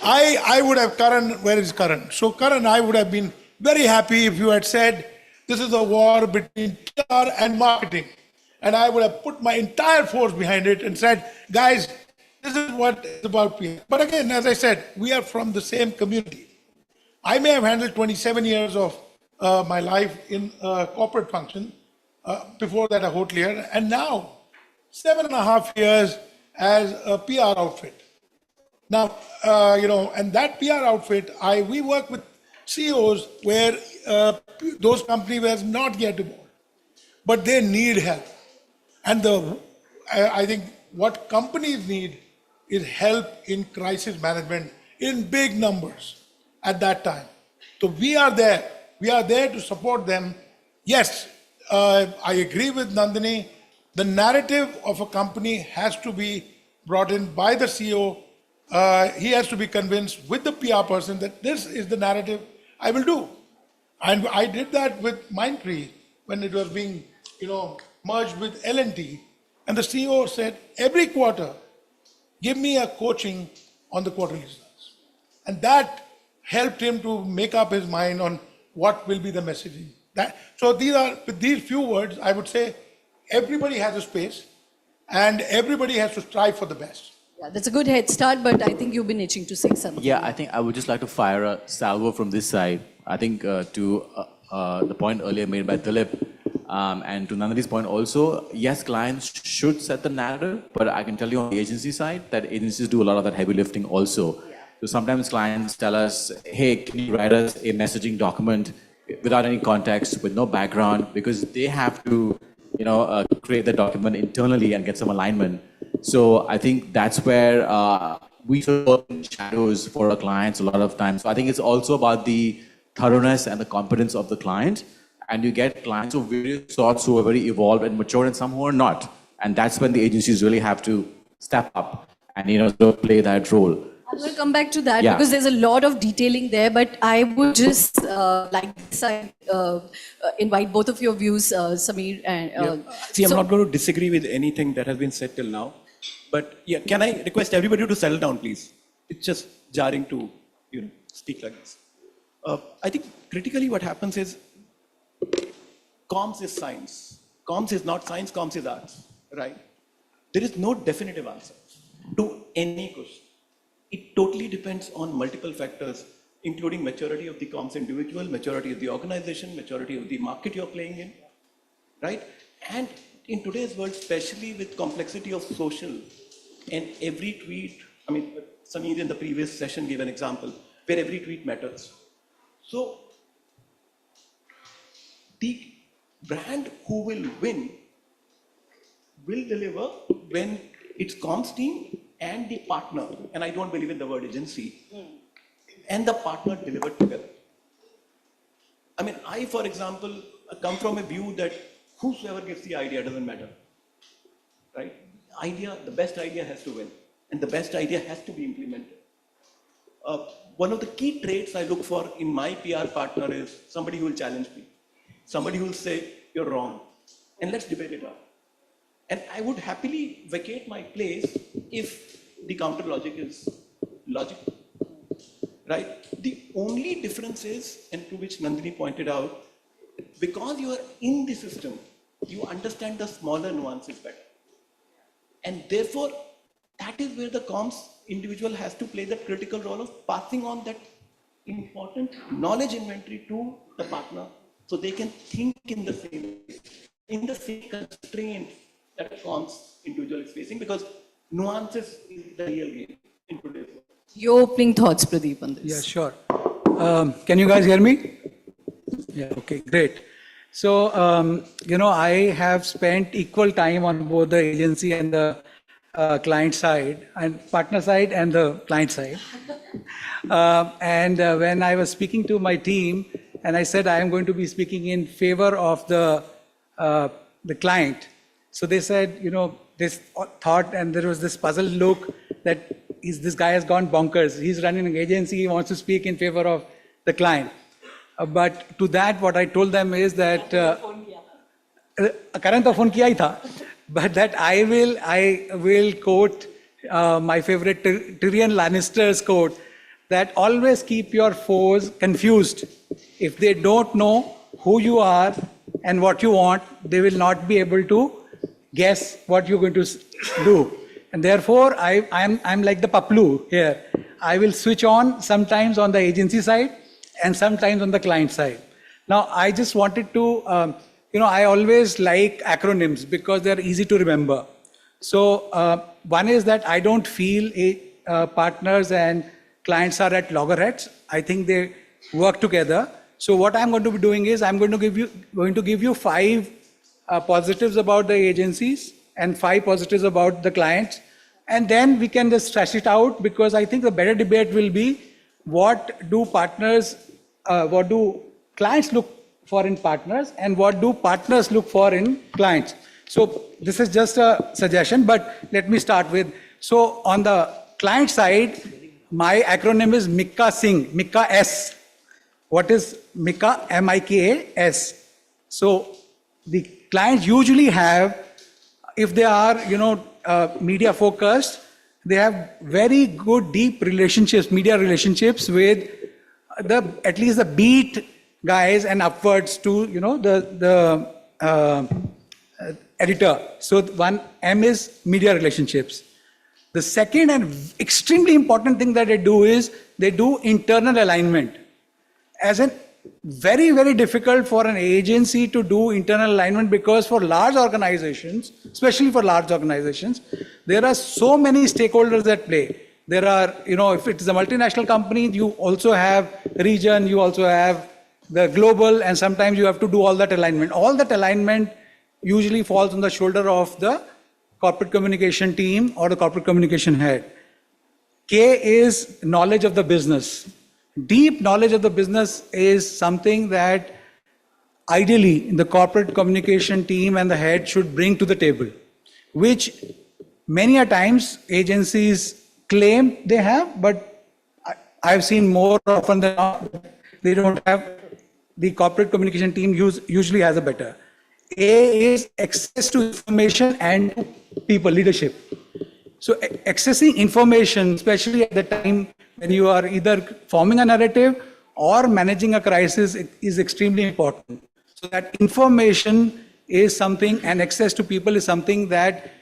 I would have, Karan, where is Karan? So Karan, I would have been very happy if you had said, this is a war between PR and marketing. And I would have put my entire force behind it and said, guys, this is what it's about PR. But again, as I said, we are from the same community. I may have handled 27 years of my life in a corporate function, before that a hotelier, and now 7.5 years as a PR outfit. Now, and that PR outfit, we work with CEOs where those companies were not yet born, but they need help. And I think what companies need is help in crisis management in big numbers at that time. So we are there. We are there to support them. Yes, I agree with Nandini. The narrative of a company has to be brought in by the CEO. He has to be convinced with the PR person that this is the narrative I will do. And I did that with Mindtree when it was being, merged with L&T. And the CEO said, every quarter, give me a coaching on the quarterly results. And that helped him to make up his mind on what will be the messaging. So with these few words, I would say everybody has a space and everybody has to strive for the best. Yeah, that's a good head start, but I think you've been itching to say something. Yeah, I think I would just like to fire a salvo from this side. I think to the point earlier made by Dilip, and to Nandini's point also, yes, clients should set the narrative, but I can tell you on the agency side that agencies do a lot of that heavy lifting also. So sometimes clients tell us, hey, can you write us a messaging document without any context, with no background, because they have to, create the document internally and get some alignment. So I think that's where we sort of work in shadows for our clients a lot of times. So I think it's also about the thoroughness and the competence of the client. And you get clients of various sorts who are very evolved and mature and some who are not. And that's when the agencies really have to step up and, sort of play that role. I'm going to come back to that because there's a lot of detailing there, but I would just invite both of your views, Sameer and... See, I'm not going to disagree with anything that has been said till now, but yeah, can I request everybody to settle down, please? It's just jarring to, speak like this. I think critically what happens is, comms is science. Comms is not science, comms is arts, right? There is no definitive answer to any question. It totally depends on multiple factors, including maturity of the comms individual, maturity of the organization, maturity of the market you're playing in, right? And in today's world, especially with complexity of social, and every tweet I mean, Sameer in the previous session gave an example where every tweet matters. So the brand who will win will deliver when it's comms team and the partner, and I don't believe in the word agency, and the partner delivered together. I mean, I, for example, come from a view that whosoever gives the idea doesn't matter, right? The best idea has to win, and the best idea has to be implemented. One of the key traits I look for in my PR partner is somebody who will challenge me, somebody who will say, you're wrong, and let's debate it out. And I would happily vacate my place if the counter logic is logical, right? The only difference is, and to which Nandini pointed out, because you are in the system, you understand the smaller nuances better. And therefore, that is where the comms individual has to play the critical role of passing on that important knowledge inventory to the partner so they can think in the same constraints that a comms individual is facing, because nuances is the real game in today's world. Your opening thoughts, Pradeep, on this. Yeah, sure. Can you guys hear me? Yeah, okay, great. So, I have spent equal time on both the agency and the client side, and partner side and the client side. When I was speaking to my team, and I said I am going to be speaking in favor of the client. So they said, this thought, and there was this puzzled look that this guy has gone bonkers. He's running an agency, he wants to speak in favor of the client. But to that, what I told them is that Karan to phone kiya hi tha, but that I will quote my favorite Tyrion Lannister's quote, that always keep your foes confused. If they don't know who you are and what you want, they will not be able to guess what you're going to do. And therefore, I'm like the paplu here. I will switch on sometimes on the agency side and sometimes on the client side. Now, I just wanted to, I always like acronyms because they're easy to remember. So one is that I don't feel partners and clients are at loggerheads. I think they work together. So what I'm going to be doing is I'm going to give you 5 positives about the agencies and 5 positives about the clients. And then we can just stretch it out, because I think the better debate will be what do clients look for in partners and what do partners look for in clients. So this is just a suggestion, but let me start with, so on the client side, my acronym is Mika Singh, Mika S. What is Mika? M-I-K-A-S. So the clients usually have, if they are, media focused, they have very good, deep relationships, media relationships with at least the beat guys and upwards to, the editor. So one M is media relationships. The second and extremely important thing that they do is they do internal alignment. As in, very, very difficult for an agency to do internal alignment, because for large organizations, especially for large organizations, there are so many stakeholders at play. There are, if it's a multinational company, you also have region, you also have the global, and sometimes you have to do all that alignment. All that alignment usually falls on the shoulder of the corporate communication team or the corporate communication head. K is knowledge of the business. Deep knowledge of the business is something that ideally the corporate communication team and the head should bring to the table, which many a times agencies claim they have, but I've seen more often than not, they don't have. The corporate communication team usually has a better. A is access to information and people, leadership. So accessing information, especially at the time when you are either forming a narrative or managing a crisis, is extremely important. So that information is something, and access to people is something that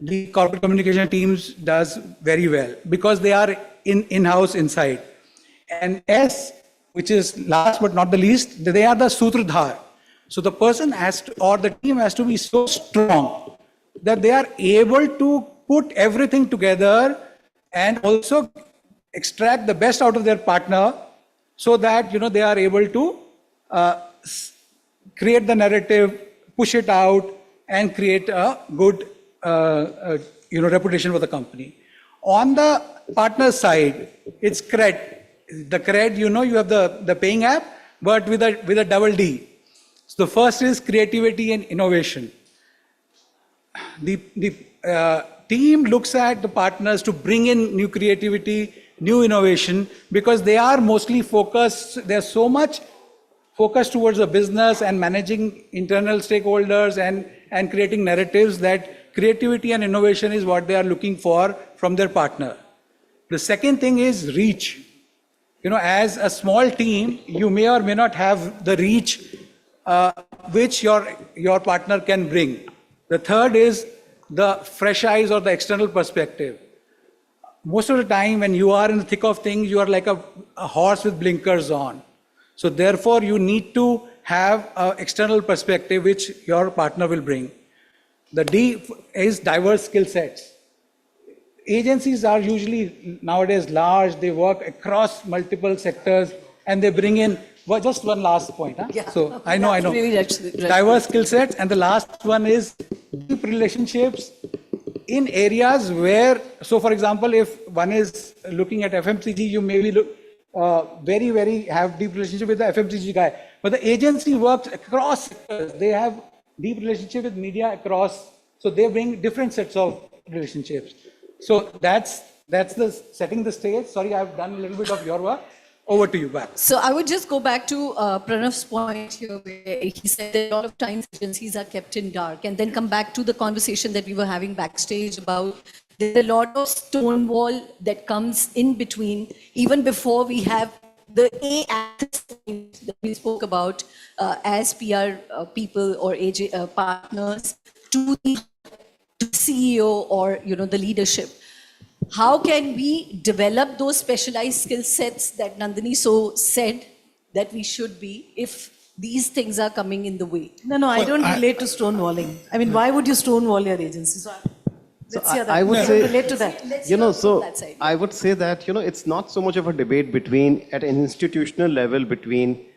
the corporate communication teams does very well, because they are in-house inside. And S, which is last but not the least, they are the sutradhar. So the person has to, or the team has to be so strong that they are able to put everything together and also extract the best out of their partner so that, they are able to create the narrative, push it out, and create a good, reputation for the company. On the partner side, it's cred. The cred, you have the paying app, but with a double D. So the first is creativity and innovation. The team looks at the partners to bring in new creativity, new innovation, because they are mostly focused, they're so much focused towards the business and managing internal stakeholders and creating narratives that creativity and innovation is what they are looking for from their partner. The second thing is reach. As a small team, you may or may not have the reach which your partner can bring. The third is the fresh eyes or the external perspective. Most of the time when you are in the thick of things, you are like a horse with blinkers on. So therefore, you need to have an external perspective which your partner will bring. The D is diverse skill sets. Agencies are usually nowadays large, they work across multiple sectors, and they bring in, just one last point. Huh? Yeah. So I know. Really Diverse skill sets, and the last one is deep relationships in areas where, so for example, if one is looking at FMCG, you maybe have deep relationship with the FMCG guy. But the agency works across sectors. They have deep relationship with media across, so they bring different sets of relationships. So that's the setting the stage. Sorry, I've done a little bit of your work. Over to you, back. So I would just go back to Pranav's point here, where he said that a lot of times agencies are kept in dark, and then come back to the conversation that we were having backstage about there's a lot of stonewall that comes in between, even before we have the access that we spoke about as PR people or partners to the CEO or the leadership. How can we develop those specialized skill sets that Nandini so said that we should be if these things are coming in the way? No, I don't relate to stonewalling. I mean, why would you stonewall your agency? So let's hear that. I would don't say, relate to that. I would say that, it's not so much of a debate at an institutional level between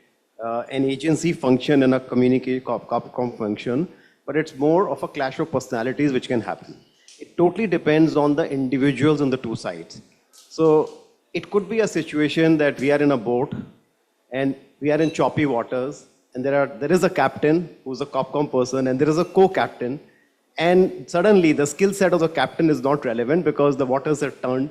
an agency function and a Comm function, but it's more of a clash of personalities which can happen. It totally depends on the individuals on the two sides. So it could be a situation that we are in a boat and we are in choppy waters, and there is a captain who's a Comm person, and there is a co-captain, and suddenly the skill set of the captain is not relevant because the waters have turned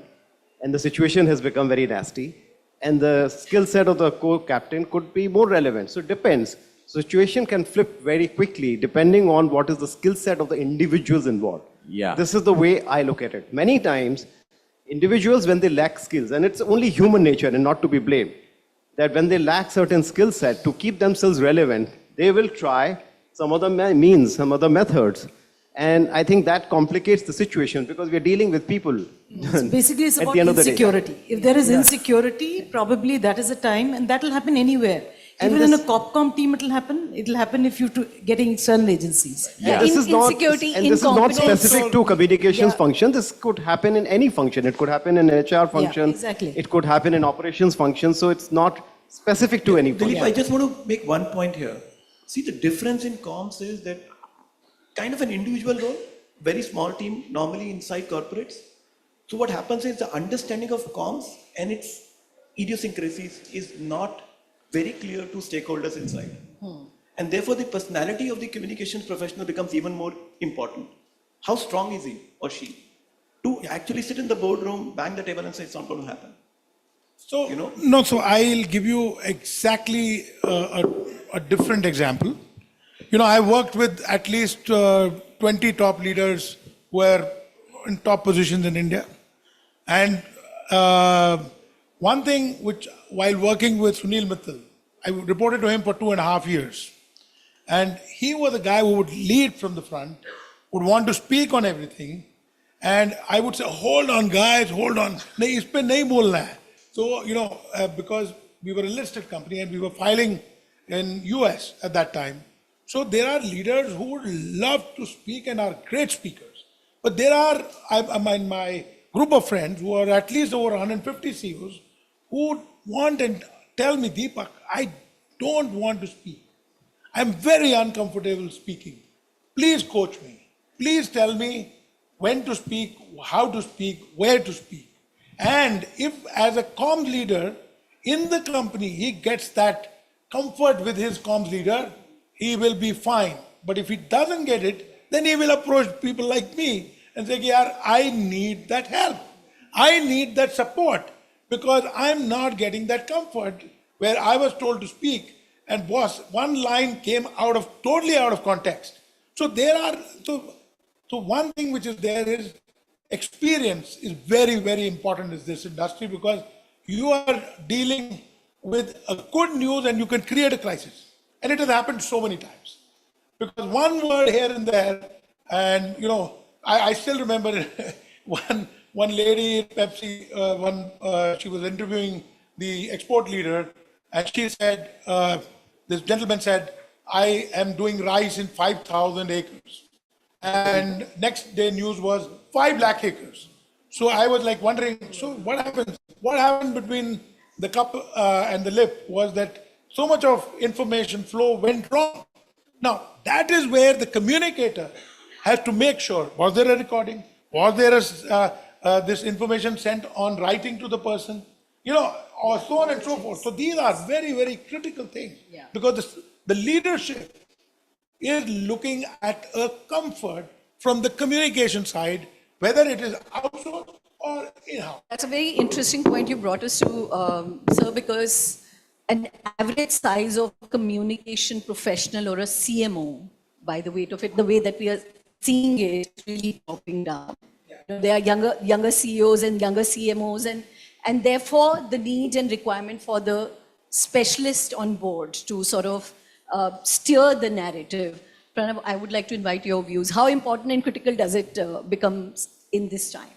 and the situation has become very nasty, and the skill set of the co-captain could be more relevant. So it depends. Situation can flip very quickly depending on what is the skill set of the individuals involved. Yeah. This is the way I look at it. Many times, individuals, when they lack skills, and it's only human nature and not to be blamed, that when they lack certain skill set to keep themselves relevant, they will try some other means, some other methods. And I think that complicates the situation because we are dealing with people. Basically, it's at about the end of the day. insecurity. If there is insecurity, probably that is a time, and that will happen anywhere. Even in a Comm team, it will happen. It will happen if you're getting external agencies. Yeah. This is not specific to communications function. This could happen in any function. It could happen in HR function. Yeah, exactly. It could happen in operations function. So it's not specific to any function. Dilip, I just want to make one point here. See, the difference in comms is that kind of an individual role, very small team, normally inside corporates. So what happens is the understanding of comms and its idiosyncrasies is not very clear to stakeholders inside. And therefore the personality of the communications professional becomes even more important. How strong is he or she to actually sit in the boardroom, bang the table and say it's not going to happen? So, no, so I'll give you exactly a different example. I worked with at least 20 top leaders who were in top positions in India. And one thing which, while working with Sunil Mittal, I reported to him for 2.5 years. And he was the guy who would lead from the front, would want to speak on everything. And I would say, hold on guys, hold on. Nahi, is pe nahi bolna hai. So, because we were a listed company and we were filing in US at that time. So there are leaders who would love to speak and are great speakers. But there are, my group of friends who are at least over 150 CEOs who want and tell me, Deepak, I don't want to speak. I'm very uncomfortable speaking. Please coach me. Please tell me when to speak, how to speak, where to speak. And if as a comms leader in the company, he gets that comfort with his comms leader, he will be fine. But if he doesn't get it, then he will approach people like me and say, yeah, I need that help. I need that support because I'm not getting that comfort where I was told to speak and boss, one line came totally out of context. So so one thing which is there is experience is very, very important in this industry because you are dealing with a good news and you can create a crisis. And it has happened so many times. Because one word here and there, and I still remember one lady at Pepsi, she was interviewing the export leader, and she said, this gentleman said, I am doing rice in 5,000 acres. And next day news was 5 lakh acres. So I was like wondering, so what happens? What happened between the cup and the lip was that so much of information flow went wrong. Now, that is where the communicator has to make sure, was there a recording? Was there this information sent on writing to the person? Or so on and so forth. So these are very, very critical things. Because the leadership is looking at a comfort from the communication side, whether it is outsourced or in-house. That's a very interesting point you brought us to, sir, because an average size of communication professional or a CMO, by the weight of it, the way that we are seeing it, really dropping down. There are younger CEOs and younger CMOs, and therefore the need and requirement for the specialist on board to sort of steer the narrative. Pranav, I would like to invite your views. How important and critical does it become in this time?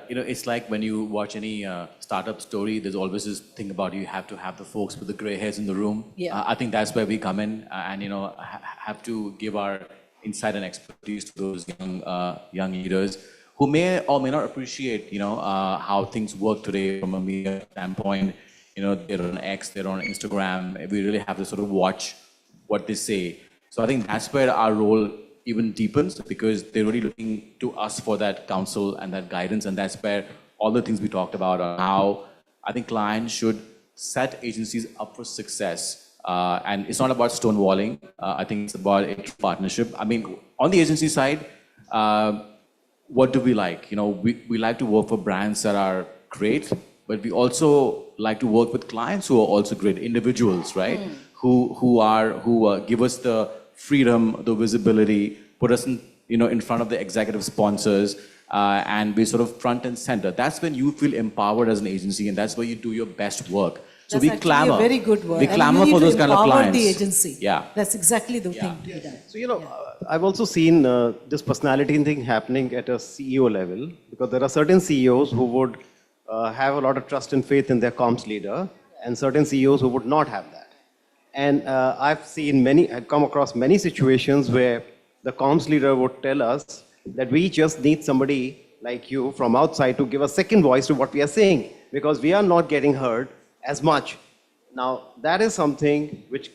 It's like when you watch any startup story, there's always this thing about you have to have the folks with the gray hairs in the room. Yeah. I think that's where we come in and, have to give our insight and expertise to those young leaders who may or may not appreciate, how things work today from a media standpoint. They're on X, they're on Instagram. We really have to sort of watch what they say. So I think that's where our role even deepens because they're really looking to us for that counsel and that guidance. And that's where all the things we talked about are how I think clients should set agencies up for success. And it's not about stonewalling. I think it's about a partnership. I mean, on the agency side, what do we like? We like to work for brands that are great, but we also like to work with clients who are also great individuals, right? Who give us the freedom, the visibility, put us in front of the executive sponsors, and we sort of front and center. That's when you feel empowered as an agency, and that's where you do your best work. So That's we clamor. a very good word. We clamor for those kind of clients. The agency. Yeah. That's exactly the thing to be done. So, I've also seen this personality thing happening at a CEO level and there are certain CEOs who would have a lot of trust and faith in their comms leader and certain CEOs who would not have that. And I've come across many situations where the comms leader would tell us that we just need somebody like you from outside to give a second voice to what we are saying because we are not getting heard as much. Now, that is something which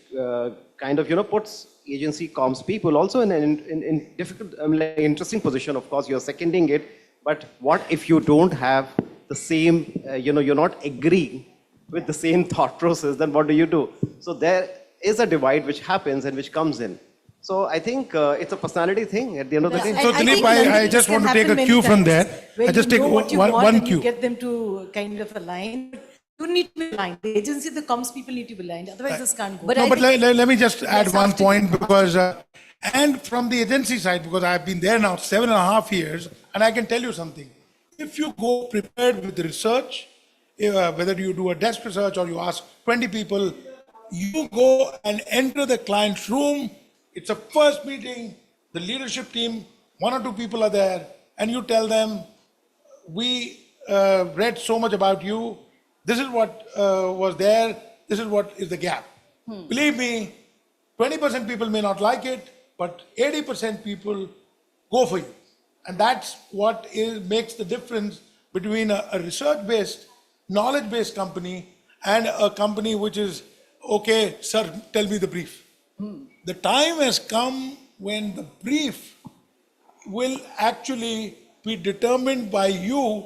kind of, puts agency comms people also in difficult, interesting position. Of course, you're seconding it, but what if you don't have the same, you're not agreeing with the same thought process, then what do you do? So there is a divide which happens and which comes in. So I think it's a personality thing at the end of the day. So Dilip, I just want to take a cue from there. I just take one cue. You get them to kind of align. You need to be aligned. The agency, the comms people need to be aligned. Otherwise, this can't go. But let me just add one point because, and from the agency side, because I've been there now 7.5 years, and I can tell you something. If you go prepared with research, whether you do a desk research or you ask 20 people, you go and enter the client's room. It's a first meeting, the leadership team, 1 or 2 people are there, and you tell them, we read so much about you. This is what was there. This is what is the gap. Believe me, 20% people may not like it, but 80% people go for you. And that's what makes the difference between a research-based, knowledge-based company and a company which is, okay, sir, tell me the brief. The time has come when the brief will actually be determined by you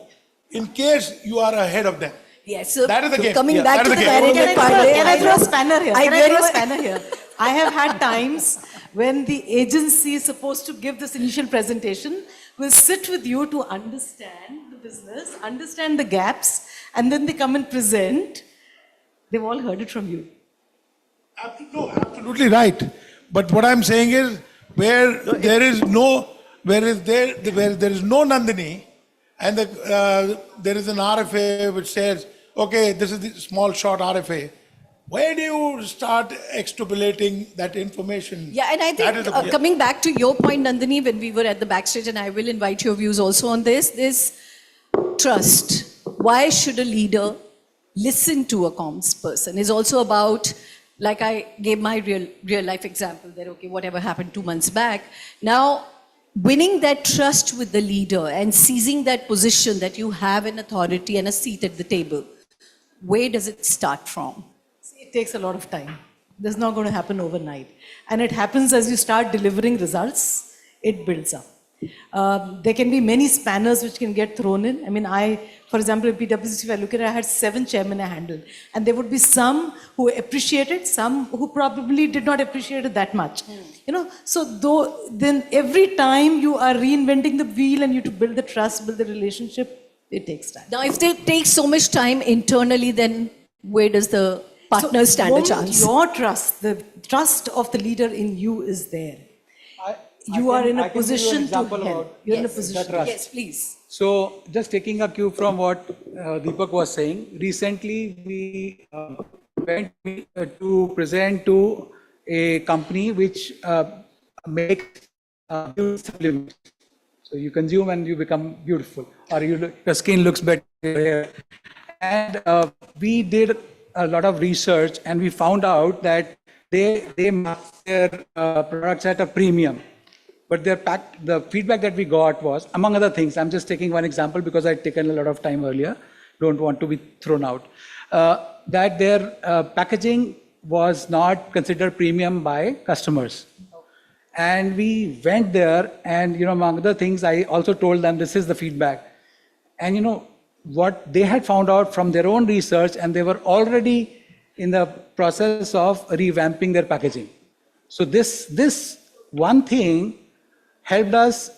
in case you are ahead of them. Yes, so that is the game. coming Yeah, back that to is the game. narrative part, Can I throw a spanner here? Can I very throw a much- spanner here? I have had times when the agency is supposed to give this initial presentation, will sit with you to understand the business, understand the gaps, and then they come and present. They've all heard it from you. No, absolutely right. But what I'm saying is, where there is no Nandini, and there is an RFA which says, okay, this is the small short RFA. Where do you start extrapolating that information? Yeah, and I That is think the- coming back to your point, Nandini, when we were at the backstage, and I will invite your views also on this, is trust. Why should a leader listen to a comms person? Is also about, like I gave my real life example that, okay, whatever happened 2 months back. Now, winning that trust with the leader and seizing that position that you have an authority and a seat at the table, where does it start from? It takes a lot of time. This is not going to happen overnight. And it happens as you start delivering results, it builds up. There can be many spanners which can get thrown in. I mean, for example, in PwC, if I look at it, I had 7 chairmen I handled. And there would be some who appreciated, some who probably did not appreciate it that much. You know, so then every time you are reinventing the wheel and you to build the trust, build the relationship, it takes time. Now, if they take so much time internally, then where does the partner stand a moment chance? Your trust, the trust of the leader in you is there. You are in a position to help. You're in a position to help. Yes, please. So just taking a cue from what Deepak was saying, recently we went to present to a company which makes beauty supplements. So you consume and you become beautiful, or your skin looks better. And we did a lot of research and we found out that they market their products at a premium. But the feedback that we got was, among other things, I'm just taking one example because I'd taken a lot of time earlier, don't want to be thrown out, that their packaging was not considered premium by customers. And we went there and, among other things, I also told them this is the feedback. And, what they had found out from their own research, and they were already in the process of revamping their packaging. So this one thing helped us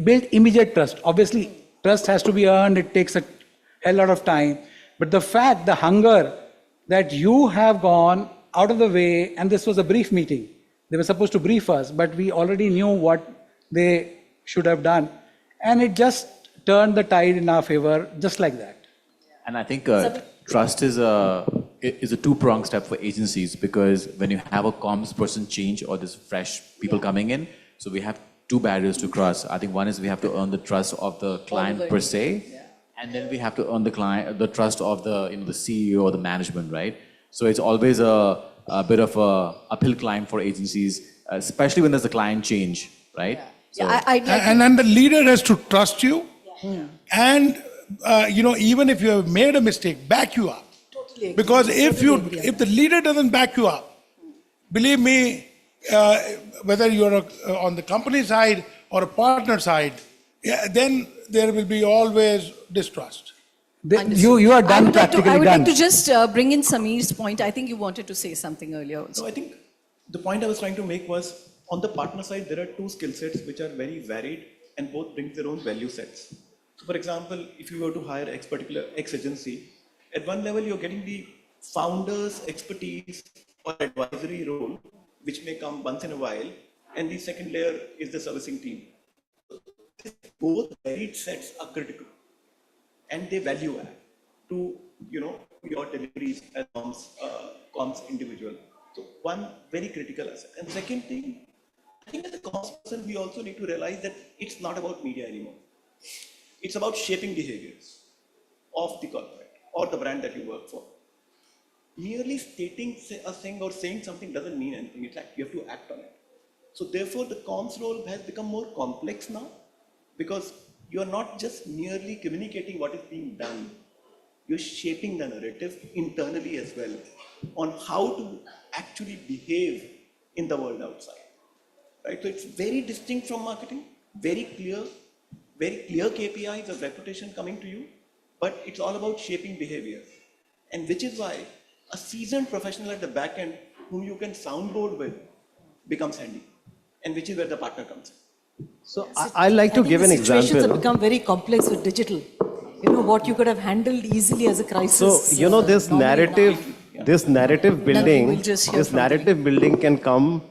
build immediate trust. Obviously, trust has to be earned. It takes a hell lot of time. But the hunger that you have gone out of the way, and this was a brief meeting. They were supposed to brief us, but we already knew what they should have done. And it just turned the tide in our favor, just like that. And I think trust is a two-pronged step for agencies, because when you have a comms person change or there's fresh people coming in, so we have 2 barriers to cross. I think one is we have to earn the trust of the client per se, and then we have to earn the trust of the the CEO or the management, right? So it's always a bit of a uphill climb for agencies, especially when there's a client change, right? So, and then the leader has to trust you, and even if you have made a mistake, back you up. Totally agree. Because if Totally the leader doesn't back you up, believe me, whether you're on the company side or a partner side, then there will be always distrust. You are done, practically I would done. like to just bring in Sameer's point. I think you wanted to say something earlier also. So I think the point I was trying to make was, on the partner side, there are 2 skill sets which are very varied and both bring their own value sets. So for example, if you were to hire X agency, at one level you're getting the founder's expertise or advisory role, which may come once in a while, and the second layer is the servicing team. Both varied sets are critical, and they value add to your deliveries as comms individual. So one very critical asset. And second thing, I think as a comms person, we also need to realize that it's not about media anymore. It's about shaping behaviors of the corporate or the brand that you work for. Merely stating a thing or saying something doesn't mean anything. It's like you have to act on it. So therefore, the comms role has become more complex now, because you're not just merely communicating what is being done, you're shaping the narrative internally as well on how to actually behave in the world outside. Right? So it's very distinct from marketing, very clear KPIs of reputation coming to you, but it's all about shaping behavior. And which is why a seasoned professional at the back end whom you can soundboard with becomes handy, and which is where the partner comes in. So I like to give an example. Situations have become very complex with digital. You know, what you could have handled easily as a crisis. So, you know, this narrative building can come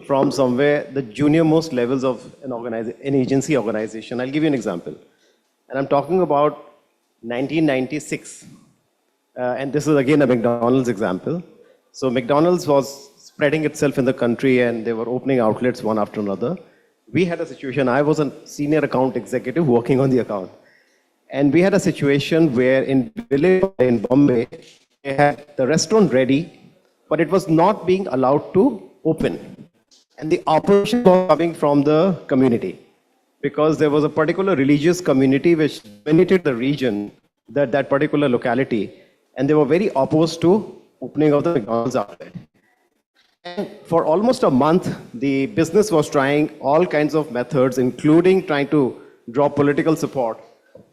from somewhere, the junior most levels of an agency organization. I'll give you an example. And I'm talking about 1996. And this is again a McDonald's example. So McDonald's was spreading itself in the country and they were opening outlets one after another. We had a situation, I was a senior account executive working on the account. And we had a situation where in Bombay, they had the restaurant ready, but it was not being allowed to open. And the opposition was coming from the community because there was a particular religious community which dominated the region, that particular locality, and they were very opposed to opening of the McDonald's outlet. And for almost a month, the business was trying all kinds of methods, including trying to draw political support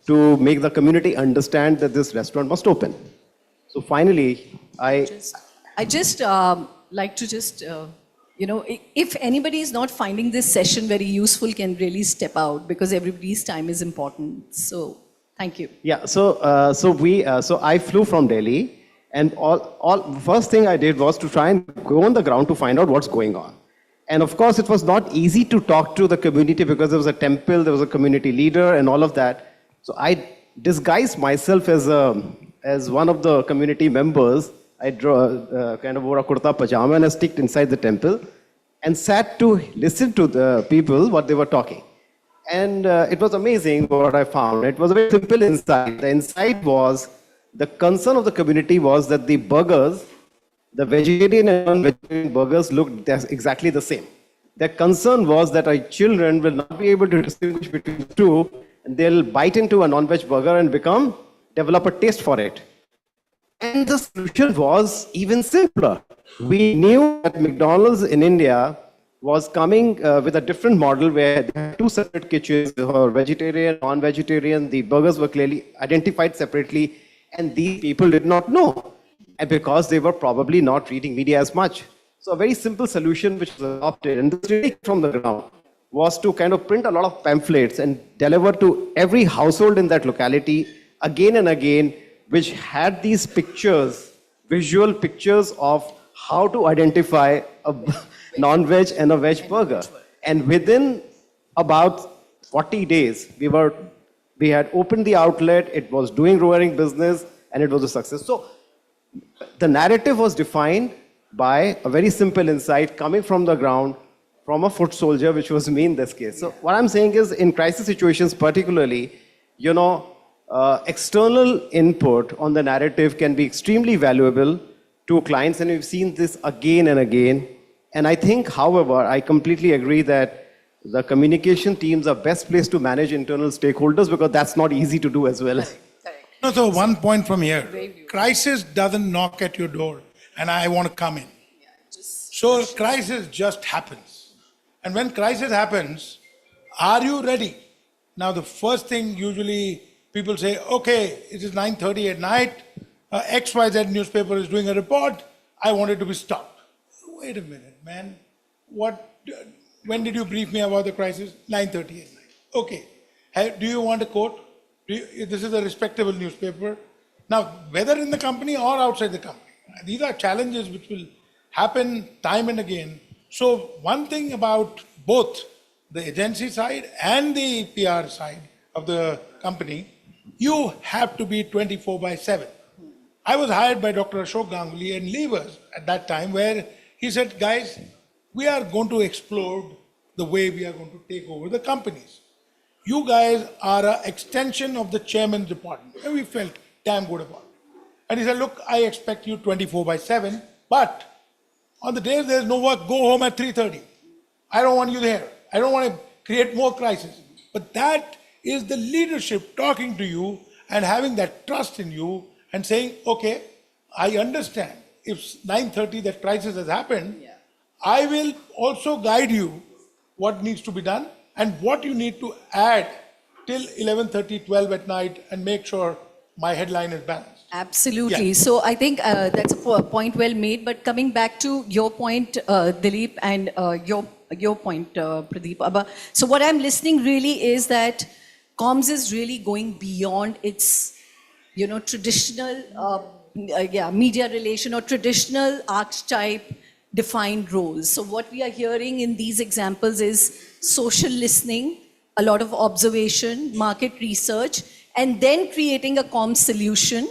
to make the community understand that this restaurant must open. So finally, I just like to if anybody is not finding this session very useful, can really step out because everybody's time is important. So thank you. Yeah. So I flew from Delhi, and first thing I did was to try and go on the ground to find out what's going on. And of course, it was not easy to talk to the community because there was a temple, there was a community leader, and all of that. So I disguised myself as one of the community members. I kind of wore a kurta pajama and I sticked inside the temple and sat to listen to the people, what they were talking. And it was amazing what I found. It was a very simple insight. The insight was, the concern of the community was that the burgers, the vegetarian and non-vegetarian burgers looked exactly the same. Their concern was that our children will not be able to distinguish between the two, and they'll bite into a non-veg burger and develop a taste for it. And the solution was even simpler. We knew that McDonald's in India was coming with a different model where they had two separate kitchens for vegetarian, non-vegetarian. The burgers were clearly identified separately, and these people did not know, and because they were probably not reading media as much. So a very simple solution which was adopted, and this really from the ground, was to kind of print a lot of pamphlets and deliver to every household in that locality again and again, which had these pictures, visual pictures of how to identify a non-veg and a veg burger. And within about 40 days, we had opened the outlet, it was doing roaring business, and it was a success. So the narrative was defined by a very simple insight coming from the ground, from a foot soldier, which was me in this case. So what I'm saying is, in crisis situations particularly, external input on the narrative can be extremely valuable to clients, and we've seen this again and again. And I think, however, I completely agree that the communication teams are best placed to manage internal stakeholders because that's not easy to do as well. No, so one point from here. Crisis doesn't knock at your door and I want to come in. So crisis just happens. And when crisis happens, are you ready? Now the first thing usually people say, okay, it is 9:30 at night, XYZ newspaper is doing a report, I want it to be stopped. Wait a minute, man. When did you brief me about the crisis? 9:30 at night. Okay. Do you want a quote? This is a respectable newspaper. Now, whether in the company or outside the company, these are challenges which will happen time and again. So one thing about both the agency side and the PR side of the company, you have to be 24/7. I was hired by Dr. Ashok Ganguly and Levers at that time, where he said, guys, we are going to explode the way we are going to take over the companies. You guys are an extension of the chairman's department. And we felt damn good about it. And he said, look, I expect you 24/7, but on the days there's no work, go home at 3:30. I don't want you there. I don't want to create more crisis. But that is the leadership talking to you and having that trust in you and saying, okay, I understand. If 9:30 that crisis has happened, I will also guide you what needs to be done and what you need to add till 11:30, 12 at night and make sure my headline is balanced. Absolutely. Yeah. So I think that's a point well made. But coming back to your point, Dilip, and your point, Pradeep. So what I'm listening really is that comms is really going beyond its, traditional, media relation or traditional archetype defined roles. So what we are hearing in these examples is social listening, a lot of observation, market research, and then creating a comm solution,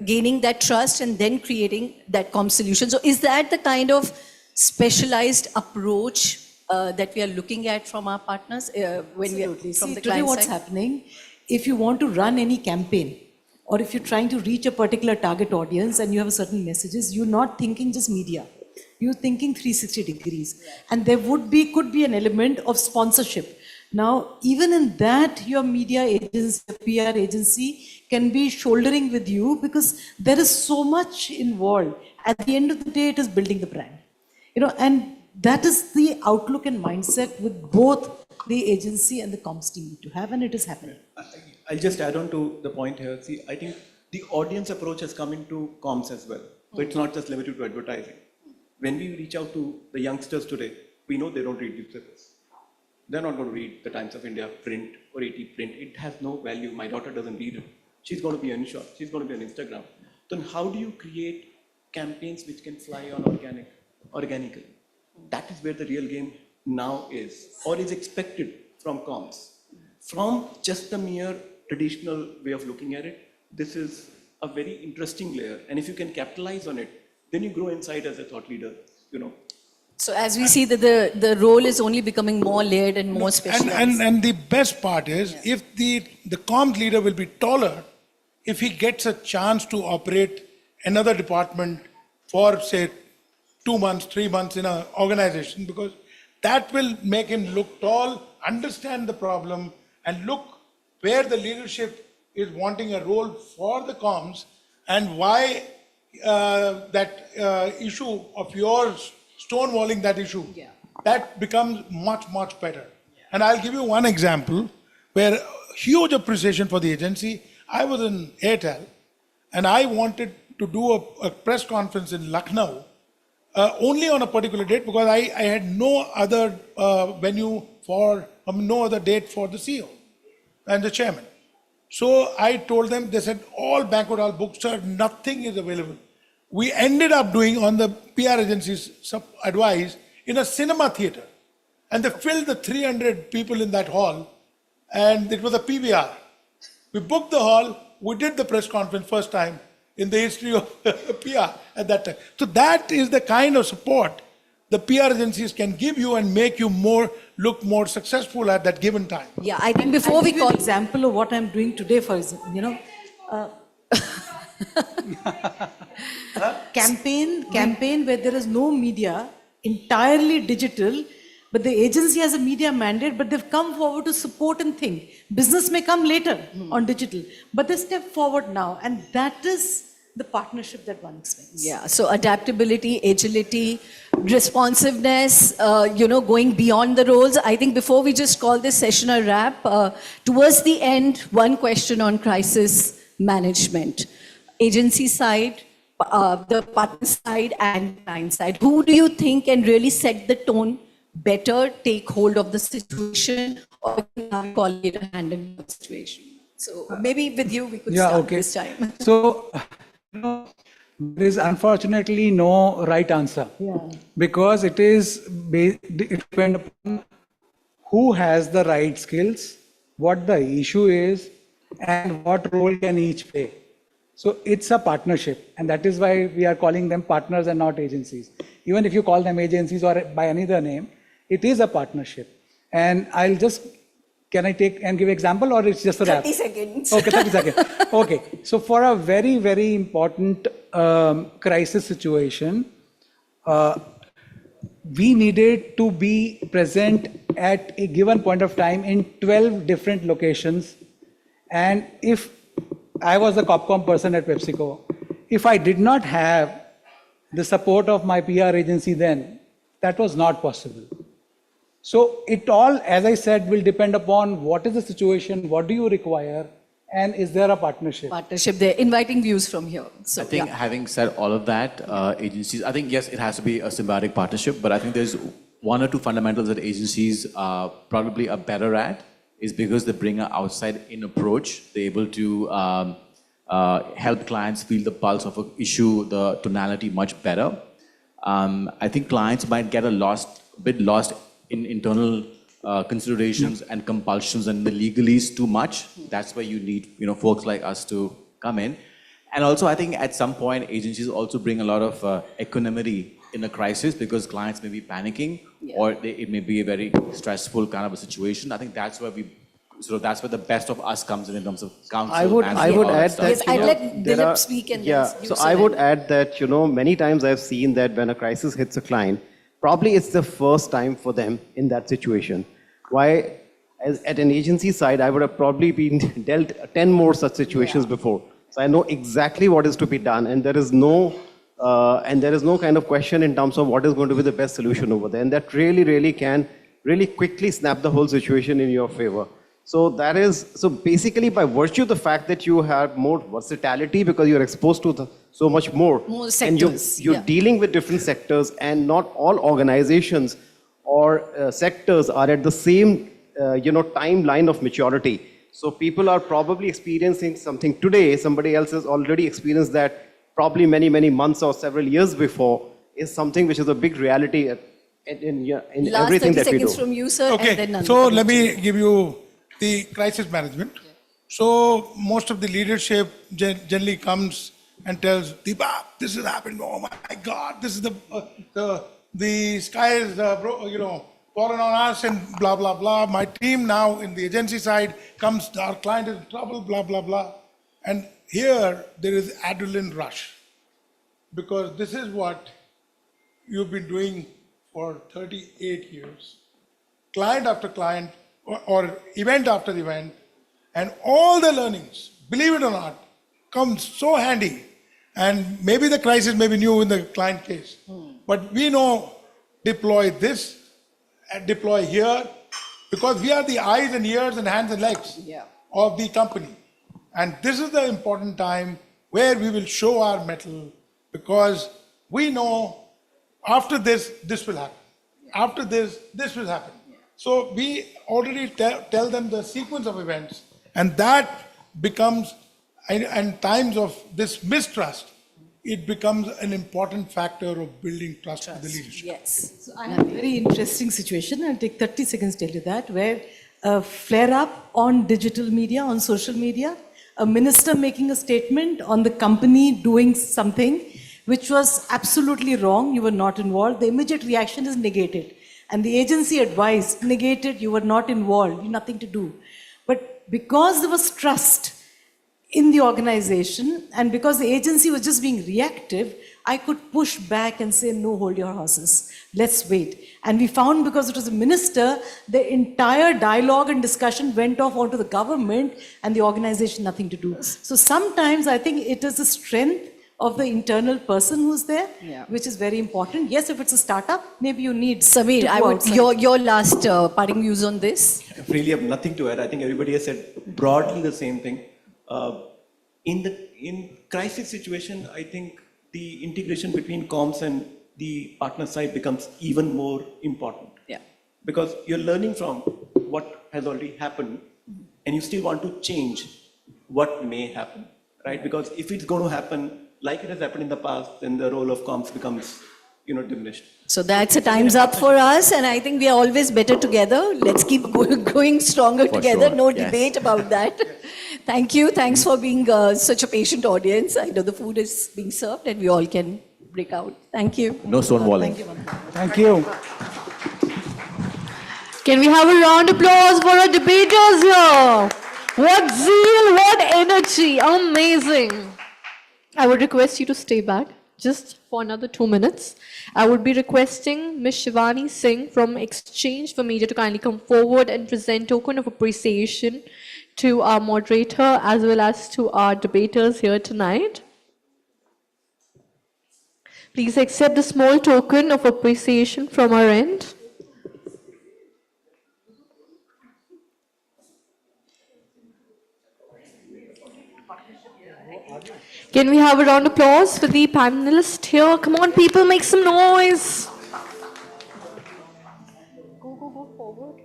gaining that trust and then creating that comm solution. So is that the kind of specialized approach that we are looking at from our partners when we are Absolutely. from See, the today client what's side? happening, if you want to run any campaign, or if you're trying to reach a particular target audience and you have a certain messages, you're not thinking just media. You're thinking 360 degrees. And there could be an element of sponsorship. Now, even in that, your media agency, PR agency can be shouldering with you because there is so much involved. At the end of the day, it is building the brand. And that is the outlook and mindset with both the agency and the comms team need to have, and it is happening. I'll just add on to the point here. See, I think the audience approach has come into comms as well. So it's not just limited to advertising. When we reach out to the youngsters today, we know they don't read newspapers. They're not going to read the Times of India print or AT print. It has no value. My daughter doesn't read it. She's going to be on short. She's going to be on Instagram. Then how do you create campaigns which can fly on organically? That is where the real game now is, or is expected from comms. From just the mere traditional way of looking at it, this is a very interesting layer. And if you can capitalize on it, then you grow inside as a thought leader, So as we see that the role is only becoming more layered and more specialized. And the best part is, if the comms leader will be taller, if he gets a chance to operate another department for, say, 2 months, 3 months in an organization, because that will make him look tall, understand the problem, and look where the leadership is wanting a role for the comms and why that issue of yours, stonewalling that issue, that becomes much, much better. And I'll give you one example where huge appreciation for the agency. I was in Airtel and I wanted to do a press conference in Lucknow only on a particular date because I had no other venue no other date for the CEO and the chairman. So I told them, they said, all banquet hall booked, sir, nothing is available. We ended up doing, on the PR agency's advice, in a cinema theater. And they filled the 300 people in that hall, and it was a PVR. We booked the hall, we did the press conference first time in the history of PR at that time. So that is the kind of support the PR agencies can give you and make you look more successful at that given time. Yeah, I think before we call... an example of what I'm doing today, for example, campaign where there is no media, entirely digital, but the agency has a media mandate, but they've come forward to support and think. Business may come later on digital, but they step forward now, and that is the partnership that one expects. Yeah, so adaptability, agility, responsiveness, going beyond the roles. I think before we just call this session a wrap, towards the end, one question on crisis management. Agency side, the partner side and client side. Who do you think can really set the tone better, take hold of the situation, or call it a handling the situation? So maybe with you we could start this time. So, there is unfortunately no right answer because it depends upon who has the right skills, what the issue is, and what role can each play. So it's a partnership, and that is why we are calling them partners and not agencies. Even if you call them agencies or by any other name, it is a partnership. And can I take and give example, or it's just a wrap? 30 seconds. Okay, 30 seconds. Okay, so for a very, very important crisis situation, we needed to be present at a given point of time in 12 different locations. And if I was the Copcom person at PepsiCo, if I did not have the support of my PR agency then, that was not possible. So it all, as I said, will depend upon what is the situation, what do you require, and is there a partnership? Partnership there, inviting views from here. So, I think having said all of that, agencies, I think, yes, it has to be a symbiotic partnership, but I think there's one or two fundamentals that agencies probably are better at, is because they bring an outside-in approach. They're able to help clients feel the pulse of an issue, the tonality much better. I think clients might get a bit lost in internal considerations and compulsions and the legalese too much. That's where you need, folks like us to come in. And also, I think at some point, agencies also bring a lot of equanimity in a crisis, because clients may be panicking, or it may be a very stressful kind of a situation. I think that's where that's where the best of us comes in terms of counsel. I would add that. Yes, I'd let Dilip speak and then you so say I would that. add that, many times I've seen that when a crisis hits a client, probably it's the first time for them in that situation. Why, at an agency side, I would have probably been dealt 10 more such situations before. So I know exactly what is to be done, and there is no kind of question in terms of what is going to be the best solution over there. And that really can really quickly snap the whole situation in your favor. So basically, by virtue of the fact that you have more versatility because you're exposed to so much more sectors, and you're dealing with different sectors, and not all organizations or sectors are at the same timeline of maturity. So people are probably experiencing something today, somebody else has already experienced that probably many months or several years before, is something which is a big reality in Last everything 30 that we do. seconds from you, sir, Okay, and then Nanda. so let me give you the crisis management. So most of the leadership generally comes and tells, Deepa, this has happened. Oh my God, this is the sky is fallen on us and blah blah blah. My team now in the agency side comes, our client is in trouble, blah blah blah. And here there is adrenaline rush, because this is what you've been doing for 38 years. Client after client, or event after event, and all the learnings, believe it or not, come so handy. And maybe the crisis may be new in the client case, but we know deploy this and deploy here, because we are the eyes and ears and hands and legs of the company. And this is the important time where we will show our mettle, because we know after this, this will happen. After this, this will happen. So we already tell them the sequence of events, and that becomes, in times of this mistrust, it becomes an important factor of building trust with the leadership. Yes. So I have a very interesting situation. I'll take 30 seconds to tell you that, where a flare up on digital media, on social media, a minister making a statement on the company doing something which was absolutely wrong, you were not involved, the immediate reaction is negated. And the agency advised, negated, you were not involved, nothing to do. But because there was trust in the organization, and because the agency was just being reactive, I could push back and say, no, hold your horses, let's wait. And we found, because it was a minister, the entire dialogue and discussion went off onto the government, and the organization nothing to do. So sometimes I think it is the strength of the internal person who's there, which is very important. Yes, if it's a startup, maybe you need Samir, I would, your last parting views on this. I really have nothing to add. I think everybody has said broadly the same thing. In crisis situation, I think the integration between comms and the partner side becomes even more important. Because you're learning from what has already happened, and you still want to change what may happen, right? Because if it's going to happen like it has happened in the past, then the role of comms becomes, diminished. So that's a time's up for us, and I think we are always better together. Let's keep going stronger together. Sure. No Yes. debate about that. Thank you. Thanks for being such a patient audience. I know the food is being served, and we all can break out. Thank you. No stonewalling. Thank you. Can we have a round of applause for our debaters here? What zeal, what energy. Amazing. I would request you to stay back. just for another 2 minutes. I would be requesting Ms. Shivani Singh from Exchange for Media to kindly come forward and present token of appreciation to our moderator as well as to our debaters here tonight. Please accept the small token of appreciation from our end. Can we have a round of applause for the panelists here? Come on, people, make some noise. Go forward.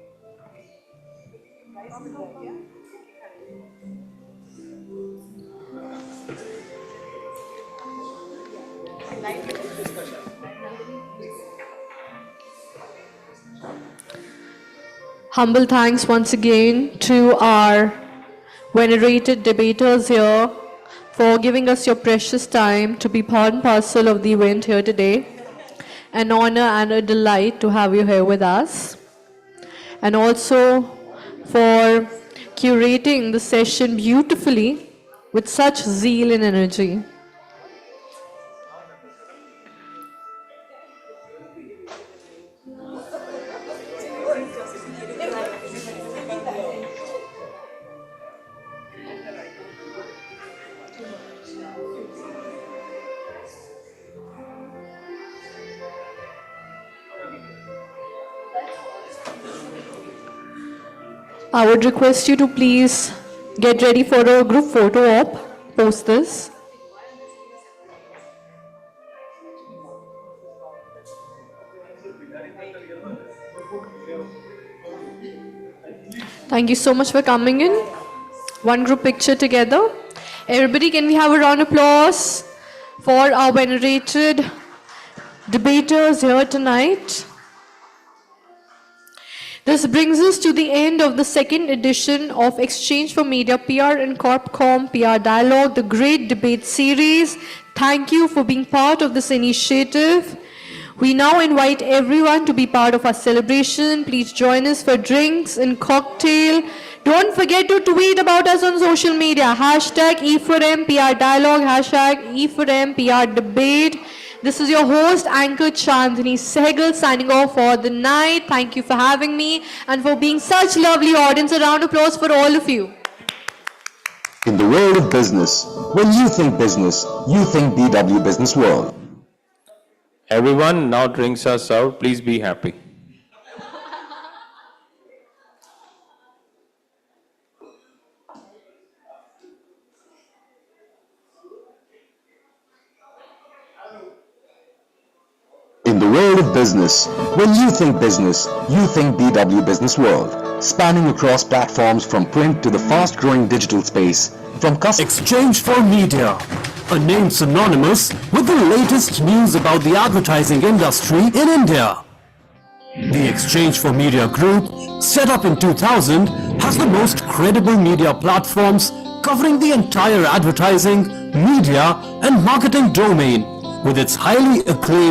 Humble thanks once again to our venerated debaters here for giving us your precious time to be part and parcel of the event here today. An honor and a delight to have you here with us. And also for curating the session beautifully with such zeal and energy. I would request you to please get ready for a group photo op post this. Thank you so much for coming in. One group picture together. Everybody, can we have a round of applause for our venerated debaters here tonight? This brings us to the end of the second edition of Exchange for Media PR and Corp Comm PR Dialogue, the great debate series. Thank you for being part of this initiative. We now invite everyone to be part of our celebration. Please join us for drinks and cocktail. Don't forget to tweet about us on social media. Hashtag E4M PR Dialogue, hashtag E4M PR Debate. This is your host, Anchor Chandni Sehgal, signing off for the night. Thank you for having me and for being such lovely audience. A round of applause for all of you. In the world of business, when you think business, you think BW Business World. Everyone, now drinks are served. Please be happy. In the world of business, when you think BW Business World, spanning across platforms from print to the fast-growing digital space, from Exchange for Media, a name synonymous with the latest news about the advertising industry in India. The Exchange for Media Group, set up in 2000, has the most credible media platforms covering the entire advertising, media and marketing domain with its highly acclaimed